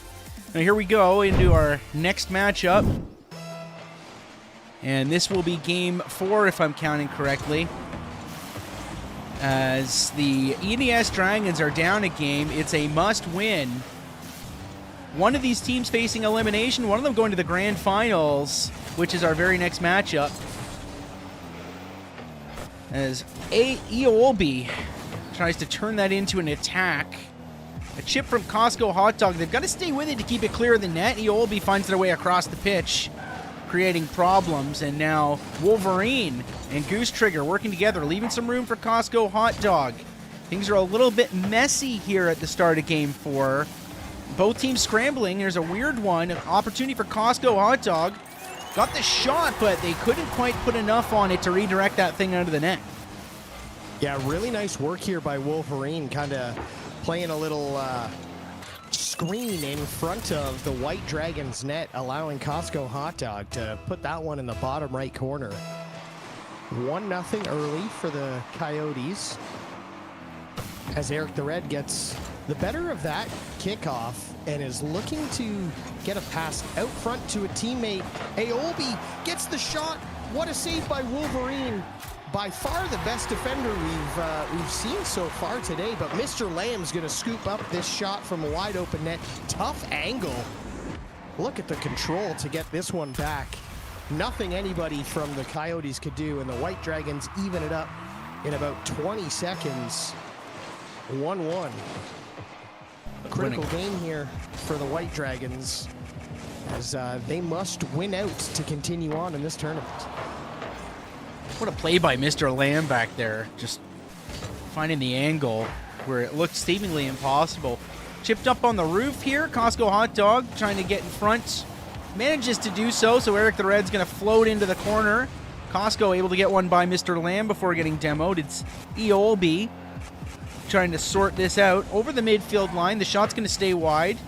Now here we go into our next matchup. And this will be game 4, if I'm counting correctly. As the EDS Dragons are down a game, it's a must-win. One of these teams facing elimination, one of them going to the grand finals, which is our very next matchup. As Eolby tries to turn that into an attack. A chip from Costco Hot Dog. They've got to stay with it to keep it clear of the net. Eolby finds their way across the pitch, creating problems. And now Wolverine and Goose Trigger working together, leaving some room for Costco Hot Dog. Things are a little bit messy here at the start of Game 4. Both teams scrambling. There's a weird one. An opportunity for Costco Hot Dog. Got the shot, but they couldn't quite put enough on it to redirect that thing out of the net. Yeah, really nice work here by Wolverine, kind of playing a little screen in front of the White Dragons net, allowing Costco Hot Dog to put that one in the bottom right corner. 1-0 early for the Coyotes, as Eric the Red gets the better of that kickoff and is looking to get a pass out front to a teammate. Eolby gets the shot. What a save by Wolverine. By far the best defender we've seen so far today, but Mr. Lamb's going to scoop up this shot from a wide open net. Tough angle. Look at the control to get this one back. Nothing anybody from the Coyotes could do, and the White Dragons even it up in about 20 seconds. 1-1. A critical game here for the White Dragons, as they must win out to continue on in this tournament. What a play by Mr. Lamb back there, just finding the angle where it looked seemingly impossible. Chipped up on the roof here, Costco Hot Dog trying to get in front. Manages to do so, so Eric the Red's going to float into the corner. Costco able to get one by Mr. Lamb before getting demoed. It's Eolby trying to sort this out. Over the midfield line, the shot's going to stay wide.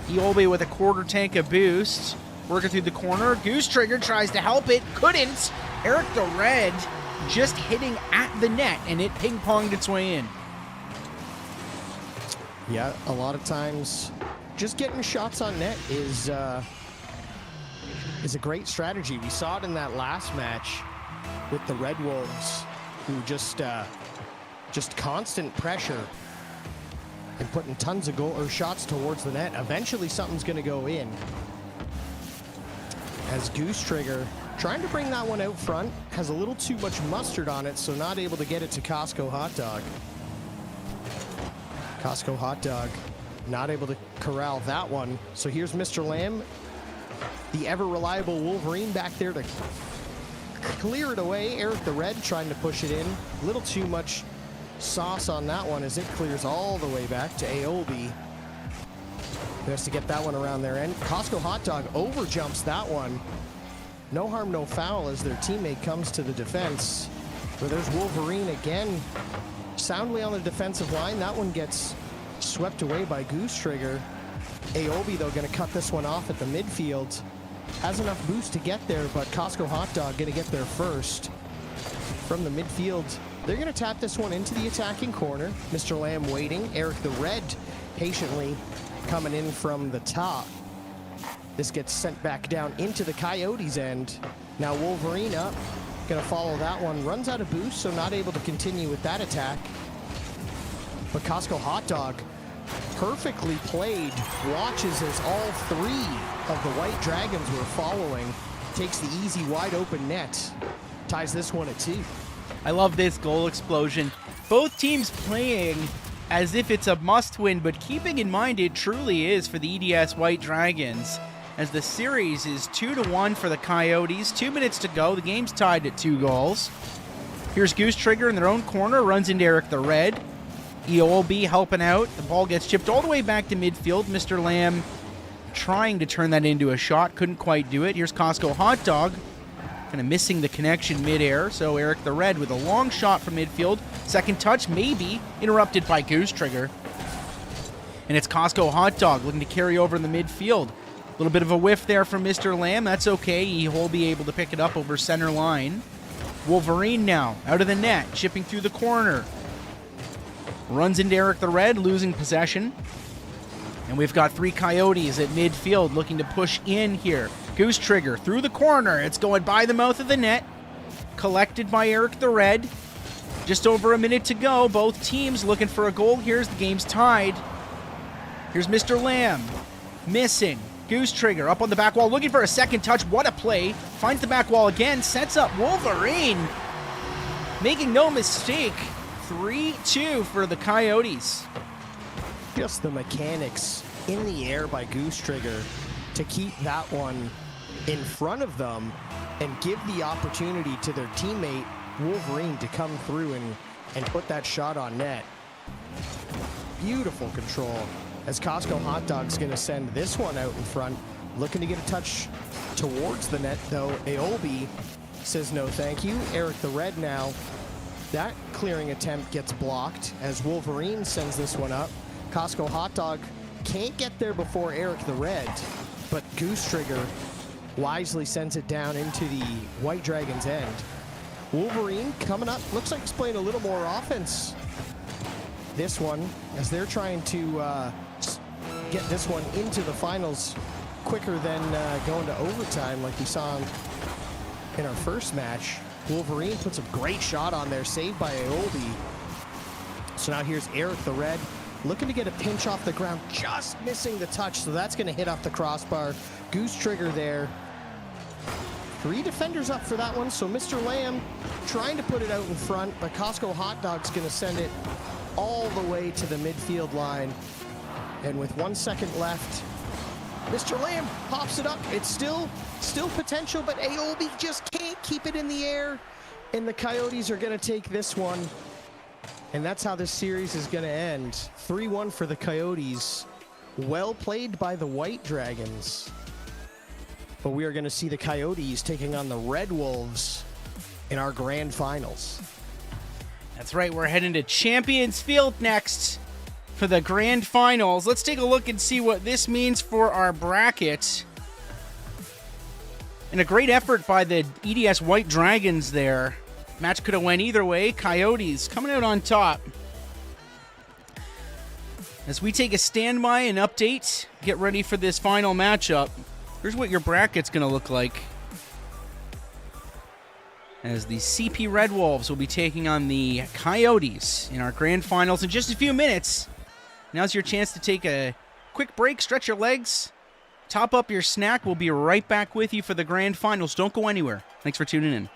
Eolby with a quarter tank of boost. Working through the corner. Goose Trigger tries to help it. Couldn't. Eric the Red just hitting at the net, and it ping-ponged its way in. Yeah, a lot of times just getting shots on net is a great strategy. We saw it in that last match with the Red Wolves, who just constant pressure and putting tons of goal or shots towards the net. Eventually something's going to go in. As Goose Trigger trying to bring that one out front, has a little too much mustard on it, so not able to get it to Costco Hot Dog. Costco Hot Dog not able to corral that one. So here's Mr. Lamb, the ever reliable Wolverine, back there to clear it away. Eric the Red trying to push it in. A little too much sauce on that one as it clears all the way back to Aobi. He has to get that one around their end. Costco Hot Dog overjumps that one. No harm, no foul as their teammate comes to the defense. Where there's Wolverine again, soundly on the defensive line. That one gets swept away by Goose Trigger. Aobi, though, going to cut this one off at the midfield. Has enough boost to get there, but Costco Hot Dog going to get there first. From the midfield, they're going to tap this one into the attacking corner. Mr. Lamb waiting. Eric the Red patiently coming in from the top. This gets sent back down into the Coyotes' end. Now Wolverine up, gonna follow that one. Runs out of boost, so not able to continue with that attack. But Costco Hot Dog, perfectly played, watches as all three of the White Dragons were following. Takes the easy wide open net. Ties this one at 2. I love this goal explosion. Both teams playing as if it's a must-win, but keeping in mind it truly is for the EDS White Dragons, as the series is 2-1 for the Coyotes. 2 minutes to go. The game's tied at 2 goals. Here's Goose Trigger in their own corner, runs into Eric the Red. EOB helping out. The ball gets chipped all the way back to midfield. Mr. Lamb trying to turn that into a shot, couldn't quite do it. Here's Costco Hot Dog, kind of missing the connection midair. So Eric the Red with a long shot from midfield. Second touch, maybe, interrupted by Goose Trigger. And it's Costco Hot Dog looking to carry over in the midfield. A little bit of a whiff there from Mr. Lamb. That's okay. He'll be able to pick it up over center line. Wolverine now, out of the net, chipping through the corner. Runs into Eric the Red, losing possession. And we've got 3 Coyotes at midfield looking to push in here. Goose Trigger through the corner. It's going by the mouth of the net. Collected by Eric the Red. Just over a minute to go. Both teams looking for a goal. Here's the game's tied. Here's Mr. Lamb. Missing. Goose Trigger up on the back wall, looking for a second touch. What a play. Finds the back wall again. Sets up Wolverine. Making no mistake. 3-2 for the Coyotes. Just the mechanics in the air by Goose Trigger to keep that one in front of them and give the opportunity to their teammate Wolverine to come through and put that shot on net. Beautiful control. As Costco Hot Dog's going to send this one out in front, looking to get a touch towards the net, though. Aobi says no thank you. Eric the Red now. That clearing attempt gets blocked as Wolverine sends this one up. Costco Hot Dog can't get there before Eric the Red, but Goose Trigger wisely sends it down into the White Dragon's end. Wolverine coming up, looks like he's playing a little more offense this one, as they're trying to get this one into the finals quicker than going to overtime like we saw in our first match. Wolverine puts a great shot on there, saved by Aobi. So now here's Eric the Red, looking to get a pinch off the ground, just missing the touch, so that's going to hit off the crossbar. Goose Trigger there. 3 defenders up for that one, so Mr. Lamb trying to put it out in front, but Costco Hot Dog's going to send it all the way to the midfield line. And with 1 second left, Mr. Lamb pops it up. It's still potential, but Aobi just can't keep it in the air. And the Coyotes are going to take this one. And that's how this series is going to end. 3-1 for the Coyotes. Well played by the White Dragons. But we are going to see the Coyotes taking on the Red Wolves in our grand finals. That's right, we're heading to Champions Field next for the grand finals. Let's take a look and see what this means for our bracket. And a great effort by the EDS White Dragons there. Match could have went either way. Coyotes coming out on top. As we take a standby and update, get ready for this final matchup. Here's what your bracket's going to look like. as the CP Red Wolves will be taking on the Coyotes in our grand finals in just a few minutes. Now's your chance to take a quick break, stretch your legs, top up your snack. We'll be right back with you for the grand finals. Don't go anywhere. Thanks for tuning in.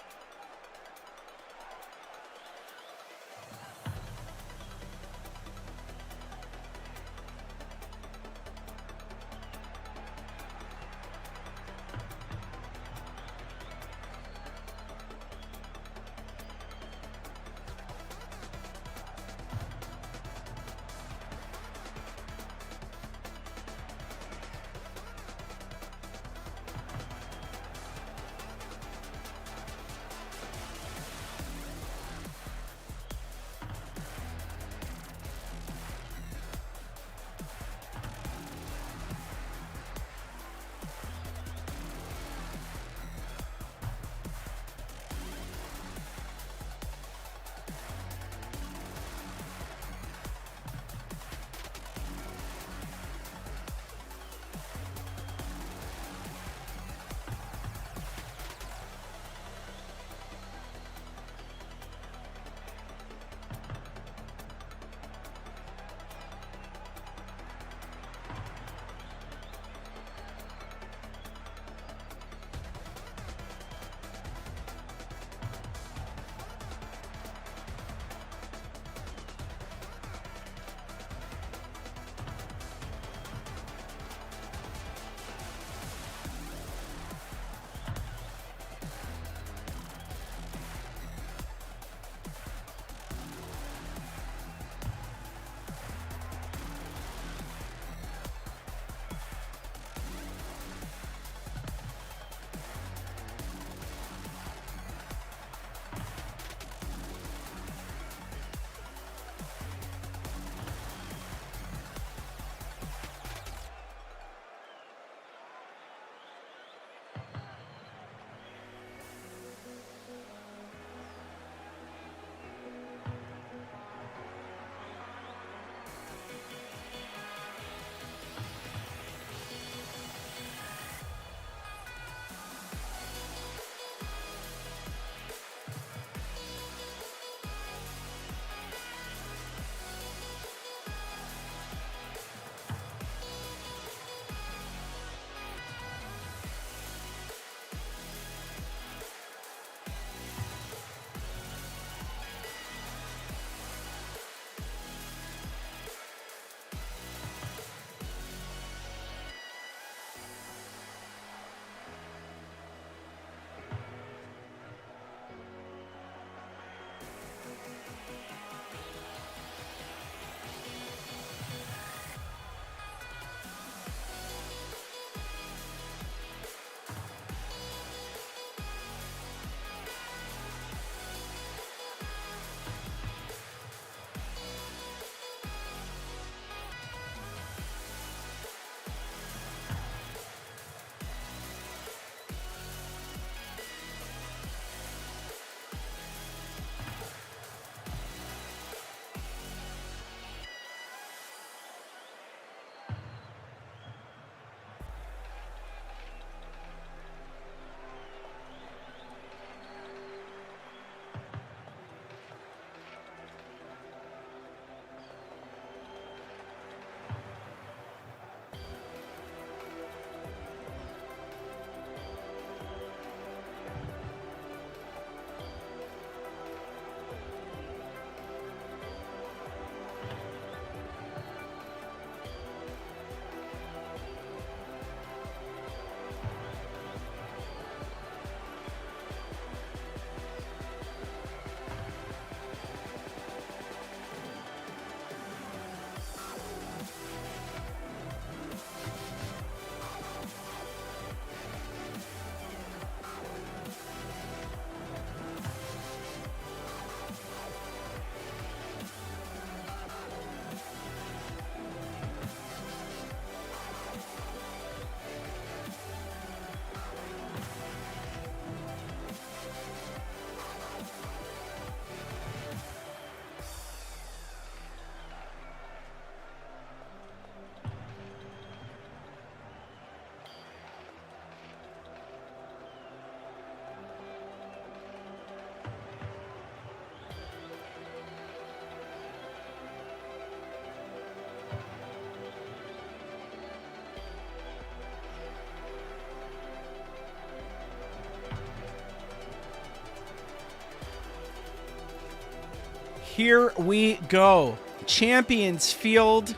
Here we go. Champions Field,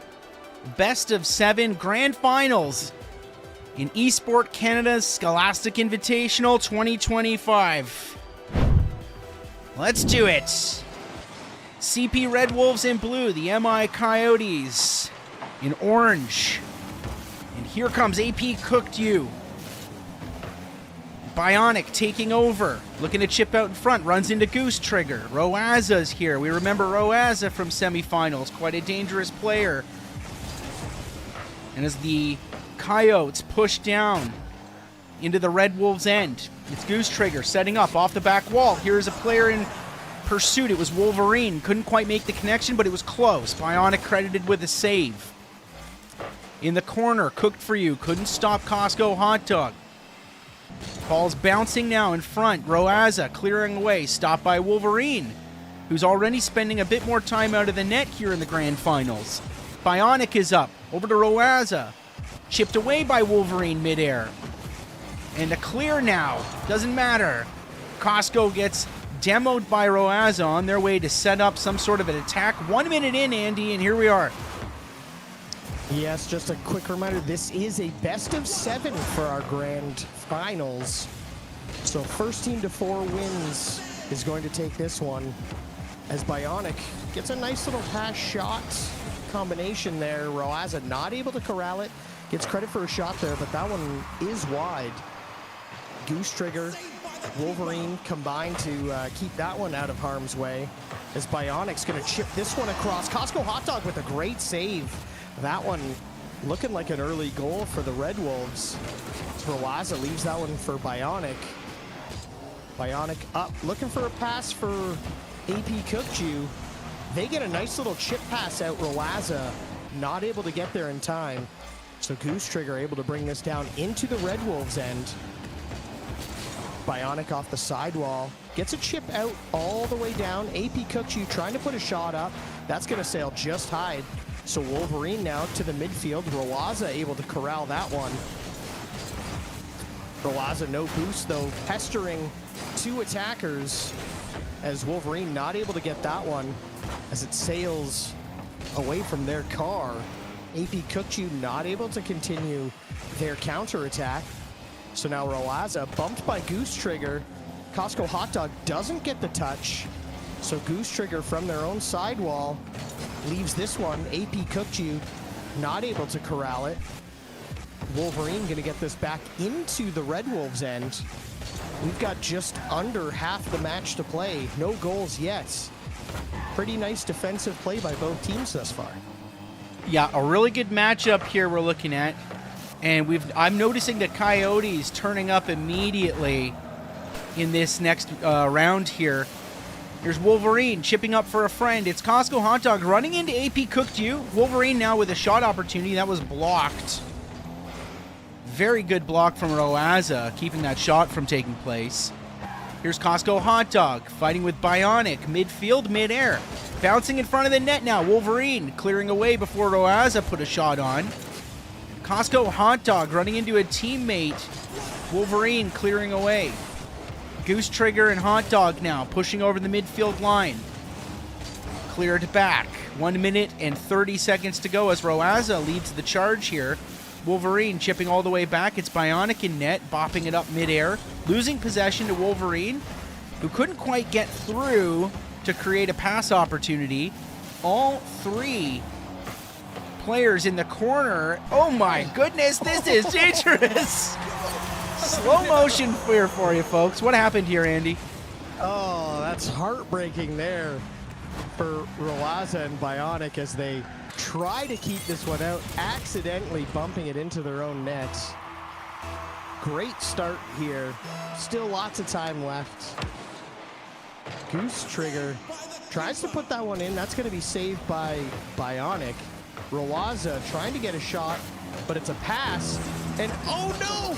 best of 7 grand finals in EsportCanada's Scholastic Invitational 2025. Let's do it. CP Red Wolves in blue, the MI Coyotes in orange. And here comes AP Cooked You. Bionic taking over, looking to chip out in front, runs into Goose Trigger. Roaza's here. We remember Roaza from semifinals, quite a dangerous player. And as the Coyotes push down into the Red Wolves' end, it's Goose Trigger setting up off the back wall. Here's a player in pursuit. It was Wolverine. Couldn't quite make the connection, but it was close. Bionic credited with a save. In the corner, Cooked for You. Couldn't stop Costco Hot Dog. Ball's bouncing now in front. Roaza clearing away. Stopped by Wolverine, who's already spending a bit more time out of the net here in the grand finals. Bionic is up. Over to Roaza. Chipped away by Wolverine midair. And a clear now. Doesn't matter. Costco gets demoed by Roaza on their way to set up some sort of an attack. 1 minute in, Andy, and here we are. Yes, just a quick reminder, this is a best of 7 for our grand finals. So first team to 4 wins is going to take this one, as Bionic gets a nice little pass shot combination there. Roaza not able to corral it, gets credit for a shot there, but that one is wide. Goose Trigger, Wolverine combined to keep that one out of harm's way, as Bionic's going to chip this one across. Costco Hot Dog with a great save. That one looking like an early goal for the Red Wolves. Roaza leaves that one for Bionic. Bionic up, looking for a pass for AP Cooked You. They get a nice little chip pass out. Roaza not able to get there in time. So Goose Trigger able to bring this down into the Red Wolves' end. Bionic off the sidewall. Gets a chip out all the way down. AP Cooked You trying to put a shot up. That's going to sail just high. So Wolverine now to the midfield. Roaza able to corral that one. Roaza no boost though, pestering 2 attackers, as Wolverine not able to get that one as it sails away from their car. AP Cooked You not able to continue their counterattack. So now Roaza bumped by Goose Trigger. Costco Hot Dog doesn't get the touch. So Goose Trigger from their own sidewall leaves this one. AP Cooked You not able to corral it. Wolverine going to get this back into the Red Wolves' end. We've got just under half the match to play. No goals yet. Pretty nice defensive play by both teams thus far. Yeah, a really good matchup here we're looking at. And I'm noticing the Coyotes turning up immediately in this next round here. Here's Wolverine chipping up for a friend. It's Costco Hot Dog running into AP Cooked You. Wolverine now with a shot opportunity. That was blocked. Very good block from Roaza, keeping that shot from taking place. Here's Costco Hot Dog fighting with Bionic. Midfield, midair. Bouncing in front of the net now. Wolverine clearing away before Roaza put a shot on. Costco Hot Dog running into a teammate. Wolverine clearing away. Goose Trigger and Hot Dog now pushing over the midfield line. Cleared back. 1 minute and 30 seconds to go as Roaza leads the charge here. Wolverine chipping all the way back. It's Bionic in net, bopping it up midair. Losing possession to Wolverine, who couldn't quite get through to create a pass opportunity. All 3 players in the corner. Oh my goodness, this is dangerous. Slow motion here for you folks. What happened here, Andy? Oh, that's heartbreaking there for Roaza and Bionic as they try to keep this one out, accidentally bumping it into their own nets. Great start here. Still lots of time left. Goose Trigger tries to put that one in. That's going to be saved by Bionic. Roaza trying to get a shot, but it's a pass. And oh no!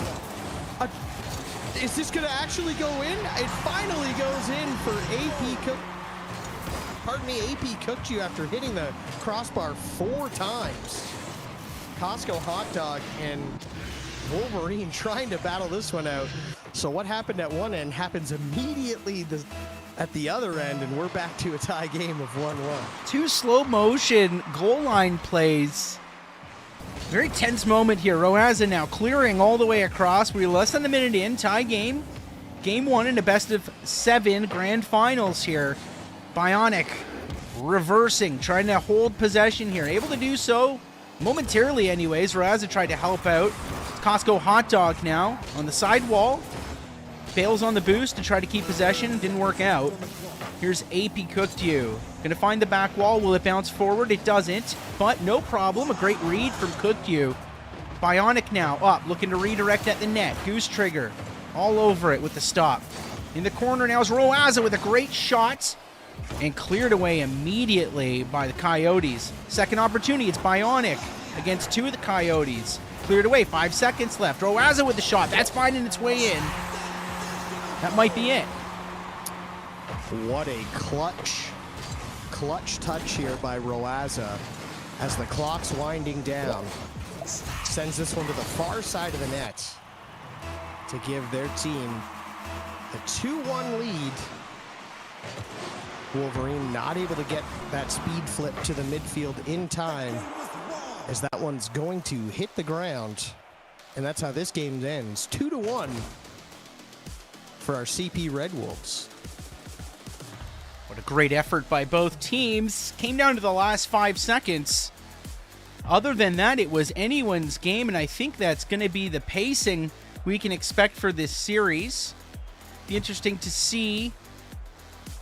Is this going to actually go in? It finally goes in for AP Cooked. Pardon me, AP Cooked You after hitting the crossbar 4 times. Costco Hot Dog and Wolverine trying to battle this one out. So what happened at one end happens immediately at the other end, and we're back to a tie game of 1-1. 2 slow motion goal line plays. Very tense moment here. Roaza now clearing all the way across. We're less than a minute in. Tie game. Game 1 in a best of 7 grand finals here. Bionic reversing, trying to hold possession here. Able to do so momentarily anyways. Roaza tried to help out. It's Costco Hot Dog now on the sidewall. Bails on the boost to try to keep possession. Didn't work out. Here's AP Cookdew. Gonna find the back wall. Will it bounce forward? It doesn't, but no problem. A great read from Cookdew. Bionic now up, looking to redirect at the net. Goose Trigger all over it with the stop. In the corner now is Roaza with a great shot and cleared away immediately by the Coyotes. Second opportunity, it's Bionic against 2 of the Coyotes. Cleared away, 5 seconds left. Roaza with the shot. That's finding its way in. That might be it. What a clutch touch here by Roaza as the clock's winding down. Sends this one to the far side of the net to give their team the 2-1 lead. Wolverine not able to get that speed flip to the midfield in time, as that one's going to hit the ground. And that's how this game ends. 2-1 for our CP Red Wolves. What a great effort by both teams. Came down to the last 5 seconds. Other than that, it was anyone's game, and I think that's going to be the pacing we can expect for this series. Be interesting to see.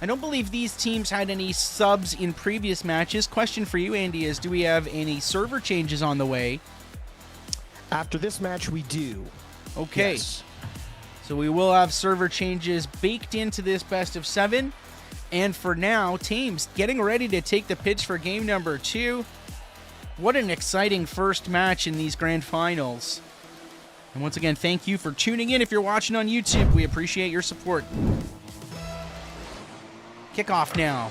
I don't believe these teams had any subs in previous matches. Question for you, Andy, is do we have any server changes on the way? After this match, we do. Okay. Yes. So we will have server changes baked into this best of 7. And for now, teams getting ready to take the pitch for game number 2. What an exciting first match in these grand finals. And once again, thank you for tuning in. If you're watching on YouTube, we appreciate your support. Kickoff now.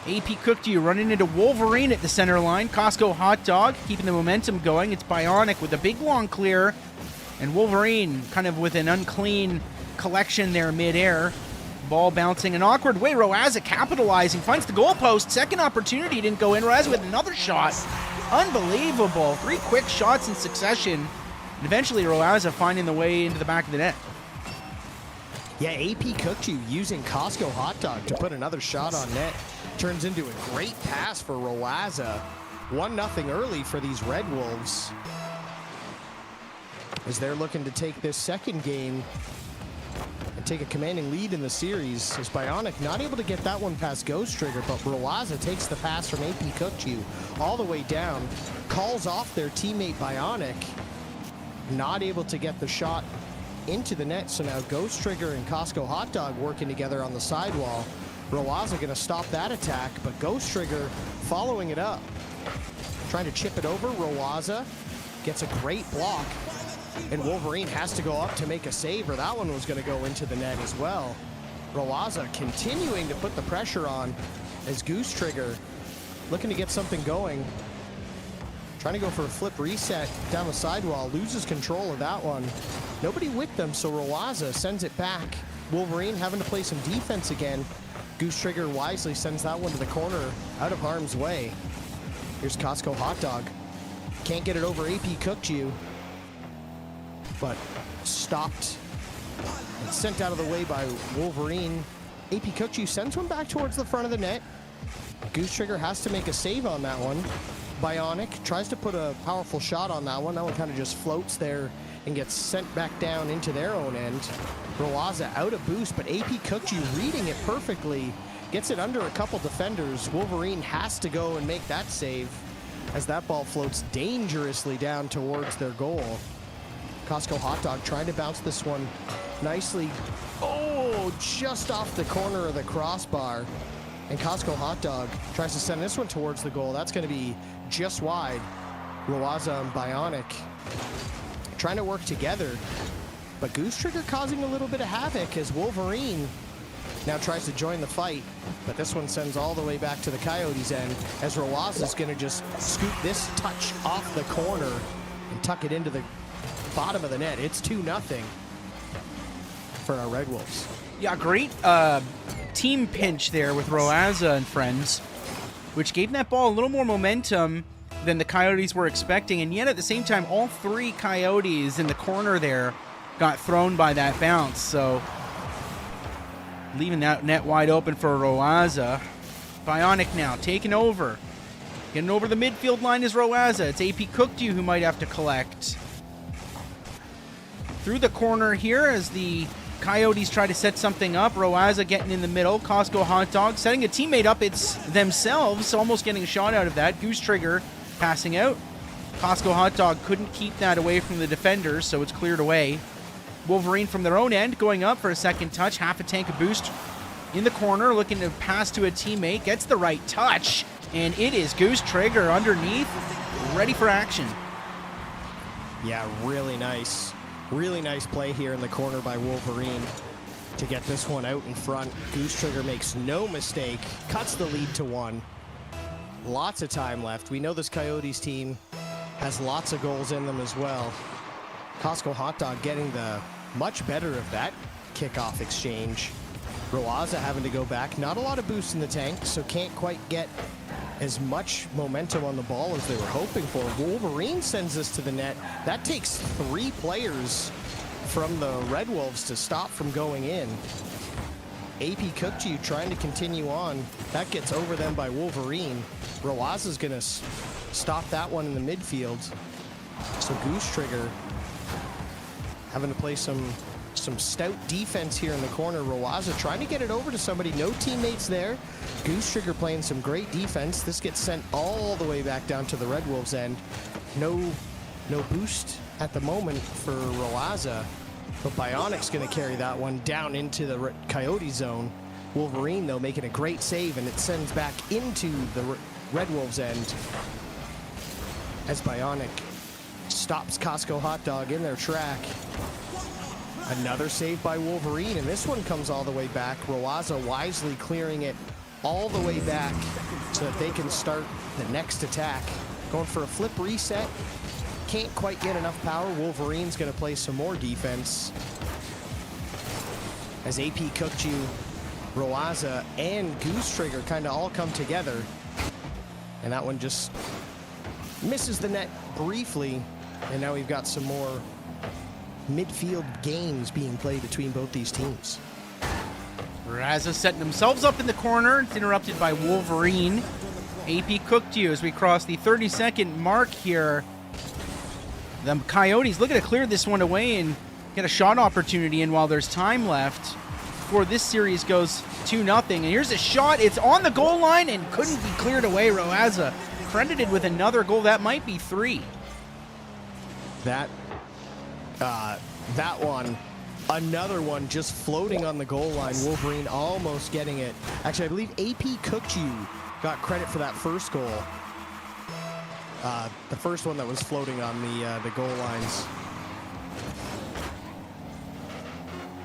AP Cookdew running into Wolverine at the center line. Costco Hot Dog keeping the momentum going. It's Bionic with a big long clear. And Wolverine kind of with an unclean collection there midair. Ball bouncing an awkward way. Roaza capitalizing. Finds the goalpost. Second opportunity didn't go in. Roaza with another shot. Unbelievable. 3 quick shots in succession. And eventually Roaza finding the way into the back of the net. Yeah, AP Cookdew using Costco Hot Dog to put another shot on net. Turns into a great pass for Roaza. 1-0 early for these Red Wolves, as they're looking to take this second game and take a commanding lead in the series. As Bionic not able to get that one past Ghost Trigger, but Roaza takes the pass from AP Cookdew all the way down, calls off their teammate Bionic, not able to get the shot into the net. So now Ghost Trigger and Costco Hot Dog working together on the sidewall. Roaza gonna stop that attack, but Ghost Trigger following it up, trying to chip it over. Roaza gets a great block, and Wolverine has to go up to make a save, or that one was going to go into the net as well. Roaza continuing to put the pressure on as Goose Trigger looking to get something going. Trying to go for a flip reset down the sidewall, loses control of that one. Nobody with them, so Roaza sends it back. Wolverine having to play some defense again. Goose Trigger wisely sends that one to the corner, out of harm's way. Here's Costco Hot Dog. Can't get it over AP Cookdew, but stopped and sent out of the way by Wolverine. AP Cookdew sends one back towards the front of the net. Goose Trigger has to make a save on that one. Bionic tries to put a powerful shot on that one. That one kind of just floats there and gets sent back down into their own end. Roaza out of boost, but AP Cookdew reading it perfectly. Gets it under a couple defenders. Wolverine has to go and make that save as that ball floats dangerously down towards their goal. Costco Hot Dog trying to bounce this one nicely. Oh, just off the corner of the crossbar. And Costco Hot Dog tries to send this one towards the goal. That's going to be just wide. Roaza and Bionic trying to work together, but Goose Trigger causing a little bit of havoc as Wolverine now tries to join the fight, but this one sends all the way back to the Coyotes' end as Roaza's going to just scoop this touch off the corner and tuck it into the bottom of the net. It's 2-0 for our Red Wolves. Yeah, great team pinch there with Roaza and friends, which gave that ball a little more momentum than the Coyotes were expecting, and yet at the same time, all three Coyotes in the corner there got thrown by that bounce, so leaving that net wide open for Roaza. Bionic now taking over. Getting over the midfield line is Roaza. It's AP Cookdew who might have to collect. Through the corner here as the Coyotes try to set something up. Roaza getting in the middle. Costco Hot Dog setting a teammate up. It's themselves almost getting a shot out of that. Goose Trigger passing out. Costco Hot Dog couldn't keep that away from the defenders, so it's cleared away. Wolverine from their own end going up for a second touch. Half a tank of boost in the corner, looking to pass to a teammate. Gets the right touch, and it is Goose Trigger underneath, ready for action. Yeah, really nice. Really nice play here in the corner by Wolverine to get this one out in front. Goose Trigger makes no mistake, cuts the lead to 1. Lots of time left. We know this Coyotes team has lots of goals in them as well. Costco Hot Dog getting the much better of that kickoff exchange. Roaza having to go back. Not a lot of boost in the tank, so can't quite get as much momentum on the ball as they were hoping for. Wolverine sends this to the net. That takes 3 players from the Red Wolves to stop from going in. AP Cookdew trying to continue on. That gets over them by Wolverine. Roaza's going to stop that one in the midfield. So Goose Trigger having to play some stout defense here in the corner. Roaza trying to get it over to somebody. No teammates there. Goose Trigger playing some great defense. This gets sent all the way back down to the Red Wolves end. No boost at the moment for Roaza, but Bionic's going to carry that one down into the Coyote zone. Wolverine, though, making a great save, and it sends back into the Red Wolves end as Bionic stops Costco Hot Dog in their track. Another save by Wolverine, and this one comes all the way back. Roaza wisely clearing it all the way back so that they can start the next attack. Going for a flip reset. Can't quite get enough power. Wolverine's going to play some more defense as AP Cookdew, Roaza, and Goose Trigger kind of all come together. And that one just misses the net briefly, and now we've got some more midfield games being played between both these teams. Roaza setting themselves up in the corner. It's interrupted by Wolverine. AP Cookdew as we cross the 30-second mark here. The Coyotes looking to clear this one away and get a shot opportunity in while there's time left before this series goes 2-0. And here's a shot. It's on the goal line and couldn't be cleared away. Roaza credited with another goal. That might be 3. That one, another one just floating on the goal line. Wolverine almost getting it. Actually, I believe AP Cookdew got credit for that first goal. The first one that was floating on the goal lines.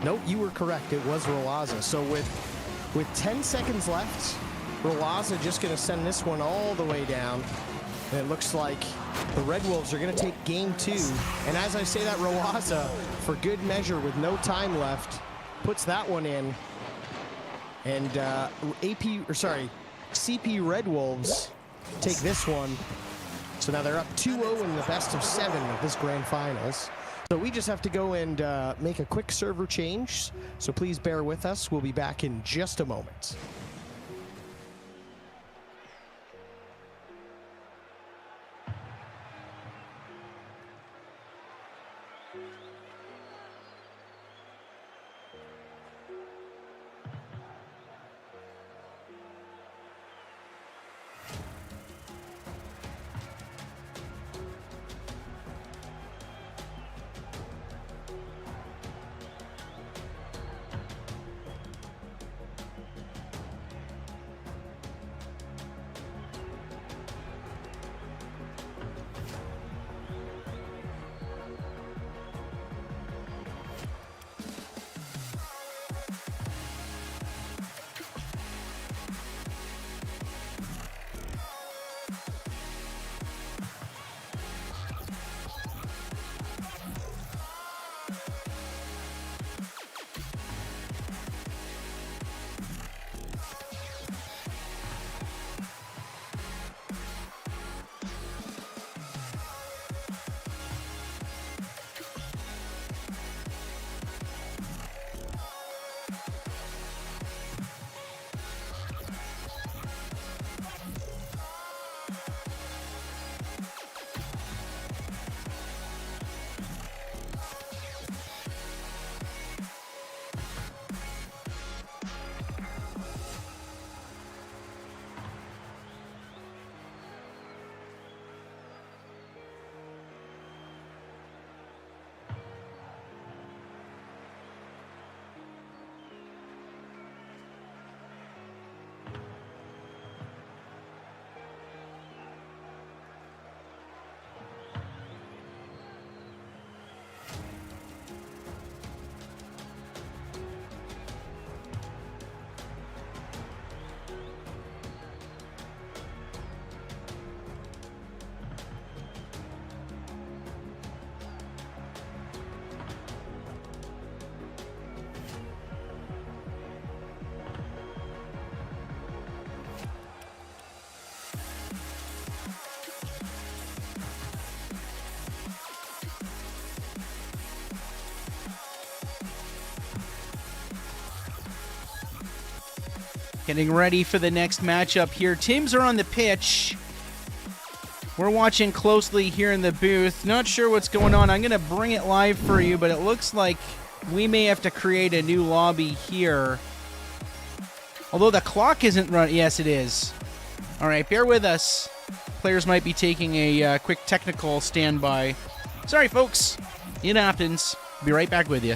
Nope, you were correct. It was Roaza. So with 10 seconds left, Roaza just going to send this one all the way down. And it looks like the Red Wolves are going to take game 2. And as I say that, Roaza, for good measure, with no time left, puts that one in. And CP Red Wolves take this one. So now they're up 2-0 in the best of 7 of this grand finals. So we just have to go and make a quick server change. So please bear with us. We'll be back in just a moment. Getting ready for the next matchup here. Teams are on the pitch. We're watching closely here in the booth. Not sure what's going on. I'm going to bring it live for you, but it looks like we may have to create a new lobby here. Although the clock isn't running. Yes, it is. All right, bear with us. Players might be taking a quick technical standby. Sorry, folks. It happens. Be right back with you.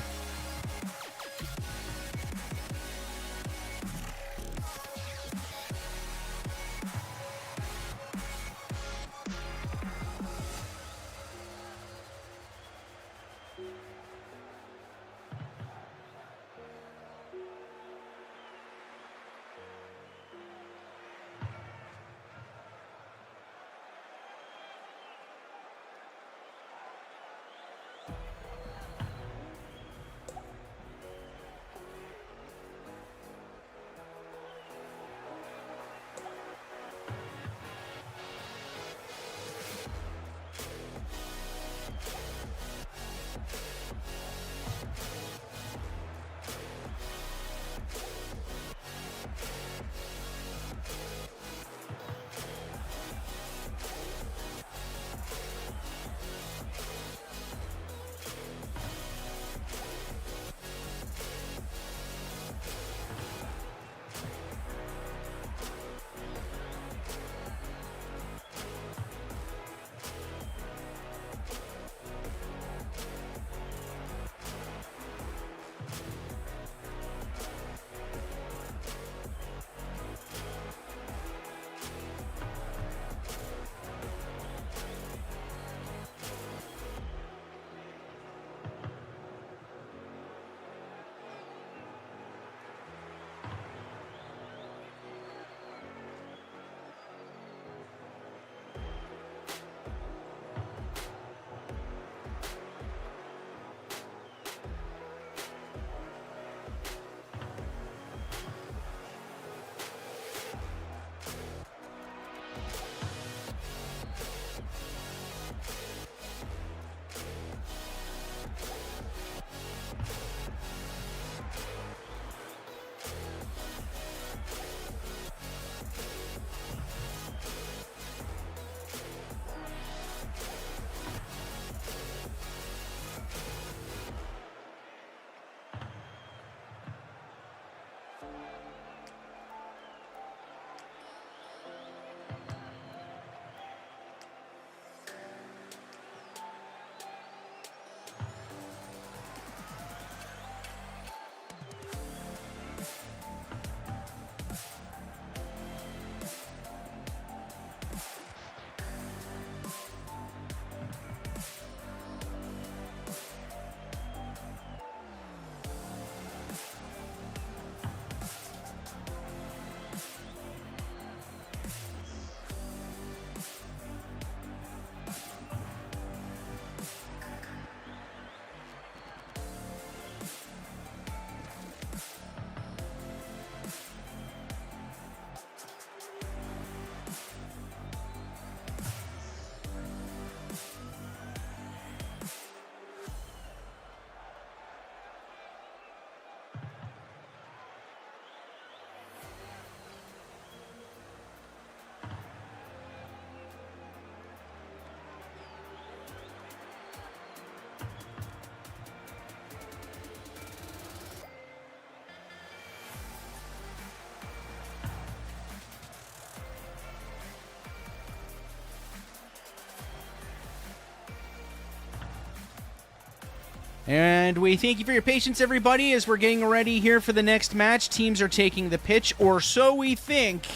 And we thank you for your patience, everybody, as we're getting ready here for the next match. Teams are taking the pitch, or so we think,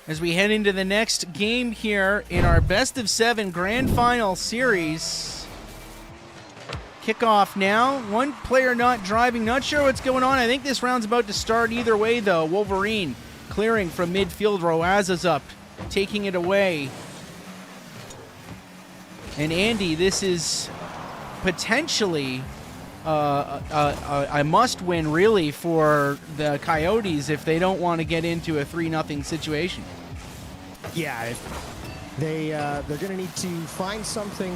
as we head into the next game here in our best-of-7 grand final series. Kickoff now. One player not driving. Not sure what's going on. I think this round's about to start either way, though. Wolverine clearing from midfield. Roaza's up, taking it away. And Andy, this is potentially a must-win, really, for the Coyotes if they don't want to get into a 3-0 situation. Yeah, they're going to need to find something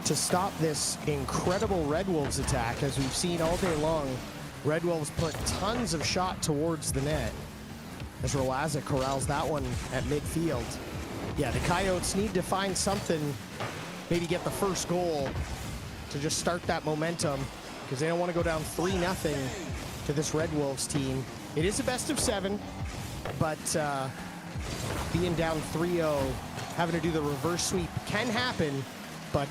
to stop this incredible Red Wolves attack, as we've seen all day long. Red Wolves put tons of shot towards the net as Roaza corrals that one at midfield. Yeah, the Coyotes need to find something, maybe get the first goal to just start that momentum, because they don't want to go down 3-0 to this Red Wolves team. It is a best of 7, but being down 3-0, having to do the reverse sweep can happen, but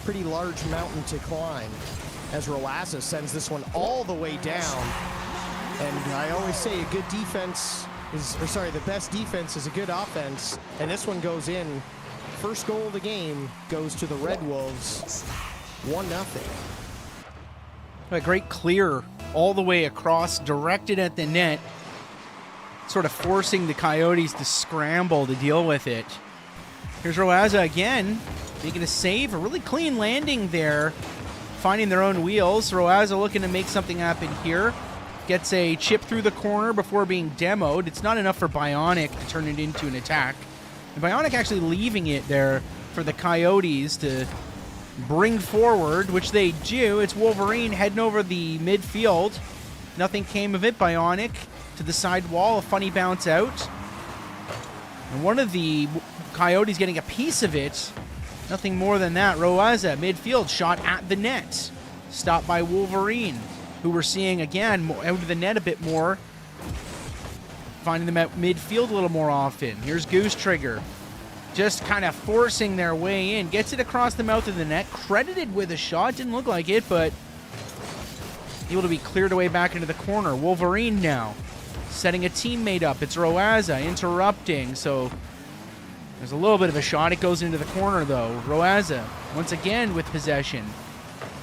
pretty large mountain to climb as Roaza sends this one all the way down. And I always say a good defense the best defense is a good offense, and this one goes in. First goal of the game goes to the Red Wolves, 1-0. A great clear all the way across, directed at the net, sort of forcing the Coyotes to scramble to deal with it. Here's Roaza again, making a save, a really clean landing there, finding their own wheels. Roaza looking to make something happen here. Gets a chip through the corner before being demoed. It's not enough for Bionic to turn it into an attack. And Bionic actually leaving it there for the Coyotes to bring forward, which they do. It's Wolverine heading over the midfield. Nothing came of it. Bionic to the side wall, a funny bounce out. And one of the Coyotes getting a piece of it. Nothing more than that. Roaza, midfield, shot at the net. Stopped by Wolverine, who we're seeing, again, out of the net a bit more. Finding them at midfield a little more often. Here's Goose Trigger, just kind of forcing their way in. Gets it across the mouth of the net. Credited with a shot. Didn't look like it, but able to be cleared away back into the corner. Wolverine now setting a teammate up. It's Roaza interrupting, so there's a little bit of a shot. It goes into the corner, though. Roaza, once again with possession.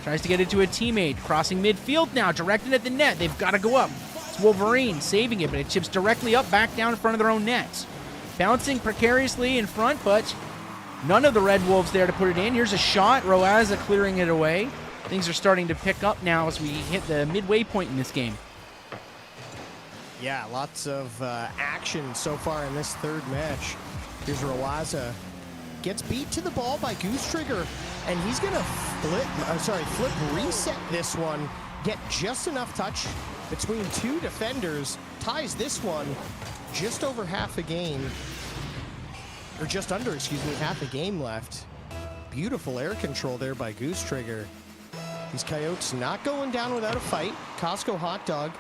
Tries to get it to a teammate. Crossing midfield now, directed at the net. They've got to go up. It's Wolverine saving it, but it chips directly up, back down in front of their own net. Bouncing precariously in front, but none of the Red Wolves there to put it in. Here's a shot. Roaza clearing it away. Things are starting to pick up now as we hit the midway point in this game. Yeah, lots of action so far in this third match. Here's Roaza. Gets beat to the ball by Goose Trigger, and he's going to flip reset this one, get just enough touch between two defenders, ties this one just over half a game, or just under, half a game left. Beautiful air control there by Goose Trigger. These Coyotes not going down without a fight. Costco Hot Dog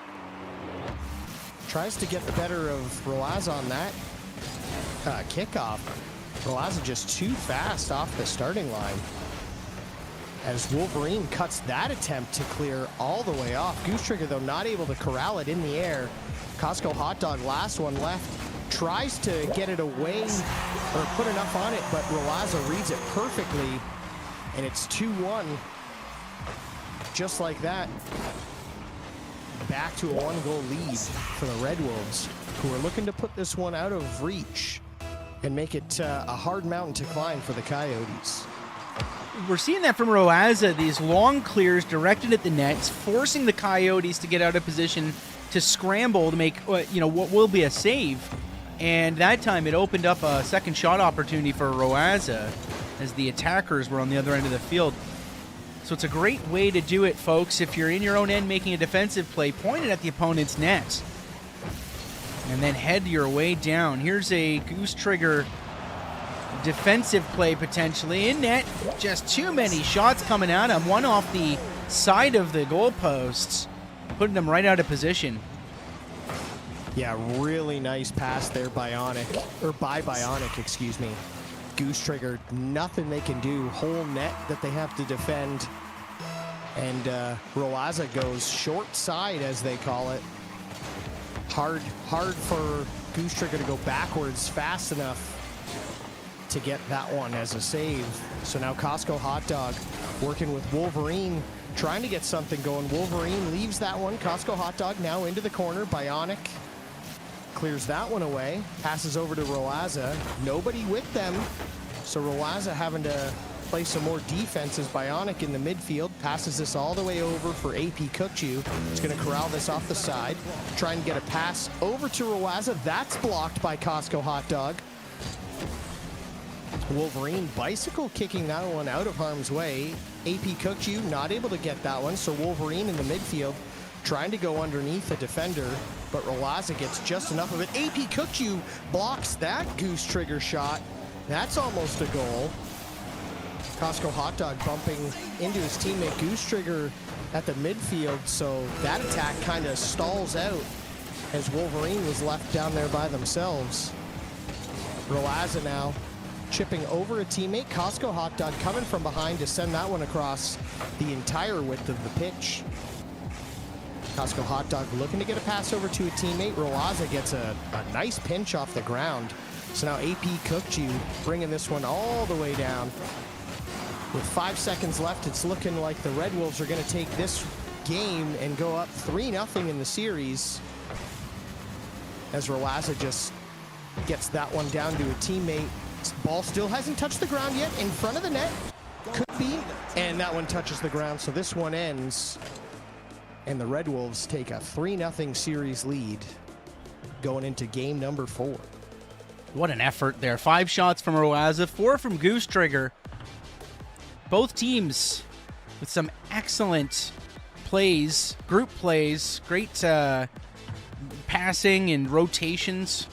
tries to get the better of Roaza on that kickoff. Roaza just too fast off the starting line as Wolverine cuts that attempt to clear all the way off. Goose Trigger, though, not able to corral it in the air. Costco Hot Dog, last one left, tries to get it away or put enough on it, but Roaza reads it perfectly, and it's 2-1. Just like that, back to a 1-goal lead for the Red Wolves, who are looking to put this one out of reach and make it a hard mountain to climb for the Coyotes. We're seeing that from Roaza, these long clears directed at the nets, forcing the Coyotes to get out of position to scramble to make what will be a save. And that time it opened up a second shot opportunity for Roaza as the attackers were on the other end of the field. So it's a great way to do it, folks. If you're in your own end making a defensive play, point it at the opponent's net and then head your way down. Here's a Goose Trigger defensive play potentially in net. Just too many shots coming at him. One off the side of the goalposts, putting them right out of position. Yeah, really nice pass there by Bionic, excuse me. Goose Trigger, nothing they can do. Whole net that they have to defend. And Roaza goes short side, as they call it. Hard for Goose Trigger to go backwards fast enough to get that one as a save. So now Costco Hot Dog working with Wolverine, trying to get something going. Wolverine leaves that one. Costco Hot Dog now into the corner. Bionic clears that one away. Passes over to Roaza. Nobody with them. So Roaza having to play some more defense as Bionic in the midfield. Passes this all the way over for AP Cookchew. He's going to corral this off the side. Trying to get a pass over to Roaza. That's blocked by Costco Hot Dog. Wolverine bicycle kicking that one out of harm's way. AP Cookchew not able to get that one, so Wolverine in the midfield trying to go underneath the defender, but Rolaza gets just enough of it. AP Cookju blocks that goose trigger shot. That's almost a goal. Costco Hot Dog bumping into his teammate Goose Trigger at the midfield, so that attack kind of stalls out as Wolverine was left down there by themselves. Rolaza now chipping over a teammate. Costco Hot Dog coming from behind to send that one across the entire width of the pitch. Costco Hot Dog looking to get a pass over to a teammate. Rolaza gets a nice pinch off the ground. So now AP Cookju bringing this one all the way down. With 5 seconds left, it's looking like the Red Wolves are going to take this game and go up 3-0 in the series. As Rolaza just gets that one down to a teammate. Ball still hasn't touched the ground yet. In front of the net, could be. And that one touches the ground, so this one ends. And the Red Wolves take a 3-0 series lead going into game number 4. What an effort there. 5 shots from Rolaza, 4 from Goose Trigger. Both teams with some excellent plays, group plays, great passing and rotations,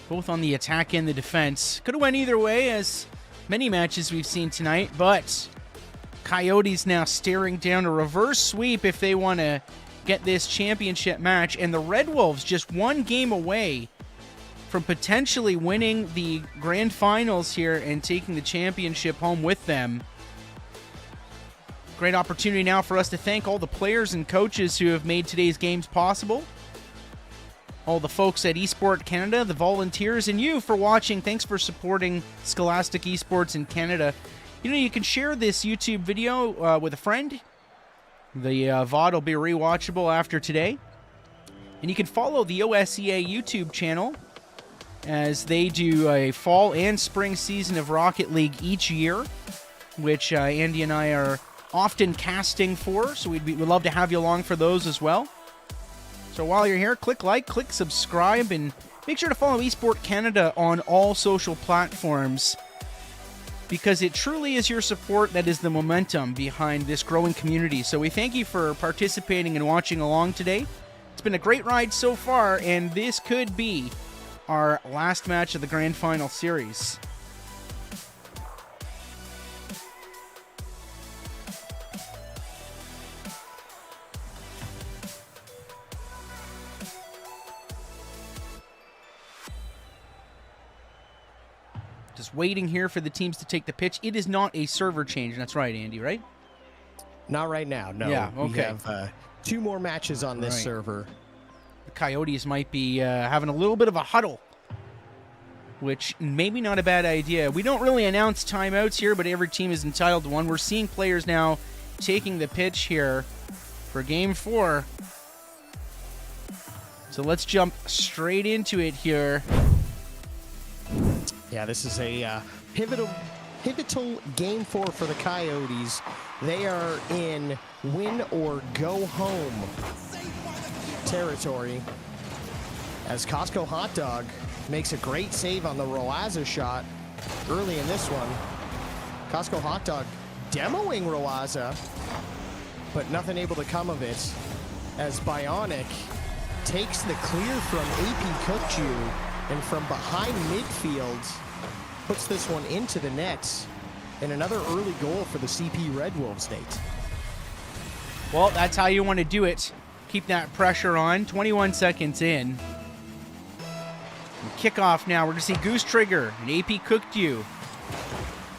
both on the attack and the defense. Could have went either way, as many matches we've seen tonight, but Coyotes now staring down a reverse sweep if they want to get this championship match, and the Red Wolves just one game away from potentially winning the grand finals here and taking the championship home with them. Great opportunity now for us to thank all the players and coaches who have made today's games possible. All the folks at EsportCanada, the volunteers, and you for watching. Thanks for supporting Scholastic Esports in Canada. You know, you can share this YouTube video with a friend. The VOD will be rewatchable after today. And you can follow the OSEA YouTube channel as they do a fall and spring season of Rocket League each year, which Andy and I are often casting for, so we'd love to have you along for those as well. So while you're here, click like, click subscribe, and make sure to follow EsportCanada on all social platforms, because it truly is your support that is the momentum behind this growing community. So we thank you for participating and watching along today. It's been a great ride so far, and this could be our last match of the Grand Final Series. Just waiting here for the teams to take the pitch. It is not a server change. That's right, Andy, right? Not right now, no. Yeah, okay. We have 2 more matches on this server. The Coyotes might be having a little bit of a huddle, which maybe not a bad idea. We don't really announce timeouts here, but every team is entitled to one. We're seeing players now taking the pitch here for Game 4. So let's jump straight into it here. Yeah, this is a pivotal Game 4 for the Coyotes. They are in win or go home territory, as Costco Hot Dog makes a great save on the Rolaza shot early in this one. Costco Hot Dog demoing Rolaza, but nothing able to come of it, as Bionic takes the clear from AP Cookju, and from behind midfield puts this one into the net. And another early goal for the CP Red Wolves, Nate. Well, that's how you want to do it. Keep that pressure on. 21 seconds in. Kickoff now. We're going to see Goose Trigger and AP Cookju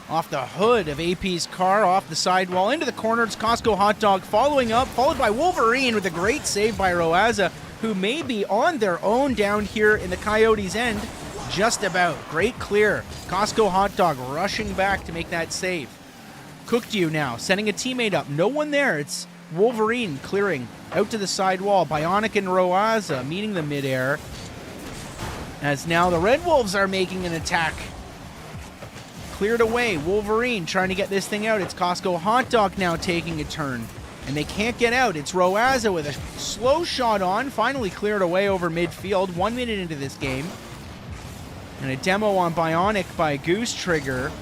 off the hood of AP's car, off the sidewall, into the corner. It's Costco Hot Dog following up, followed by Wolverine with a great save by Rolaza, who may be on their own down here in the Coyotes' end. Just about. Great clear. Costco Hot Dog rushing back to make that save. Cookju now, sending a teammate up. No one there. It's Wolverine clearing out to the side wall. Bionic and Rolaza meeting the midair, as now the Red Wolves are making an attack. Cleared away. Wolverine trying to get this thing out. It's Costco Hot Dog now taking a turn, and they can't get out. It's Rolaza with a slow shot on. Finally cleared away over midfield. 1 minute into this game. And a demo on Bionic by Goose Trigger,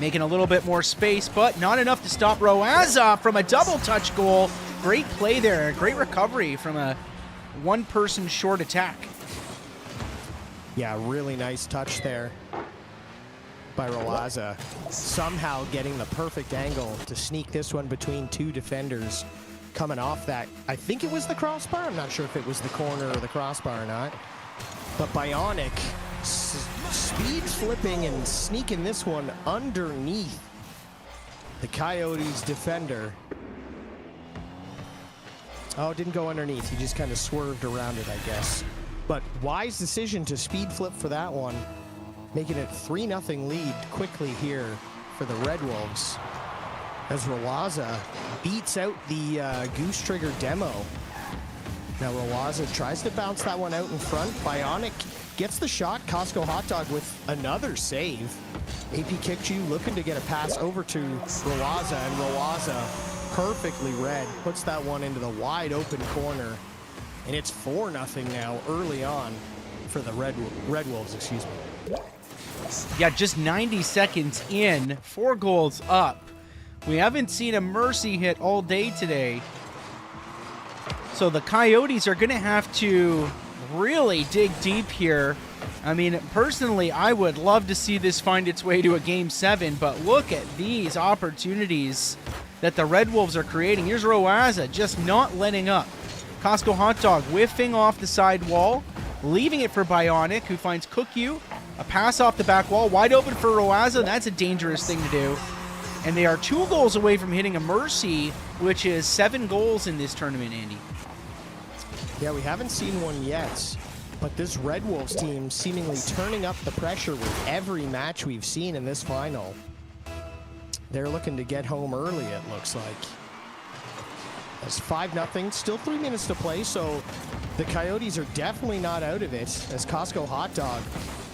making a little bit more space, but not enough to stop Rolaza from a double touch goal. great play there. Great recovery from a one-person short attack. Yeah, really nice touch there by Rolaza. Somehow getting the perfect angle to sneak this one between two defenders coming off that. I think it was the crossbar. I'm not sure if it was the corner or the crossbar or not. But Bionic speed flipping and sneaking this one underneath the Coyotes defender. Oh, it didn't go underneath. He just kind of swerved around it, I guess. But wise decision to speed flip for that one, making it 3-0 lead quickly here for the Red Wolves as Rolaza beats out the Goose Trigger demo. Now Rolaza tries to bounce that one out in front. Bionic gets the shot. Costco Hot Dog with another save. AP Kikju looking to get a pass over to Rolaza, and Rolaza perfectly read, puts that one into the wide open corner. And it's 4-0 now early on for the Red Wolves, excuse me. Yeah, just 90 seconds in, 4 goals up. We haven't seen a mercy hit all day today. So the Coyotes are going to have to really dig deep here. I mean, personally, I would love to see this find its way to a Game 7, but look at these opportunities that the Red Wolves are creating. Here's Roaza just not letting up. Costco Hot Dog whiffing off the side wall, leaving it for Bionic, who finds Cookyu. A pass off the back wall, wide open for Roaza. That's a dangerous thing to do. And they are 2 goals away from hitting a mercy, which is 7 goals in this tournament, Andy. Yeah, we haven't seen one yet, but this Red Wolves team seemingly turning up the pressure with every match we've seen in this final. They're looking to get home early, it looks like. It's 5-0, still 3 minutes to play, so the Coyotes are definitely not out of it as Costco Hot Dog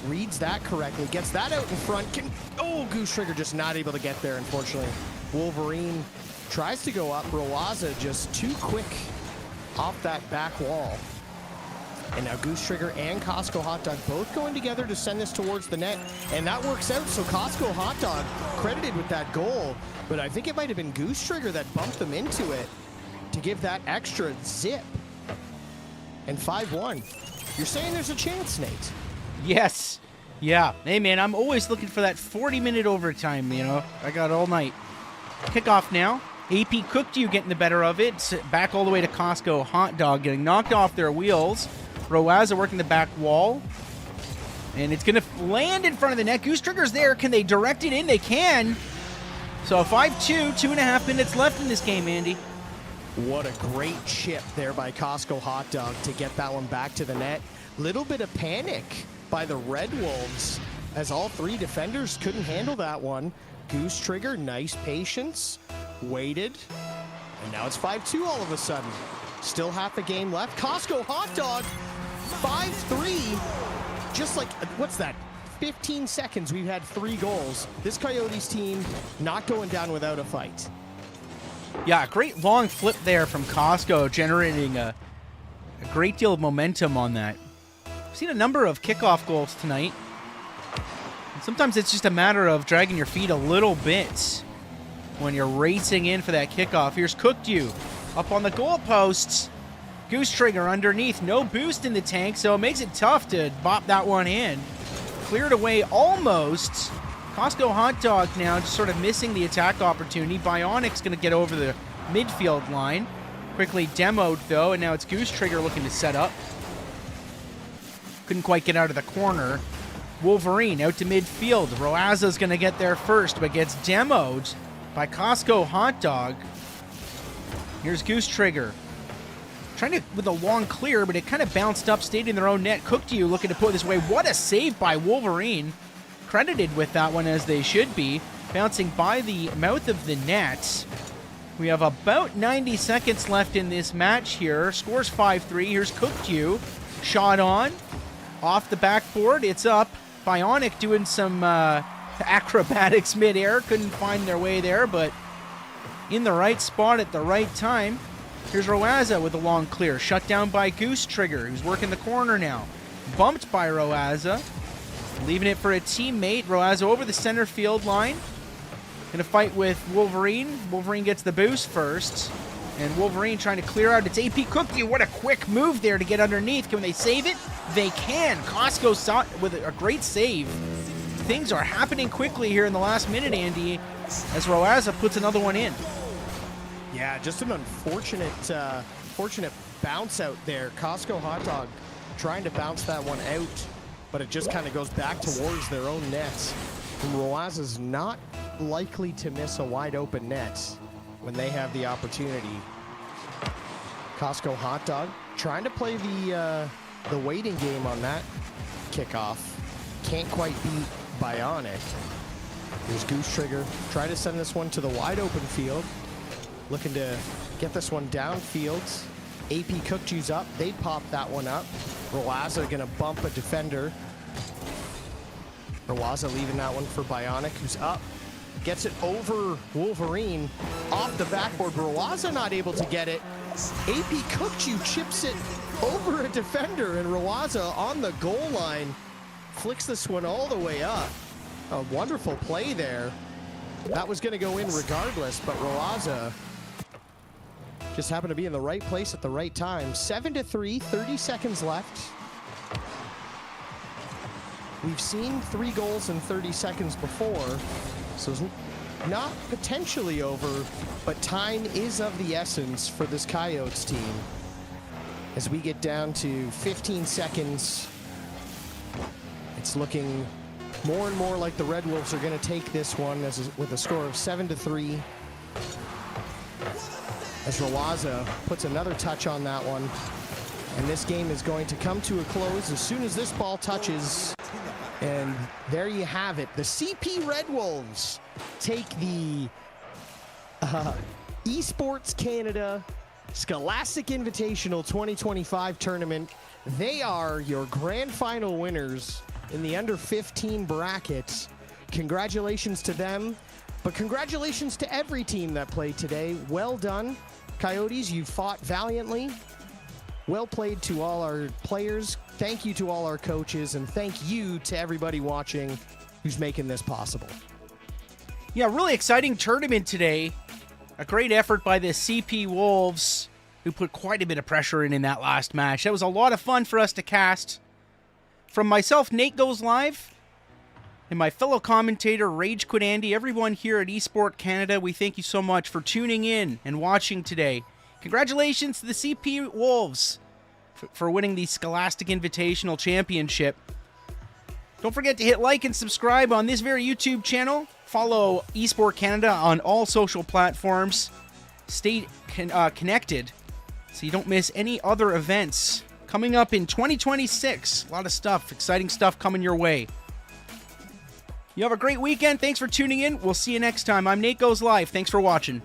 reads that correctly, gets that out in front. Goose Trigger just not able to get there, unfortunately. Wolverine tries to go up. Rolaza just too quick off that back wall. And now Goose Trigger and Costco Hot Dog both going together to send this towards the net. And that works out, so Costco Hot Dog credited with that goal. But I think it might have been Goose Trigger that bumped them into it to give that extra zip. And 5-1. You're saying there's a chance, Nate? Yes. Yeah. Hey, man, I'm always looking for that 40-minute overtime, you know. I got all night. Kickoff now. AP Cooked You getting the better of it. Back all the way to Costco Hot Dog, getting knocked off their wheels. Roaza working the back wall. And it's going to land in front of the net. Goose Trigger's there. Can they direct it in? They can. So 5-2, 2.5 minutes left in this game, Andy. What a great chip there by Costco Hot Dog to get that one back to the net. Little bit of panic by the Red Wolves as all 3 defenders couldn't handle that one. Goose Trigger, nice patience, waited, and now it's 5-2 all of a sudden. Still half a game left. Costco Hot Dog, 5-3. Just like, what's that? 15 seconds, we've had 3 goals. This Coyotes team not going down without a fight. Yeah, great long flip there from Costco, generating a great deal of momentum on that. I've seen a number of kickoff goals tonight. And sometimes it's just a matter of dragging your feet a little bit when you're racing in for that kickoff. Here's Cooked You up on the goalposts. Goose Trigger underneath. No boost in the tank, so it makes it tough to bop that one in. Cleared away almost. Costco Hot Dog now just sort of missing the attack opportunity. Bionic's going to get over the midfield line. Quickly demoed, though, and now it's Goose Trigger looking to set up. Couldn't quite get out of the corner. Wolverine out to midfield. Roaza's going to get there first, but gets demoed by Costco Hot Dog. Here's Goose Trigger. Trying to with a long clear, but it kind of bounced up, stayed in their own net. Cooked You looking to put this away. What a save by Wolverine. Credited with that one as they should be. Bouncing by the mouth of the net. We have about 90 seconds left in this match here. Scores 5-3. Here's Cooked You. Shot on. Off the backboard. It's up. Bionic doing some acrobatics midair. Couldn't find their way there, but in the right spot at the right time. Here's Roaza with a long clear. Shut down by Goose Trigger, who's working the corner now. Bumped by Roaza. Leaving it for a teammate. Roaza over the center field line. Gonna fight with Wolverine. Wolverine gets the boost first. And Wolverine trying to clear out. It's AP Cookie. What a quick move there to get underneath. Can they save it? They can. Costco saw it with a great save. Things are happening quickly here in the last minute, Andy, as Roaza puts another one in. Yeah, just an unfortunate fortunate bounce out there. Costco Hot Dog trying to bounce that one out, but it just kind of goes back towards their own nets. And Roaza's not likely to miss a wide open net when they have the opportunity. Costco Hot Dog trying to play the waiting game on that kickoff. Can't quite beat Bionic. Here's Goose Trigger. Try to send this one to the wide open field. Looking to get this one downfield. AP Cookjuice up. They pop that one up. Roaza gonna bump a defender. Roaza leaving that one for Bionic, who's up. Gets it over Wolverine. Off the backboard. Roaza not able to get it. AP Cookjuice chips it over a defender, and Roaza on the goal line flicks this one all the way up. A wonderful play there. That was going to go in regardless, but Roaza just happened to be in the right place at the right time. 7-3, 30 seconds left. We've seen 3 goals in 30 seconds before, so it's not potentially over, but time is of the essence for this Coyotes team. As we get down to 15 seconds, it's looking more and more like the Red Wolves are going to take this one with a score of 7-3. As Roaza puts another touch on that one. And this game is going to come to a close as soon as this ball touches. And there you have it. The CP Red Wolves take the EsportCanada Scholastic Invitational 2025 tournament. They are your grand final winners in the under 15 bracket. Congratulations to them, but congratulations to every team that played today. Well done, Coyotes. You fought valiantly. Well played to all our players. Thank you to all our coaches, and thank you to everybody watching who's making this possible. Yeah, really exciting tournament today. A great effort by the CP Wolves, who put quite a bit of pressure in that last match. That was a lot of fun for us to cast. From myself, Nate Goes Live, and my fellow commentator, Rage Quit Andy, everyone here at EsportCanada, we thank you so much for tuning in and watching today. Congratulations to the CP Wolves for winning the Scholastic Invitational Championship. Don't forget to hit like and subscribe on this very YouTube channel. Follow EsportCanada on all social platforms. Stay connected so you don't miss any other events coming up in 2026. A lot of stuff, exciting stuff coming your way. You have a great weekend. Thanks for tuning in. We'll see you next time. I'm Nate Goes Live. Thanks for watching.